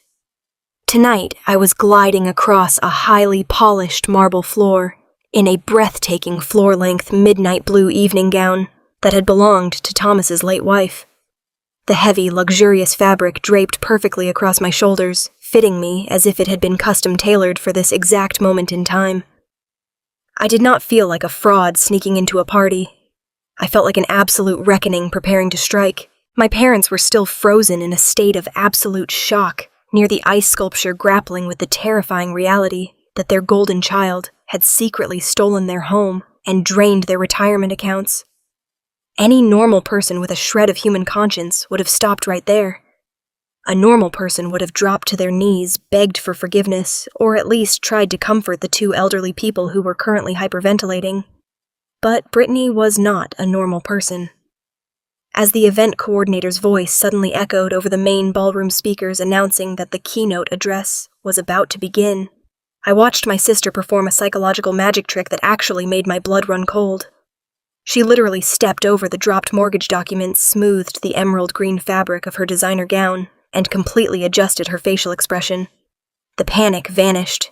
Tonight, I was gliding across a highly polished marble floor in a breathtaking floor-length midnight blue evening gown that had belonged to Thomas's late wife. The heavy, luxurious fabric draped perfectly across my shoulders, fitting me as if it had been custom-tailored for this exact moment in time. I did not feel like a fraud sneaking into a party. I felt like an absolute reckoning preparing to strike. My parents were still frozen in a state of absolute shock, near the ice sculpture grappling with the terrifying reality that their golden child had secretly stolen their home and drained their retirement accounts. Any normal person with a shred of human conscience would have stopped right there. A normal person would have dropped to their knees, begged for forgiveness, or at least tried to comfort the two elderly people who were currently hyperventilating. But Brittany was not a normal person. As the event coordinator's voice suddenly echoed over the main ballroom speakers announcing that the keynote address was about to begin, I watched my sister perform a psychological magic trick that actually made my blood run cold. She literally stepped over the dropped mortgage documents, smoothed the emerald green fabric of her designer gown, and completely adjusted her facial expression. The panic vanished.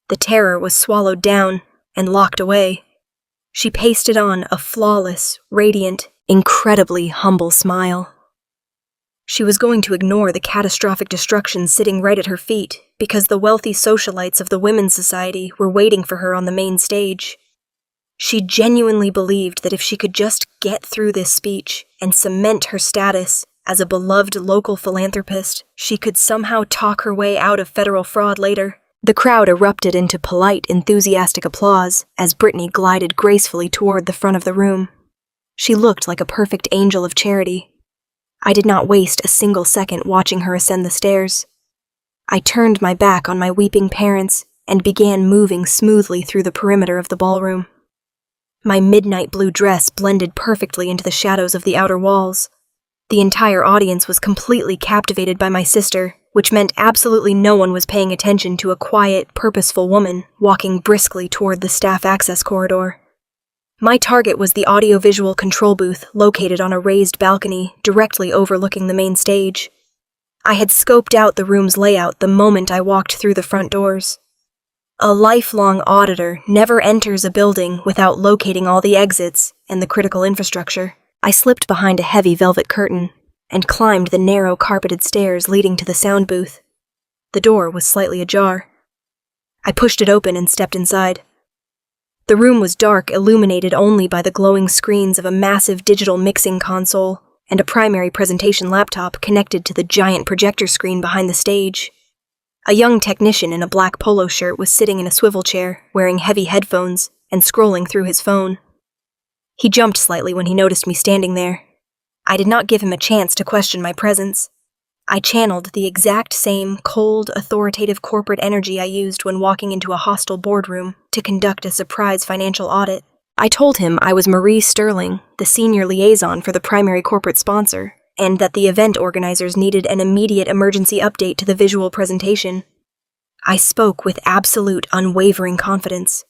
The terror was swallowed down and locked away. She pasted on a flawless, radiant, incredibly humble smile. She was going to ignore the catastrophic destruction sitting right at her feet because the wealthy socialites of the Women's Society were waiting for her on the main stage. She genuinely believed that if she could just get through this speech and cement her status as a beloved local philanthropist, she could somehow talk her way out of federal fraud later. The crowd erupted into polite, enthusiastic applause as Brittany glided gracefully toward the front of the room. She looked like a perfect angel of charity. I did not waste a single second watching her ascend the stairs. I turned my back on my weeping parents and began moving smoothly through the perimeter of the ballroom. My midnight blue dress blended perfectly into the shadows of the outer walls. The entire audience was completely captivated by my sister, which meant absolutely no one was paying attention to a quiet, purposeful woman walking briskly toward the staff access corridor. My target was the audiovisual control booth located on a raised balcony directly overlooking the main stage. I had scoped out the room's layout the moment I walked through the front doors. A lifelong auditor never enters a building without locating all the exits and the critical infrastructure. I slipped behind a heavy velvet curtain and climbed the narrow carpeted stairs leading to the sound booth. The door was slightly ajar. I pushed it open and stepped inside. The room was dark, illuminated only by the glowing screens of a massive digital mixing console and a primary presentation laptop connected to the giant projector screen behind the stage. A young technician in a black polo shirt was sitting in a swivel chair, wearing heavy headphones and scrolling through his phone. He jumped slightly when he noticed me standing there. I did not give him a chance to question my presence. I channeled the exact same cold, authoritative corporate energy I used when walking into a hostile boardroom to conduct a surprise financial audit. I told him I was Marie Sterling, the senior liaison for the primary corporate sponsor, and that the event organizers needed an immediate emergency update to the visual presentation. I spoke with absolute, unwavering confidence.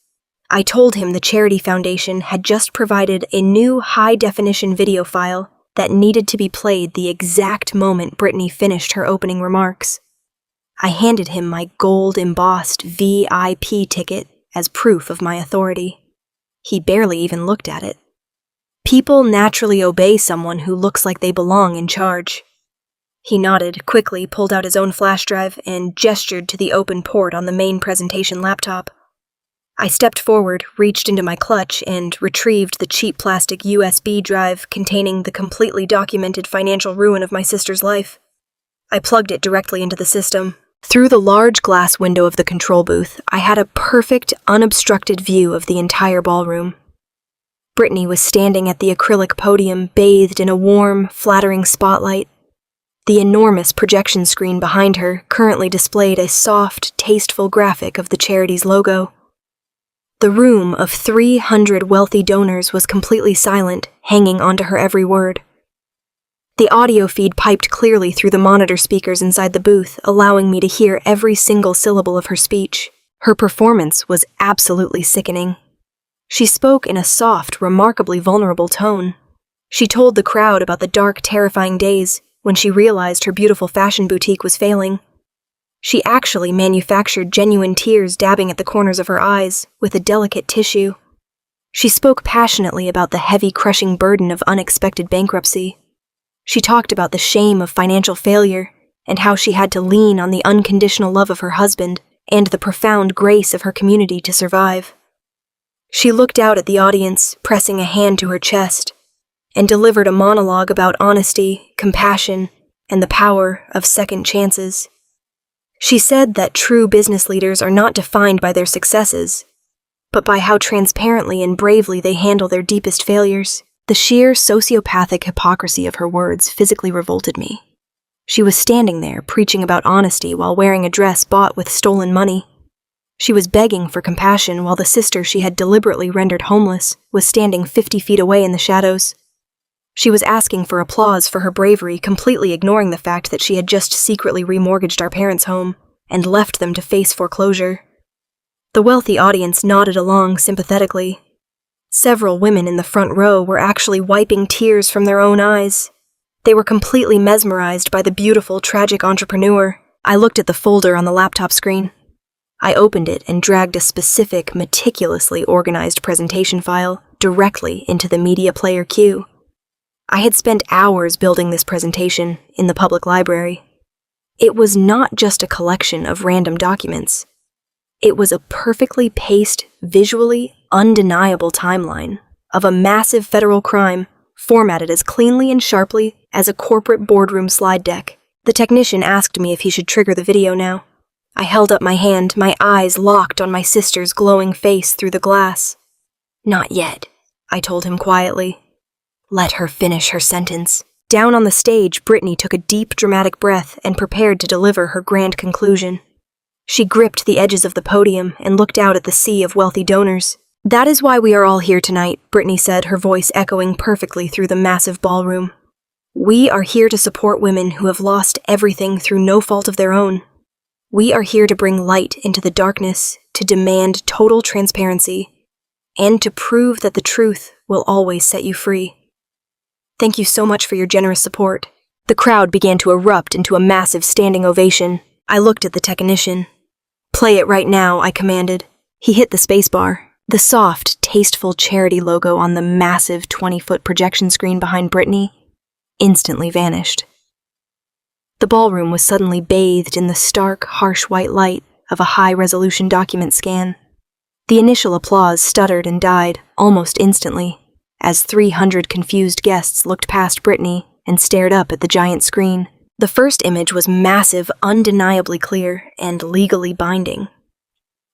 I told him the Charity Foundation had just provided a new high-definition video file that needed to be played the exact moment Brittany finished her opening remarks. I handed him my gold-embossed VIP ticket as proof of my authority. He barely even looked at it. People naturally obey someone who looks like they belong in charge. He nodded, quickly pulled out his own flash drive, and gestured to the open port on the main presentation laptop. I stepped forward, reached into my clutch, and retrieved the cheap plastic USB drive containing the completely documented financial ruin of my sister's life. I plugged it directly into the system. Through the large glass window of the control booth, I had a perfect, unobstructed view of the entire ballroom. Brittany was standing at the acrylic podium, bathed in a warm, flattering spotlight. The enormous projection screen behind her currently displayed a soft, tasteful graphic of the charity's logo. The room of 300 wealthy donors was completely silent, hanging onto her every word. The audio feed piped clearly through the monitor speakers inside the booth, allowing me to hear every single syllable of her speech. Her performance was absolutely sickening. She spoke in a soft, remarkably vulnerable tone. She told the crowd about the dark, terrifying days when she realized her beautiful fashion boutique was failing. She actually manufactured genuine tears dabbing at the corners of her eyes with a delicate tissue. She spoke passionately about the heavy, crushing burden of unexpected bankruptcy. She talked about the shame of financial failure and how she had to lean on the unconditional love of her husband and the profound grace of her community to survive. She looked out at the audience, pressing a hand to her chest, and delivered a monologue about honesty, compassion, and the power of second chances. She said that true business leaders are not defined by their successes, but by how transparently and bravely they handle their deepest failures. The sheer sociopathic hypocrisy of her words physically revolted me. She was standing there preaching about honesty while wearing a dress bought with stolen money. She was begging for compassion while the sister she had deliberately rendered homeless was standing 50 feet away in the shadows. She was asking for applause for her bravery, completely ignoring the fact that she had just secretly remortgaged our parents' home and left them to face foreclosure. The wealthy audience nodded along sympathetically. Several women in the front row were actually wiping tears from their own eyes. They were completely mesmerized by the beautiful, tragic entrepreneur. I looked at the folder on the laptop screen. I opened it and dragged a specific, meticulously organized presentation file directly into the media player queue. I had spent hours building this presentation in the public library. It was not just a collection of random documents. It was a perfectly paced, visually undeniable timeline of a massive federal crime formatted as cleanly and sharply as a corporate boardroom slide deck. The technician asked me if he should trigger the video now. I held up my hand, my eyes locked on my sister's glowing face through the glass. "Not yet," I told him quietly. Let her finish her sentence. Down on the stage, Brittany took a deep, dramatic breath and prepared to deliver her grand conclusion. She gripped the edges of the podium and looked out at the sea of wealthy donors. "That is why we are all here tonight," Brittany said, her voice echoing perfectly through the massive ballroom. "We are here to support women who have lost everything through no fault of their own. We are here to bring light into the darkness, to demand total transparency, and to prove that the truth will always set you free. Thank you so much for your generous support." The crowd began to erupt into a massive standing ovation. I looked at the technician. "Play it right now," I commanded. He hit the spacebar. The soft, tasteful charity logo on the massive 20-foot projection screen behind Brittany instantly vanished. The ballroom was suddenly bathed in the stark, harsh white light of a high-resolution document scan. The initial applause stuttered and died almost instantly as 300 confused guests looked past Brittany and stared up at the giant screen. The first image was massive, undeniably clear, and legally binding.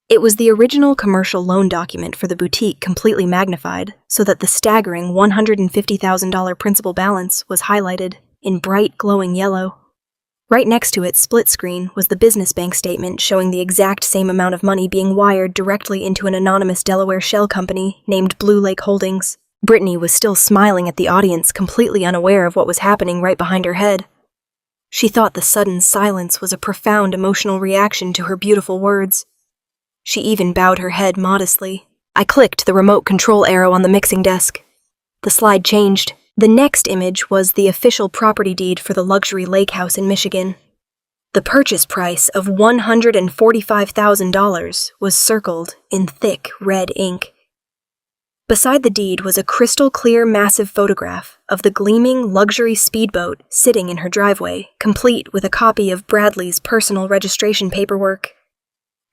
It was the original commercial loan document for the boutique completely magnified so that the staggering $150,000 principal balance was highlighted in bright, glowing yellow. Right next to it, split screen, was the business bank statement showing the exact same amount of money being wired directly into an anonymous Delaware shell company named Blue Lake Holdings. Brittany was still smiling at the audience, completely unaware of what was happening right behind her head. She thought the sudden silence was a profound emotional reaction to her beautiful words. She even bowed her head modestly. I clicked the remote control arrow on the mixing desk. The slide changed. The next image was the official property deed for the luxury lake house in Michigan. The purchase price of $145,000 was circled in thick red ink. Beside the deed was a crystal-clear massive photograph of the gleaming luxury speedboat sitting in her driveway, complete with a copy of Bradley's personal registration paperwork.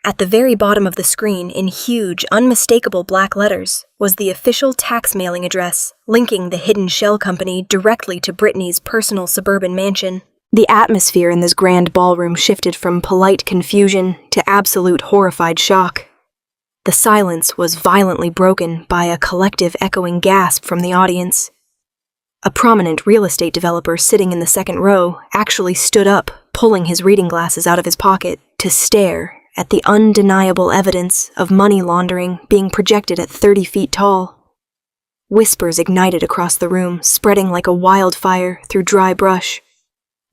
At the very bottom of the screen, in huge, unmistakable black letters, was the official tax mailing address, linking the hidden shell company directly to Brittany's personal suburban mansion. The atmosphere in this grand ballroom shifted from polite confusion to absolute horrified shock. The silence was violently broken by a collective echoing gasp from the audience. A prominent real estate developer sitting in the second row actually stood up, pulling his reading glasses out of his pocket to stare at the undeniable evidence of money laundering being projected at 30 feet tall. Whispers ignited across the room, spreading like a wildfire through dry brush.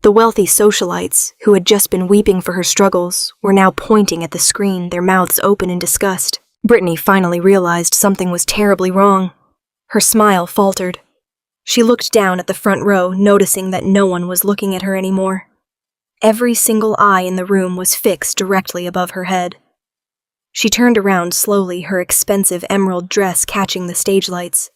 The wealthy socialites, who had just been weeping for her struggles, were now pointing at the screen, their mouths open in disgust. Brittany finally realized something was terribly wrong. Her smile faltered. She looked down at the front row, noticing that no one was looking at her anymore. Every single eye in the room was fixed directly above her head. She turned around slowly, her expensive emerald dress catching the stage lights.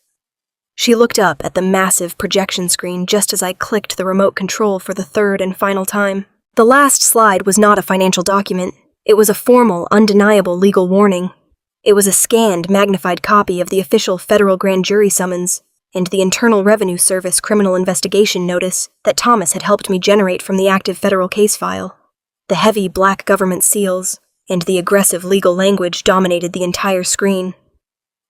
She looked up at the massive projection screen just as I clicked the remote control for the third and final time. The last slide was not a financial document. It was a formal, undeniable legal warning. It was a scanned, magnified copy of the official federal grand jury summons and the Internal Revenue Service criminal investigation notice that Thomas had helped me generate from the active federal case file. The heavy black government seals and the aggressive legal language dominated the entire screen.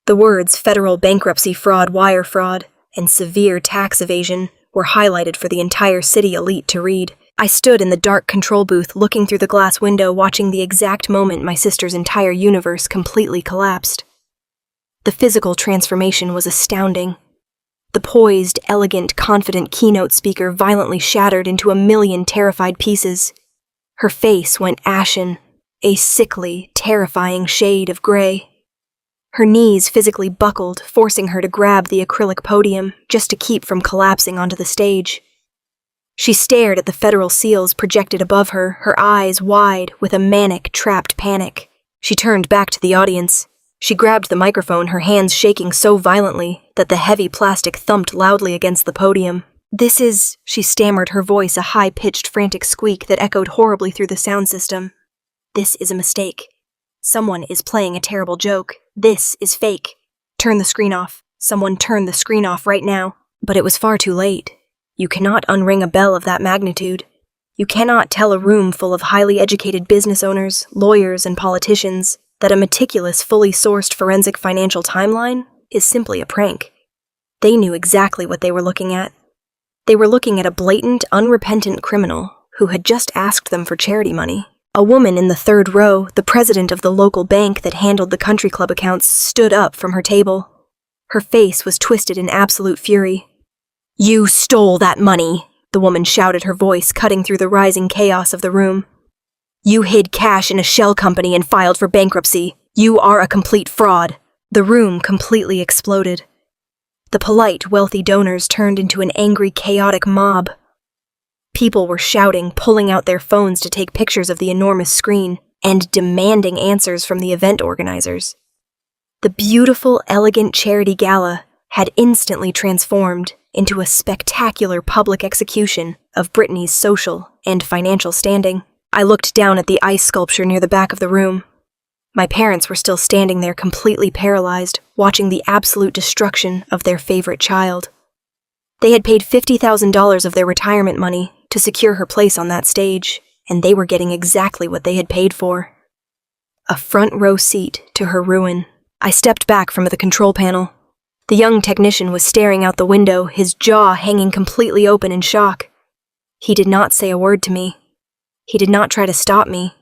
The words federal bankruptcy fraud, wire fraud, and severe tax evasion were highlighted for the entire city elite to read. I stood in the dark control booth looking through the glass window, watching the exact moment my sister's entire universe completely collapsed. The physical transformation was astounding. The poised, elegant, confident keynote speaker violently shattered into a million terrified pieces. Her face went ashen, a sickly, terrifying shade of gray. Her knees physically buckled, forcing her to grab the acrylic podium just to keep from collapsing onto the stage. She stared at the federal seals projected above her, her eyes wide with a manic, trapped panic. She turned back to the audience. She grabbed the microphone, her hands shaking so violently that the heavy plastic thumped loudly against the podium. "This is," she stammered, her voice a high-pitched, frantic squeak that echoed horribly through the sound system. "This is a mistake. Someone is playing a terrible joke. This is fake. Turn the screen off. Someone turn the screen off right now." But it was far too late. You cannot unring a bell of that magnitude. You cannot tell a room full of highly educated business owners, lawyers, and politicians that a meticulous, fully sourced forensic financial timeline is simply a prank. They knew exactly what they were looking at. They were looking at a blatant, unrepentant criminal who had just asked them for charity money. A woman in the third row, the president of the local bank that handled the country club accounts, stood up from her table. Her face was twisted in absolute fury. "You stole that money," the woman shouted, her voice cutting through the rising chaos of the room. "You hid cash in a shell company and filed for bankruptcy. You are a complete fraud." The room completely exploded. The polite, wealthy donors turned into an angry, chaotic mob. People were shouting, pulling out their phones to take pictures of the enormous screen, and demanding answers from the event organizers. The beautiful, elegant charity gala had instantly transformed into a spectacular public execution of Brittany's social and financial standing. I looked down at the ice sculpture near the back of the room. My parents were still standing there completely paralyzed, watching the absolute destruction of their favorite child. They had paid $50,000 of their retirement money to secure her place on that stage, and they were getting exactly what they had paid for. A front row seat to her ruin. I stepped back from the control panel. The young technician was staring out the window, his jaw hanging completely open in shock. He did not say a word to me. He did not try to stop me.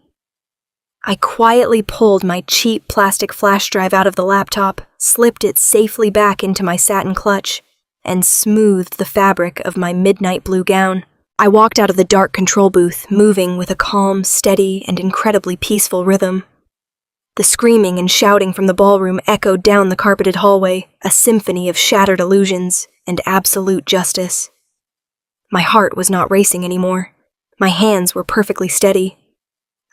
I quietly pulled my cheap plastic flash drive out of the laptop, slipped it safely back into my satin clutch, and smoothed the fabric of my midnight blue gown. I walked out of the dark control booth, moving with a calm, steady, and incredibly peaceful rhythm. The screaming and shouting from the ballroom echoed down the carpeted hallway, a symphony of shattered illusions and absolute justice. My heart was not racing anymore. My hands were perfectly steady.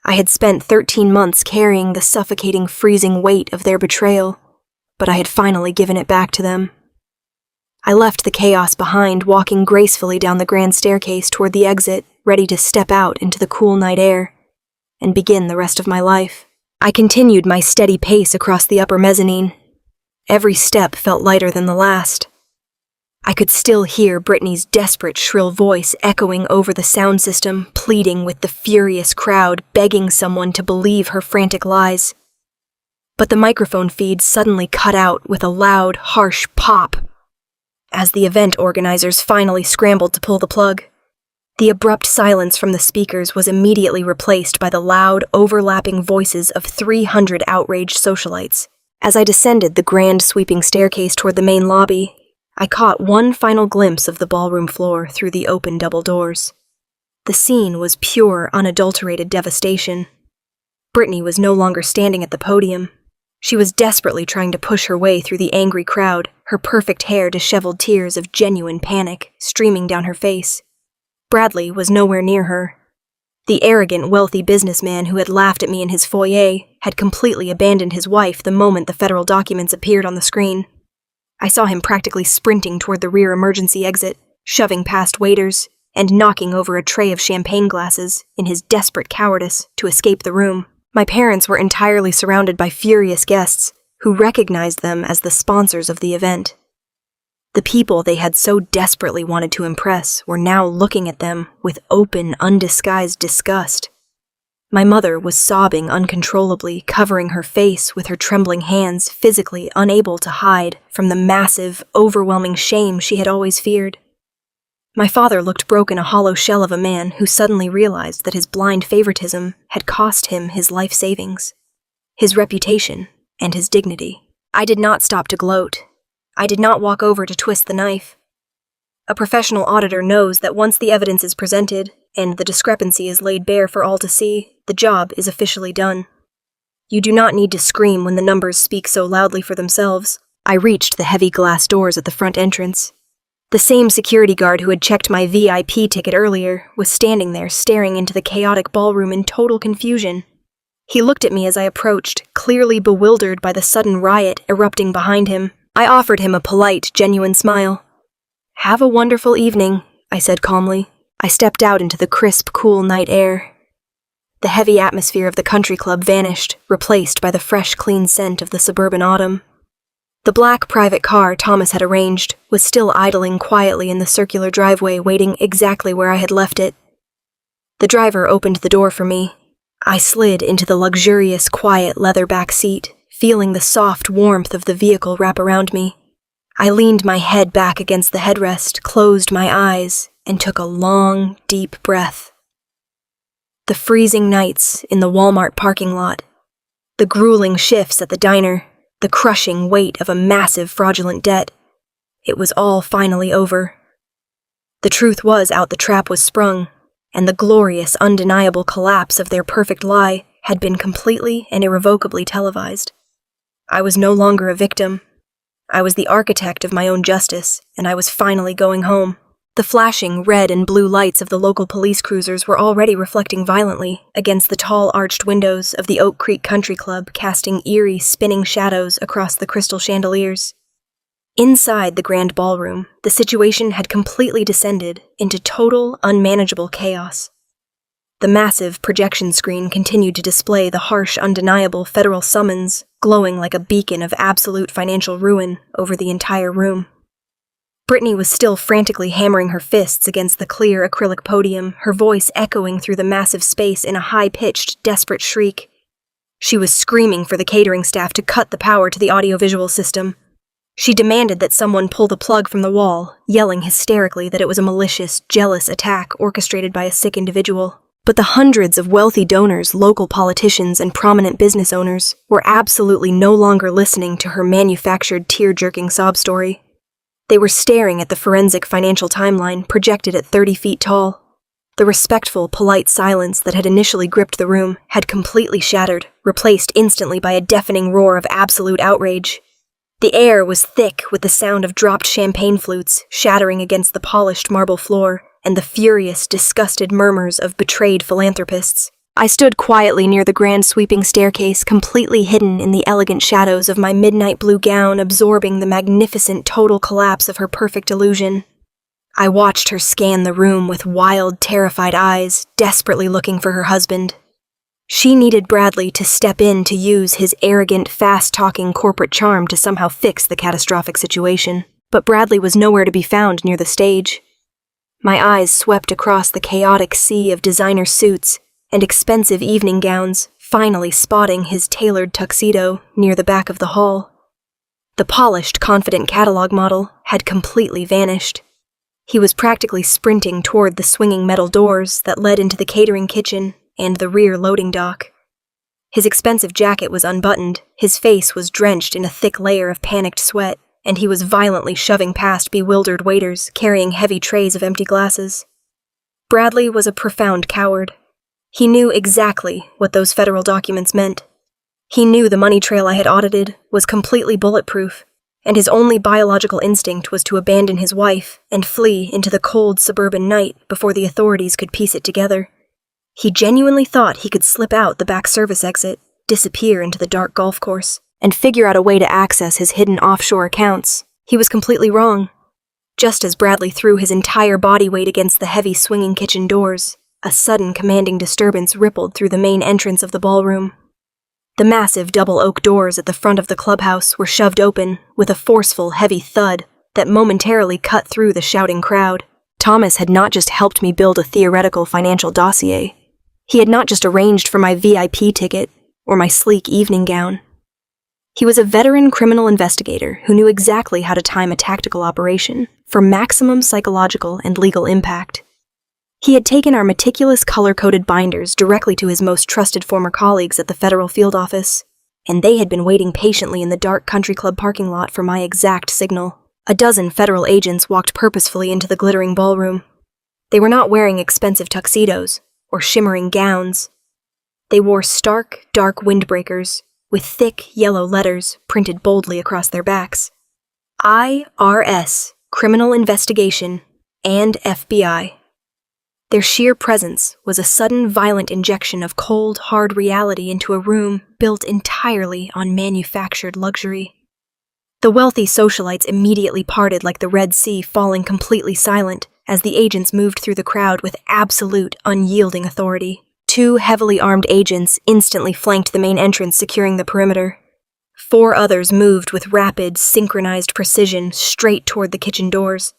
I had spent 13 months carrying the suffocating, freezing weight of their betrayal, but I had finally given it back to them. I left the chaos behind, walking gracefully down the grand staircase toward the exit, ready to step out into the cool night air and begin the rest of my life. I continued my steady pace across the upper mezzanine. Every step felt lighter than the last. I could still hear Brittany's desperate, shrill voice echoing over the sound system, pleading with the furious crowd, begging someone to believe her frantic lies. But the microphone feed suddenly cut out with a loud, harsh pop as the event organizers finally scrambled to pull the plug. The abrupt silence from the speakers was immediately replaced by the loud, overlapping voices of 300 outraged socialites. As I descended the grand, sweeping staircase toward the main lobby, I caught one final glimpse of the ballroom floor through the open double doors. The scene was pure, unadulterated devastation. Brittany was no longer standing at the podium. She was desperately trying to push her way through the angry crowd, her perfect hair disheveled, tears of genuine panic streaming down her face. Bradley was nowhere near her. The arrogant, wealthy businessman who had laughed at me in his foyer had completely abandoned his wife the moment the federal documents appeared on the screen. I saw him practically sprinting toward the rear emergency exit, shoving past waiters, and knocking over a tray of champagne glasses in his desperate cowardice to escape the room. My parents were entirely surrounded by furious guests who recognized them as the sponsors of the event. The people they had so desperately wanted to impress were now looking at them with open, undisguised disgust. My mother was sobbing uncontrollably, covering her face with her trembling hands, physically unable to hide from the massive, overwhelming shame she had always feared. My father looked broken, a hollow shell of a man who suddenly realized that his blind favoritism had cost him his life savings, his reputation, and his dignity. I did not stop to gloat. I did not walk over to twist the knife. A professional auditor knows that once the evidence is presented and the discrepancy is laid bare for all to see, the job is officially done. You do not need to scream when the numbers speak so loudly for themselves. I reached the heavy glass doors at the front entrance. The same security guard who had checked my VIP ticket earlier was standing there staring into the chaotic ballroom in total confusion. He looked at me as I approached, clearly bewildered by the sudden riot erupting behind him. I offered him a polite, genuine smile. "Have a wonderful evening," I said calmly. I stepped out into the crisp, cool night air. The heavy atmosphere of the country club vanished, replaced by the fresh, clean scent of the suburban autumn. The black private car Thomas had arranged was still idling quietly in the circular driveway, waiting exactly where I had left it. The driver opened the door for me. I slid into the luxurious, quiet leather back seat, feeling the soft warmth of the vehicle wrap around me. I leaned my head back against the headrest, closed my eyes, and took a long, deep breath. The freezing nights in the Walmart parking lot, the grueling shifts at the diner, the crushing weight of a massive fraudulent debt. It was all finally over. The truth was out, the trap was sprung, and the glorious, undeniable collapse of their perfect lie had been completely and irrevocably televised. I was no longer a victim. I was the architect of my own justice, and I was finally going home. The flashing red and blue lights of the local police cruisers were already reflecting violently against the tall arched windows of the Oak Creek Country Club, casting eerie, spinning shadows across the crystal chandeliers. Inside the grand ballroom, the situation had completely descended into total, unmanageable chaos. The massive projection screen continued to display the harsh, undeniable federal summons, glowing like a beacon of absolute financial ruin over the entire room. Brittany was still frantically hammering her fists against the clear acrylic podium, her voice echoing through the massive space in a high-pitched, desperate shriek. She was screaming for the catering staff to cut the power to the audiovisual system. She demanded that someone pull the plug from the wall, yelling hysterically that it was a malicious, jealous attack orchestrated by a sick individual. But the hundreds of wealthy donors, local politicians, and prominent business owners were absolutely no longer listening to her manufactured, tear-jerking sob story. They were staring at the forensic financial timeline projected at 30 feet tall. The respectful, polite silence that had initially gripped the room had completely shattered, replaced instantly by a deafening roar of absolute outrage. The air was thick with the sound of dropped champagne flutes shattering against the polished marble floor, and the furious, disgusted murmurs of betrayed philanthropists. I stood quietly near the grand sweeping staircase, completely hidden in the elegant shadows of my midnight blue gown, absorbing the magnificent total collapse of her perfect illusion. I watched her scan the room with wild, terrified eyes, desperately looking for her husband. She needed Bradley to step in to use his arrogant, fast-talking corporate charm to somehow fix the catastrophic situation. But Bradley was nowhere to be found near the stage. My eyes swept across the chaotic sea of designer suits and expensive evening gowns, finally spotting his tailored tuxedo near the back of the hall. The polished, confident catalog model had completely vanished. He was practically sprinting toward the swinging metal doors that led into the catering kitchen and the rear loading dock. His expensive jacket was unbuttoned, his face was drenched in a thick layer of panicked sweat, and he was violently shoving past bewildered waiters carrying heavy trays of empty glasses. Bradley was a profound coward. He knew exactly what those federal documents meant. He knew the money trail I had audited was completely bulletproof, and his only biological instinct was to abandon his wife and flee into the cold suburban night before the authorities could piece it together. He genuinely thought he could slip out the back service exit, disappear into the dark golf course, and figure out a way to access his hidden offshore accounts. He was completely wrong. Just as Bradley threw his entire body weight against the heavy swinging kitchen doors, a sudden commanding disturbance rippled through the main entrance of the ballroom. The massive double oak doors at the front of the clubhouse were shoved open with a forceful, heavy thud that momentarily cut through the shouting crowd. Thomas had not just helped me build a theoretical financial dossier. He had not just arranged for my VIP ticket or my sleek evening gown. He was a veteran criminal investigator who knew exactly how to time a tactical operation for maximum psychological and legal impact. He had taken our meticulous color-coded binders directly to his most trusted former colleagues at the federal field office, and they had been waiting patiently in the dark country club parking lot for my exact signal. A dozen federal agents walked purposefully into the glittering ballroom. They were not wearing expensive tuxedos or shimmering gowns. They wore stark, dark windbreakers with thick yellow letters printed boldly across their backs. IRS, Criminal Investigation, and FBI. Their sheer presence was a sudden, violent injection of cold, hard reality into a room built entirely on manufactured luxury. The wealthy socialites immediately parted like the Red Sea, falling completely silent as the agents moved through the crowd with absolute, unyielding authority. 2 heavily armed agents instantly flanked the main entrance, securing the perimeter. 4 others moved with rapid, synchronized precision straight toward the kitchen doors.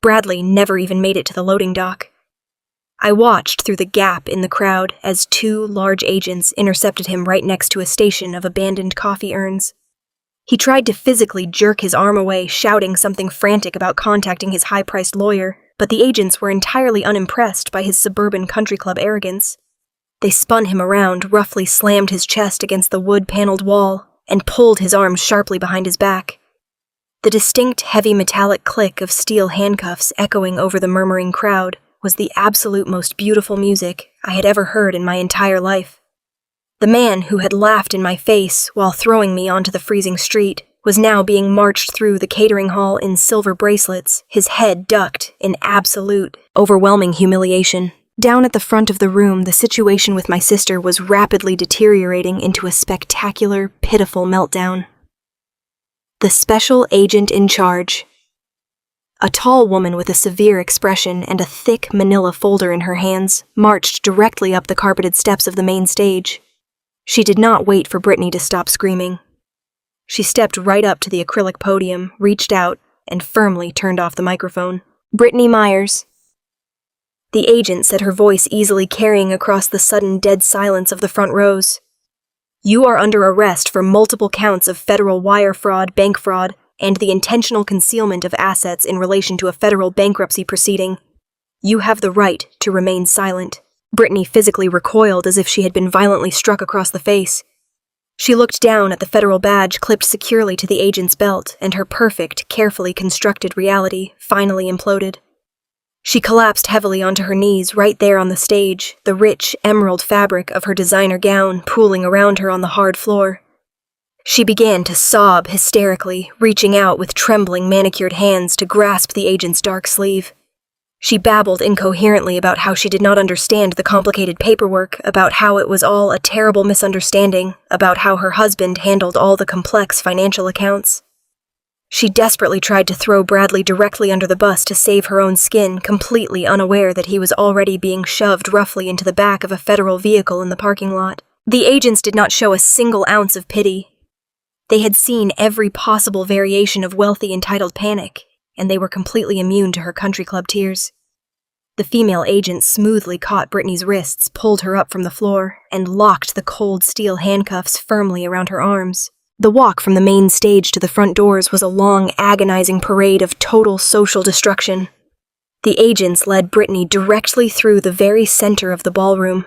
Bradley never even made it to the loading dock. I watched through the gap in the crowd as 2 large agents intercepted him right next to a station of abandoned coffee urns. He tried to physically jerk his arm away, shouting something frantic about contacting his high-priced lawyer, but the agents were entirely unimpressed by his suburban country club arrogance. They spun him around, roughly slammed his chest against the wood-paneled wall, and pulled his arms sharply behind his back. The distinct, heavy metallic click of steel handcuffs echoing over the murmuring crowd was the absolute most beautiful music I had ever heard in my entire life. The man who had laughed in my face while throwing me onto the freezing street was now being marched through the catering hall in silver bracelets, his head ducked in absolute, overwhelming humiliation. Down at the front of the room, the situation with my sister was rapidly deteriorating into a spectacular, pitiful meltdown. The special agent in charge. A tall woman with a severe expression and a thick manila folder in her hands marched directly up the carpeted steps of the main stage. She did not wait for Brittany to stop screaming. She stepped right up to the acrylic podium, reached out, and firmly turned off the microphone. "Brittany Myers." The agent said, her voice easily carrying across the sudden dead silence of the front rows. "You are under arrest for multiple counts of federal wire fraud, bank fraud, and the intentional concealment of assets in relation to a federal bankruptcy proceeding. You have the right to remain silent." Brittany physically recoiled as if she had been violently struck across the face. She looked down at the federal badge clipped securely to the agent's belt, and her perfect, carefully constructed reality finally imploded. She collapsed heavily onto her knees right there on the stage, the rich, emerald fabric of her designer gown pooling around her on the hard floor. She began to sob hysterically, reaching out with trembling, manicured hands to grasp the agent's dark sleeve. She babbled incoherently about how she did not understand the complicated paperwork, about how it was all a terrible misunderstanding, about how her husband handled all the complex financial accounts. She desperately tried to throw Bradley directly under the bus to save her own skin, completely unaware that he was already being shoved roughly into the back of a federal vehicle in the parking lot. The agents did not show a single ounce of pity. They had seen every possible variation of wealthy, entitled panic, and they were completely immune to her country club tears. The female agent smoothly caught Brittany's wrists, pulled her up from the floor, and locked the cold steel handcuffs firmly around her arms. The walk from the main stage to the front doors was a long, agonizing parade of total social destruction. The agents led Brittany directly through the very center of the ballroom.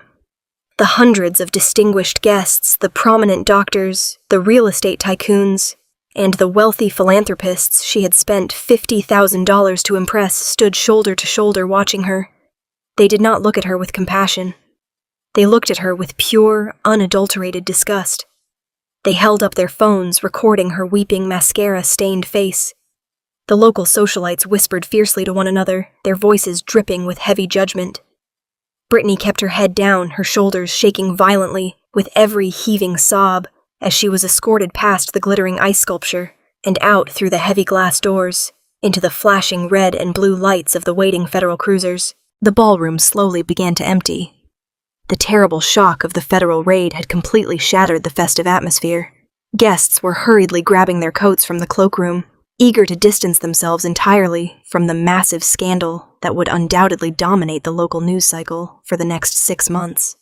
The hundreds of distinguished guests, the prominent doctors, the real estate tycoons, and the wealthy philanthropists she had spent $50,000 to impress stood shoulder to shoulder watching her. They did not look at her with compassion. They looked at her with pure, unadulterated disgust. They held up their phones, recording her weeping, mascara-stained face. The local socialites whispered fiercely to one another, their voices dripping with heavy judgment. Brittany kept her head down, her shoulders shaking violently, with every heaving sob, as she was escorted past the glittering ice sculpture and out through the heavy glass doors, into the flashing red and blue lights of the waiting federal cruisers. The ballroom slowly began to empty. The terrible shock of the federal raid had completely shattered the festive atmosphere. Guests were hurriedly grabbing their coats from the cloakroom, eager to distance themselves entirely from the massive scandal that would undoubtedly dominate the local news cycle for the next 6 months.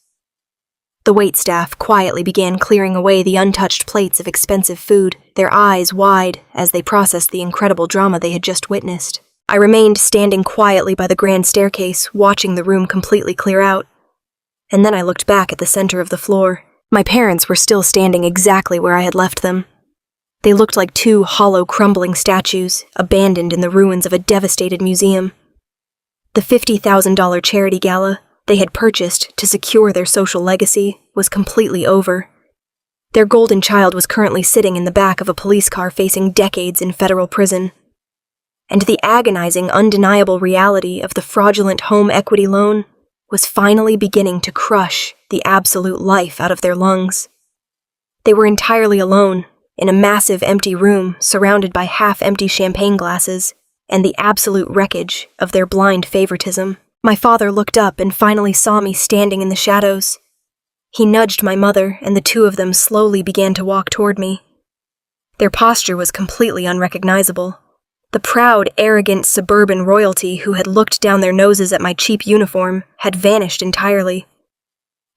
The waitstaff quietly began clearing away the untouched plates of expensive food, their eyes wide as they processed the incredible drama they had just witnessed. I remained standing quietly by the grand staircase, watching the room completely clear out. And then I looked back at the center of the floor. My parents were still standing exactly where I had left them. They looked like 2 hollow, crumbling statues, abandoned in the ruins of a devastated museum. The $50,000 charity gala they had purchased to secure their social legacy was completely over. Their golden child was currently sitting in the back of a police car facing decades in federal prison. And the agonizing, undeniable reality of the fraudulent home equity loan was finally beginning to crush the absolute life out of their lungs. They were entirely alone, in a massive empty room surrounded by half-empty champagne glasses and the absolute wreckage of their blind favoritism. My father looked up and finally saw me standing in the shadows. He nudged my mother, and the 2 of them slowly began to walk toward me. Their posture was completely unrecognizable. The proud, arrogant suburban royalty who had looked down their noses at my cheap uniform had vanished entirely.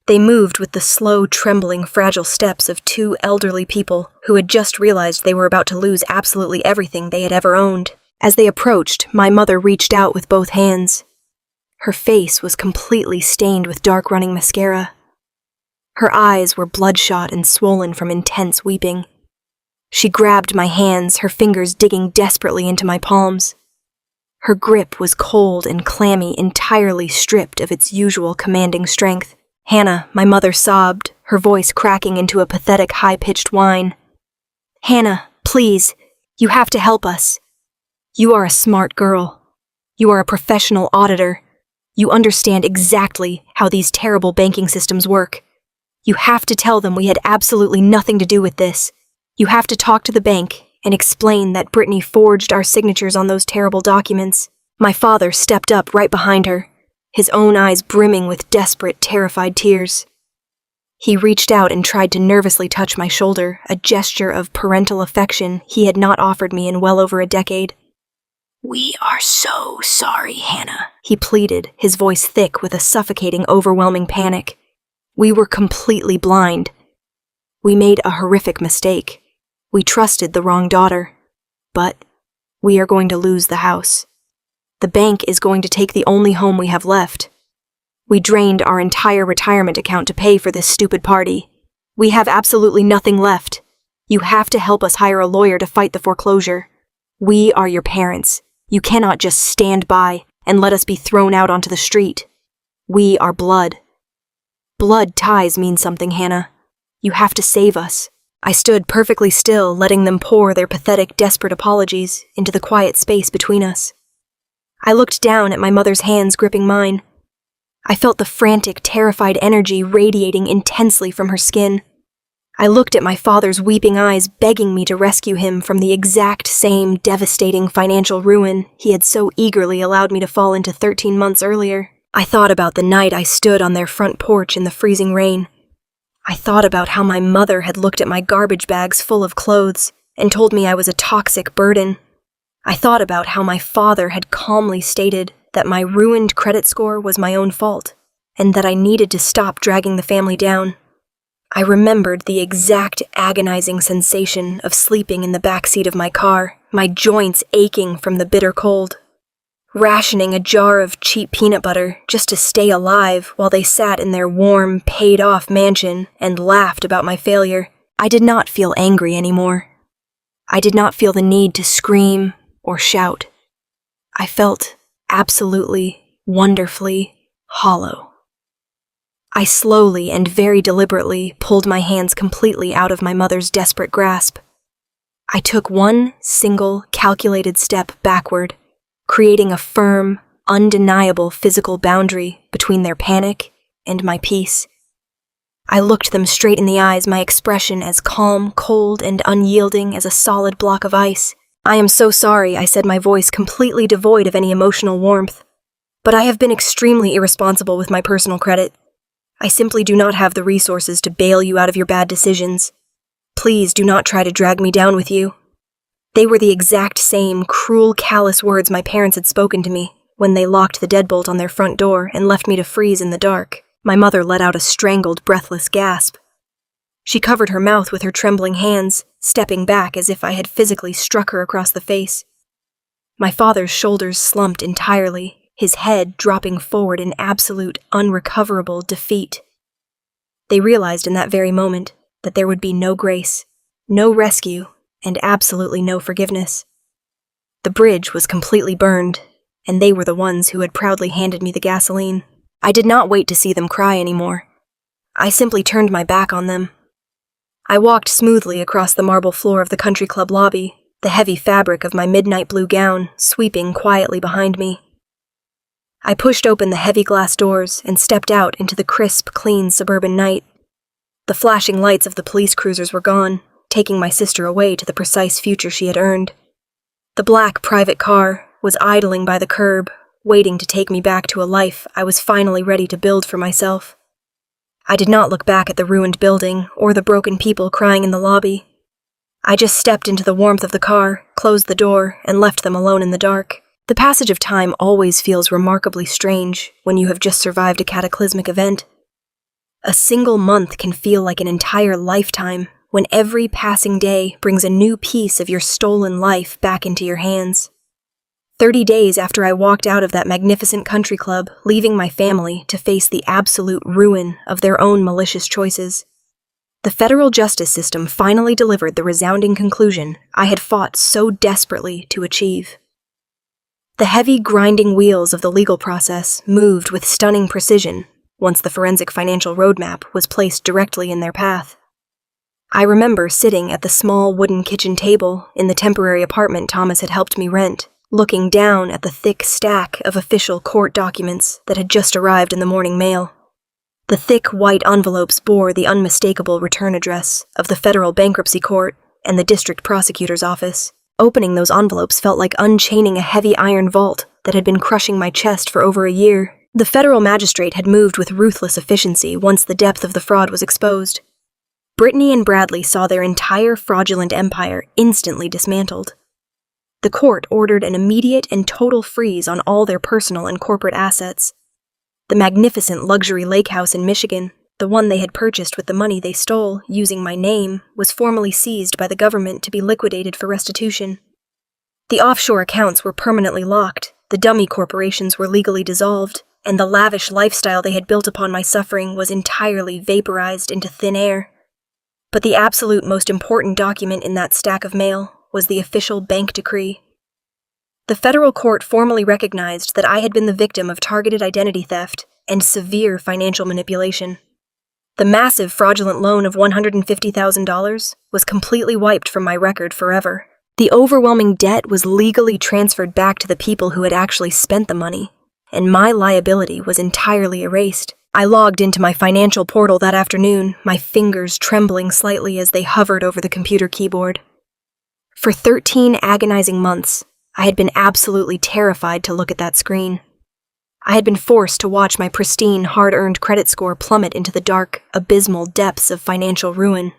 They moved with the slow, trembling, fragile steps of 2 elderly people who had just realized they were about to lose absolutely everything they had ever owned. As they approached, my mother reached out with both hands. Her face was completely stained with dark-running mascara. Her eyes were bloodshot and swollen from intense weeping. She grabbed my hands, her fingers digging desperately into my palms. Her grip was cold and clammy, entirely stripped of its usual commanding strength. "Hannah," my mother sobbed, her voice cracking into a pathetic, high-pitched whine. "Hannah, please, you have to help us. You are a smart girl. You are a professional auditor. You understand exactly how these terrible banking systems work. You have to tell them we had absolutely nothing to do with this. You have to talk to the bank and explain that Brittany forged our signatures on those terrible documents." My father stepped up right behind her, his own eyes brimming with desperate, terrified tears. He reached out and tried to nervously touch my shoulder, a gesture of parental affection he had not offered me in well over a decade. "We are so sorry, Hannah," he pleaded, his voice thick with a suffocating, overwhelming panic. We were completely blind. We made a horrific mistake. We trusted the wrong daughter. But we are going to lose the house. The bank is going to take the only home we have left. We drained our entire retirement account to pay for this stupid party. We have absolutely nothing left. You have to help us hire a lawyer to fight the foreclosure. We are your parents. You cannot just stand by and let us be thrown out onto the street. We are blood. Blood ties mean something, Hannah. You have to save us." I stood perfectly still, letting them pour their pathetic, desperate apologies into the quiet space between us. I looked down at my mother's hands gripping mine. I felt the frantic, terrified energy radiating intensely from her skin. I looked at my father's weeping eyes, begging me to rescue him from the exact same devastating financial ruin he had so eagerly allowed me to fall into 13 months earlier. I thought about the night I stood on their front porch in the freezing rain. I thought about how my mother had looked at my garbage bags full of clothes and told me I was a toxic burden. I thought about how my father had calmly stated that my ruined credit score was my own fault and that I needed to stop dragging the family down. I remembered the exact agonizing sensation of sleeping in the back seat of my car, my joints aching from the bitter cold. Rationing a jar of cheap peanut butter just to stay alive while they sat in their warm, paid-off mansion and laughed about my failure. I did not feel angry anymore. I did not feel the need to scream or shout. I felt absolutely, wonderfully hollow. I slowly and very deliberately pulled my hands completely out of my mother's desperate grasp. I took one single, calculated step backward, creating a firm, undeniable physical boundary between their panic and my peace. I looked them straight in the eyes, my expression as calm, cold, and unyielding as a solid block of ice. "I am so sorry," I said, my voice completely devoid of any emotional warmth. "But I have been extremely irresponsible with my personal credit. I simply do not have the resources to bail you out of your bad decisions. Please do not try to drag me down with you." They were the exact same cruel, callous words my parents had spoken to me when they locked the deadbolt on their front door and left me to freeze in the dark. My mother let out a strangled, breathless gasp. She covered her mouth with her trembling hands, stepping back as if I had physically struck her across the face. My father's shoulders slumped entirely, his head dropping forward in absolute, unrecoverable defeat. They realized in that very moment that there would be no grace, no rescue, and absolutely no forgiveness. The bridge was completely burned, and they were the ones who had proudly handed me the gasoline. I did not wait to see them cry anymore. I simply turned my back on them. I walked smoothly across the marble floor of the country club lobby, the heavy fabric of my midnight blue gown sweeping quietly behind me. I pushed open the heavy glass doors and stepped out into the crisp, clean suburban night. The flashing lights of the police cruisers were gone, taking my sister away to the precise future she had earned. The black private car was idling by the curb, waiting to take me back to a life I was finally ready to build for myself. I did not look back at the ruined building or the broken people crying in the lobby. I just stepped into the warmth of the car, closed the door, and left them alone in the dark. The passage of time always feels remarkably strange when you have just survived a cataclysmic event. A single month can feel like an entire lifetime when every passing day brings a new piece of your stolen life back into your hands. 30 days after I walked out of that magnificent country club, leaving my family to face the absolute ruin of their own malicious choices, the federal justice system finally delivered the resounding conclusion I had fought so desperately to achieve. The heavy, grinding wheels of the legal process moved with stunning precision once the forensic financial roadmap was placed directly in their path. I remember sitting at the small wooden kitchen table in the temporary apartment Thomas had helped me rent, looking down at the thick stack of official court documents that had just arrived in the morning mail. The thick white envelopes bore the unmistakable return address of the federal bankruptcy court and the district prosecutor's office. Opening those envelopes felt like unchaining a heavy iron vault that had been crushing my chest for over a year. The federal magistrate had moved with ruthless efficiency once the depth of the fraud was exposed. Brittany and Bradley saw their entire fraudulent empire instantly dismantled. The court ordered an immediate and total freeze on all their personal and corporate assets. The magnificent luxury lake house in Michigan, the one they had purchased with the money they stole using my name, was formally seized by the government to be liquidated for restitution. The offshore accounts were permanently locked, the dummy corporations were legally dissolved, and the lavish lifestyle they had built upon my suffering was entirely vaporized into thin air. But the absolute most important document in that stack of mail was the official bank decree. The federal court formally recognized that I had been the victim of targeted identity theft and severe financial manipulation. The massive fraudulent loan of $150,000 was completely wiped from my record forever. The overwhelming debt was legally transferred back to the people who had actually spent the money, and my liability was entirely erased. I logged into my financial portal that afternoon, my fingers trembling slightly as they hovered over the computer keyboard. For 13 agonizing months, I had been absolutely terrified to look at that screen. I had been forced to watch my pristine, hard-earned credit score plummet into the dark, abysmal depths of financial ruin.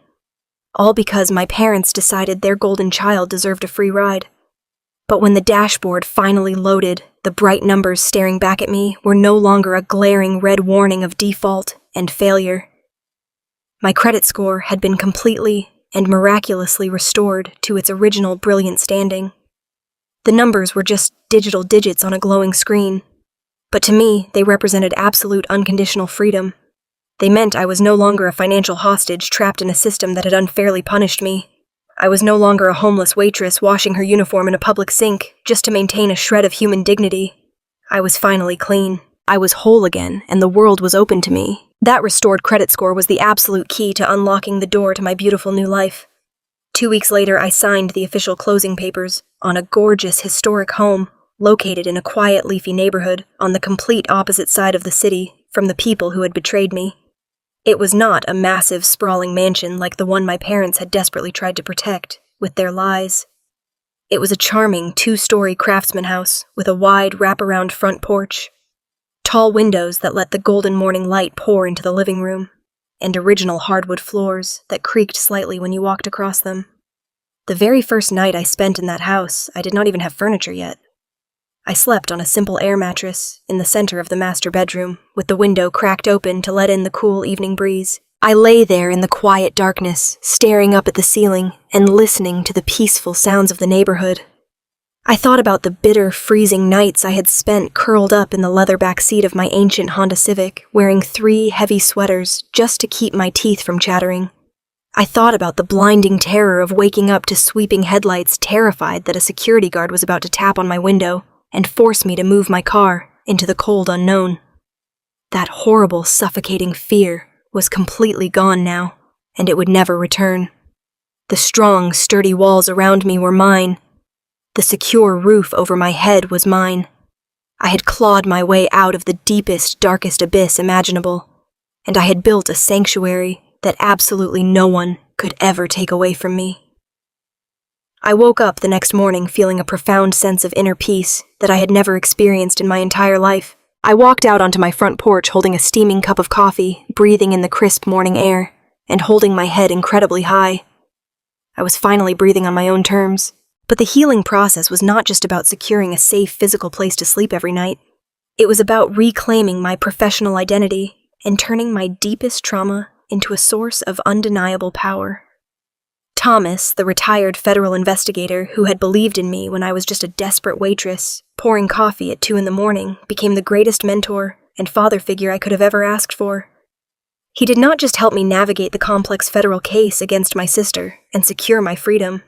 All because my parents decided their golden child deserved a free ride. But when the dashboard finally loaded, the bright numbers staring back at me were no longer a glaring red warning of default and failure. My credit score had been completely and miraculously restored to its original brilliant standing. The numbers were just digital digits on a glowing screen, but to me, they represented absolute unconditional freedom. They meant I was no longer a financial hostage trapped in a system that had unfairly punished me. I was no longer a homeless waitress washing her uniform in a public sink just to maintain a shred of human dignity. I was finally clean. I was whole again, and the world was open to me. That restored credit score was the absolute key to unlocking the door to my beautiful new life. 2 weeks later, I signed the official closing papers on a gorgeous, historic home located in a quiet, leafy neighborhood on the complete opposite side of the city from the people who had betrayed me. It was not a massive, sprawling mansion like the one my parents had desperately tried to protect with their lies. It was a charming 2-story craftsman house with a wide, wraparound front porch, tall windows that let the golden morning light pour into the living room, and original hardwood floors that creaked slightly when you walked across them. The very first night I spent in that house, I did not even have furniture yet. I slept on a simple air mattress in the center of the master bedroom, with the window cracked open to let in the cool evening breeze. I lay there in the quiet darkness, staring up at the ceiling and listening to the peaceful sounds of the neighborhood. I thought about the bitter, freezing nights I had spent curled up in the leather back seat of my ancient Honda Civic, wearing 3 heavy sweaters just to keep my teeth from chattering. I thought about the blinding terror of waking up to sweeping headlights, terrified that a security guard was about to tap on my window and force me to move my car into the cold unknown. That horrible, suffocating fear was completely gone now, and it would never return. The strong, sturdy walls around me were mine. The secure roof over my head was mine. I had clawed my way out of the deepest, darkest abyss imaginable, and I had built a sanctuary that absolutely no one could ever take away from me. I woke up the next morning feeling a profound sense of inner peace that I had never experienced in my entire life. I walked out onto my front porch holding a steaming cup of coffee, breathing in the crisp morning air, and holding my head incredibly high. I was finally breathing on my own terms, but the healing process was not just about securing a safe physical place to sleep every night. It was about reclaiming my professional identity and turning my deepest trauma into a source of undeniable power. Thomas, the retired federal investigator who had believed in me when I was just a desperate waitress, pouring coffee at 2 a.m, became the greatest mentor and father figure I could have ever asked for. He did not just help me navigate the complex federal case against my sister and secure my freedom.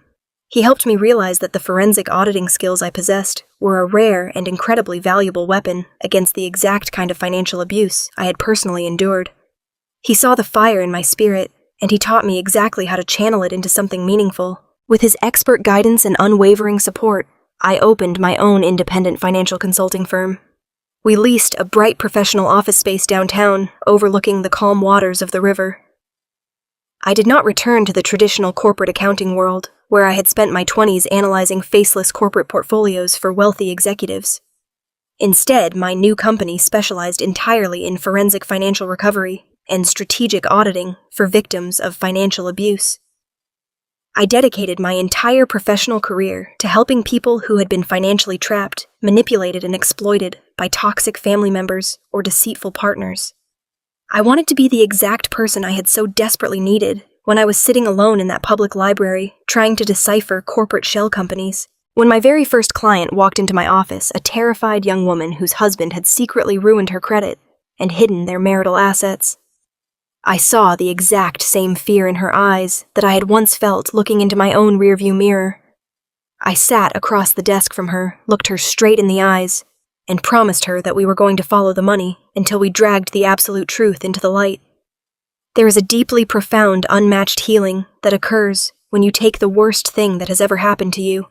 He helped me realize that the forensic auditing skills I possessed were a rare and incredibly valuable weapon against the exact kind of financial abuse I had personally endured. He saw the fire in my spirit, and he taught me exactly how to channel it into something meaningful. With his expert guidance and unwavering support, I opened my own independent financial consulting firm. We leased a bright professional office space downtown, overlooking the calm waters of the river. I did not return to the traditional corporate accounting world, where I had spent my 20s analyzing faceless corporate portfolios for wealthy executives. Instead, my new company specialized entirely in forensic financial recovery and strategic auditing for victims of financial abuse. I dedicated my entire professional career to helping people who had been financially trapped, manipulated, and exploited by toxic family members or deceitful partners. I wanted to be the exact person I had so desperately needed when I was sitting alone in that public library, trying to decipher corporate shell companies. When my very first client walked into my office, a terrified young woman whose husband had secretly ruined her credit and hidden their marital assets. I saw the exact same fear in her eyes that I had once felt looking into my own rearview mirror. I sat across the desk from her, looked her straight in the eyes, and promised her that we were going to follow the money until we dragged the absolute truth into the light. There is a deeply profound, unmatched healing that occurs when you take the worst thing that has ever happened to you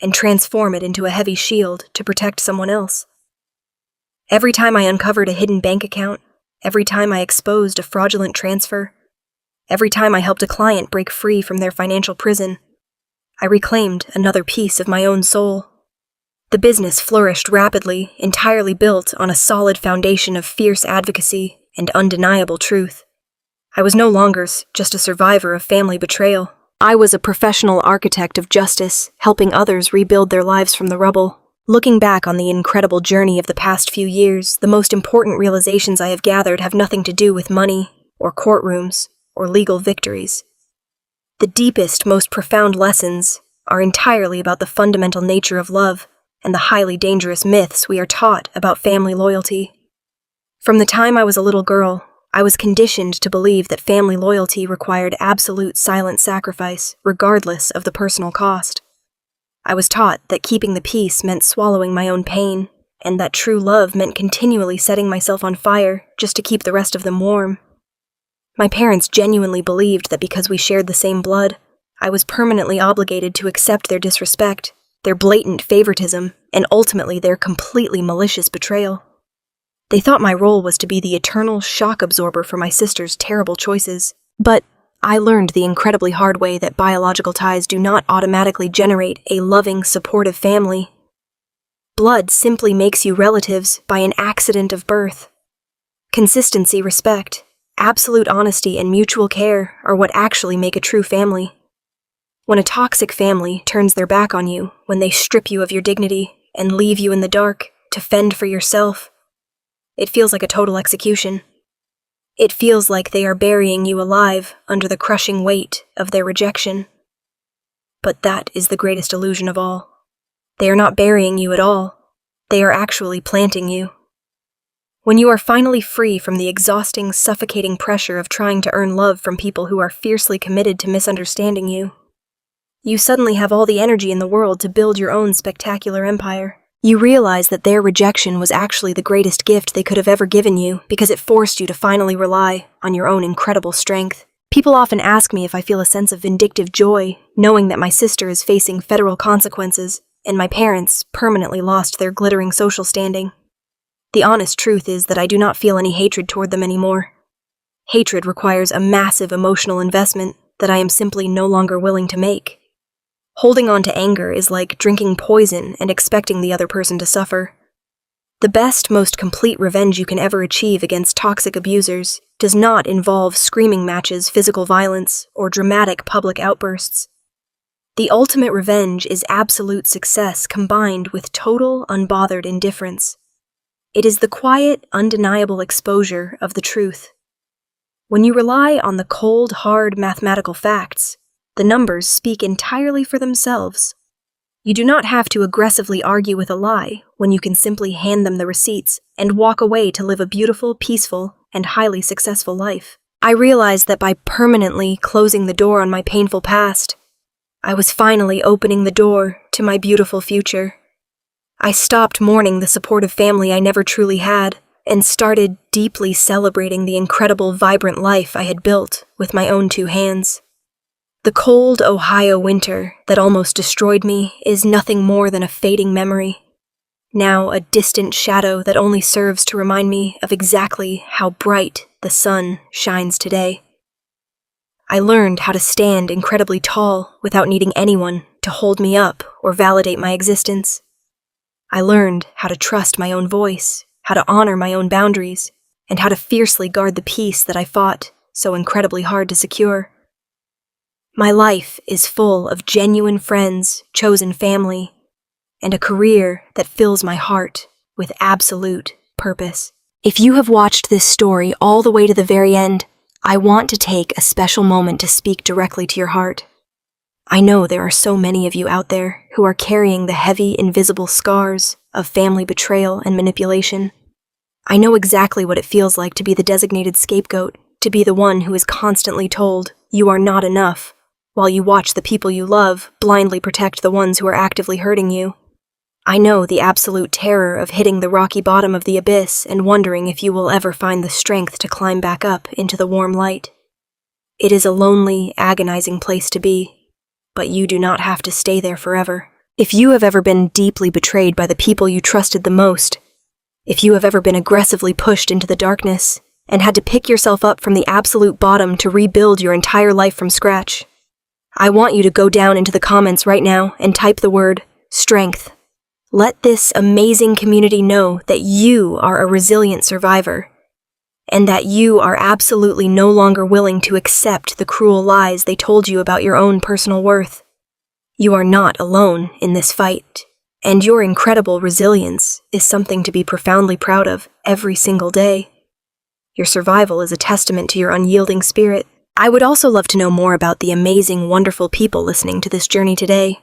and transform it into a heavy shield to protect someone else. Every time I uncovered a hidden bank account, every time I exposed a fraudulent transfer, every time I helped a client break free from their financial prison, I reclaimed another piece of my own soul. The business flourished rapidly, entirely built on a solid foundation of fierce advocacy and undeniable truth. I was no longer just a survivor of family betrayal. I was a professional architect of justice, helping others rebuild their lives from the rubble. Looking back on the incredible journey of the past few years, the most important realizations I have gathered have nothing to do with money, or courtrooms, or legal victories. The deepest, most profound lessons are entirely about the fundamental nature of love and the highly dangerous myths we are taught about family loyalty. From the time I was a little girl, I was conditioned to believe that family loyalty required absolute silent sacrifice, regardless of the personal cost. I was taught that keeping the peace meant swallowing my own pain, and that true love meant continually setting myself on fire just to keep the rest of them warm. My parents genuinely believed that because we shared the same blood, I was permanently obligated to accept their disrespect, their blatant favoritism, and ultimately their completely malicious betrayal. They thought my role was to be the eternal shock absorber for my sister's terrible choices, but I learned the incredibly hard way that biological ties do not automatically generate a loving, supportive family. Blood simply makes you relatives by an accident of birth. Consistency, respect, absolute honesty, and mutual care are what actually make a true family. When a toxic family turns their back on you, when they strip you of your dignity and leave you in the dark to fend for yourself, it feels like a total execution. It feels like they are burying you alive under the crushing weight of their rejection. But that is the greatest illusion of all. They are not burying you at all. They are actually planting you. When you are finally free from the exhausting, suffocating pressure of trying to earn love from people who are fiercely committed to misunderstanding you, you suddenly have all the energy in the world to build your own spectacular empire. You realize that their rejection was actually the greatest gift they could have ever given you because it forced you to finally rely on your own incredible strength. People often ask me if I feel a sense of vindictive joy, knowing that my sister is facing federal consequences and my parents permanently lost their glittering social standing. The honest truth is that I do not feel any hatred toward them anymore. Hatred requires a massive emotional investment that I am simply no longer willing to make. Holding on to anger is like drinking poison and expecting the other person to suffer. The best, most complete revenge you can ever achieve against toxic abusers does not involve screaming matches, physical violence, or dramatic public outbursts. The ultimate revenge is absolute success combined with total, unbothered indifference. It is the quiet, undeniable exposure of the truth. When you rely on the cold, hard mathematical facts, the numbers speak entirely for themselves. You do not have to aggressively argue with a lie when you can simply hand them the receipts and walk away to live a beautiful, peaceful, and highly successful life. I realized that by permanently closing the door on my painful past, I was finally opening the door to my beautiful future. I stopped mourning the supportive family I never truly had and started deeply celebrating the incredible, vibrant life I had built with my own two hands. The cold Ohio winter that almost destroyed me is nothing more than a fading memory, now a distant shadow that only serves to remind me of exactly how bright the sun shines today. I learned how to stand incredibly tall without needing anyone to hold me up or validate my existence. I learned how to trust my own voice, how to honor my own boundaries, and how to fiercely guard the peace that I fought so incredibly hard to secure. My life is full of genuine friends, chosen family, and a career that fills my heart with absolute purpose. If you have watched this story all the way to the very end, I want to take a special moment to speak directly to your heart. I know there are so many of you out there who are carrying the heavy, invisible scars of family betrayal and manipulation. I know exactly what it feels like to be the designated scapegoat, to be the one who is constantly told, "You are not enough," while you watch the people you love blindly protect the ones who are actively hurting you. I know the absolute terror of hitting the rocky bottom of the abyss and wondering if you will ever find the strength to climb back up into the warm light. It is a lonely, agonizing place to be, but you do not have to stay there forever. If you have ever been deeply betrayed by the people you trusted the most, if you have ever been aggressively pushed into the darkness and had to pick yourself up from the absolute bottom to rebuild your entire life from scratch. I want you to go down into the comments right now and type the word strength. Let this amazing community know that you are a resilient survivor, and that you are absolutely no longer willing to accept the cruel lies they told you about your own personal worth. You are not alone in this fight, and your incredible resilience is something to be profoundly proud of every single day. Your survival is a testament to your unyielding spirit. I would also love to know more about the amazing, wonderful people listening to this journey today.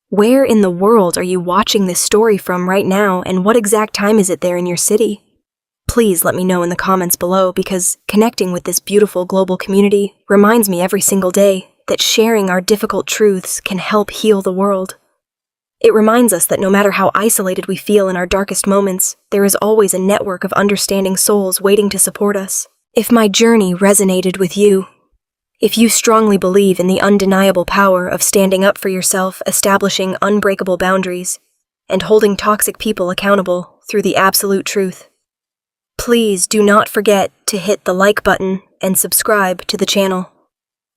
Where in the world are you watching this story from right now, and what exact time is it there in your city? Please let me know in the comments below, because connecting with this beautiful global community reminds me every single day that sharing our difficult truths can help heal the world. It reminds us that no matter how isolated we feel in our darkest moments, there is always a network of understanding souls waiting to support us. If my journey resonated with you, if you strongly believe in the undeniable power of standing up for yourself, establishing unbreakable boundaries, and holding toxic people accountable through the absolute truth, please do not forget to hit the like button and subscribe to the channel.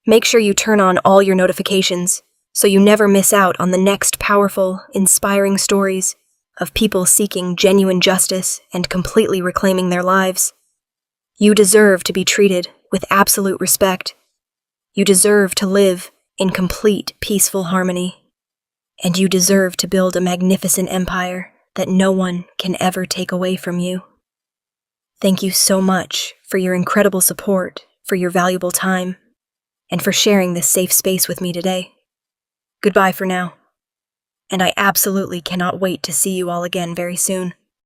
Make sure you turn on all your notifications so you never miss out on the next powerful, inspiring stories of people seeking genuine justice and completely reclaiming their lives. You deserve to be treated with absolute respect. You deserve to live in complete, peaceful harmony. And you deserve to build a magnificent empire that no one can ever take away from you. Thank you so much for your incredible support, for your valuable time, and for sharing this safe space with me today. Goodbye for now, and I absolutely cannot wait to see you all again very soon.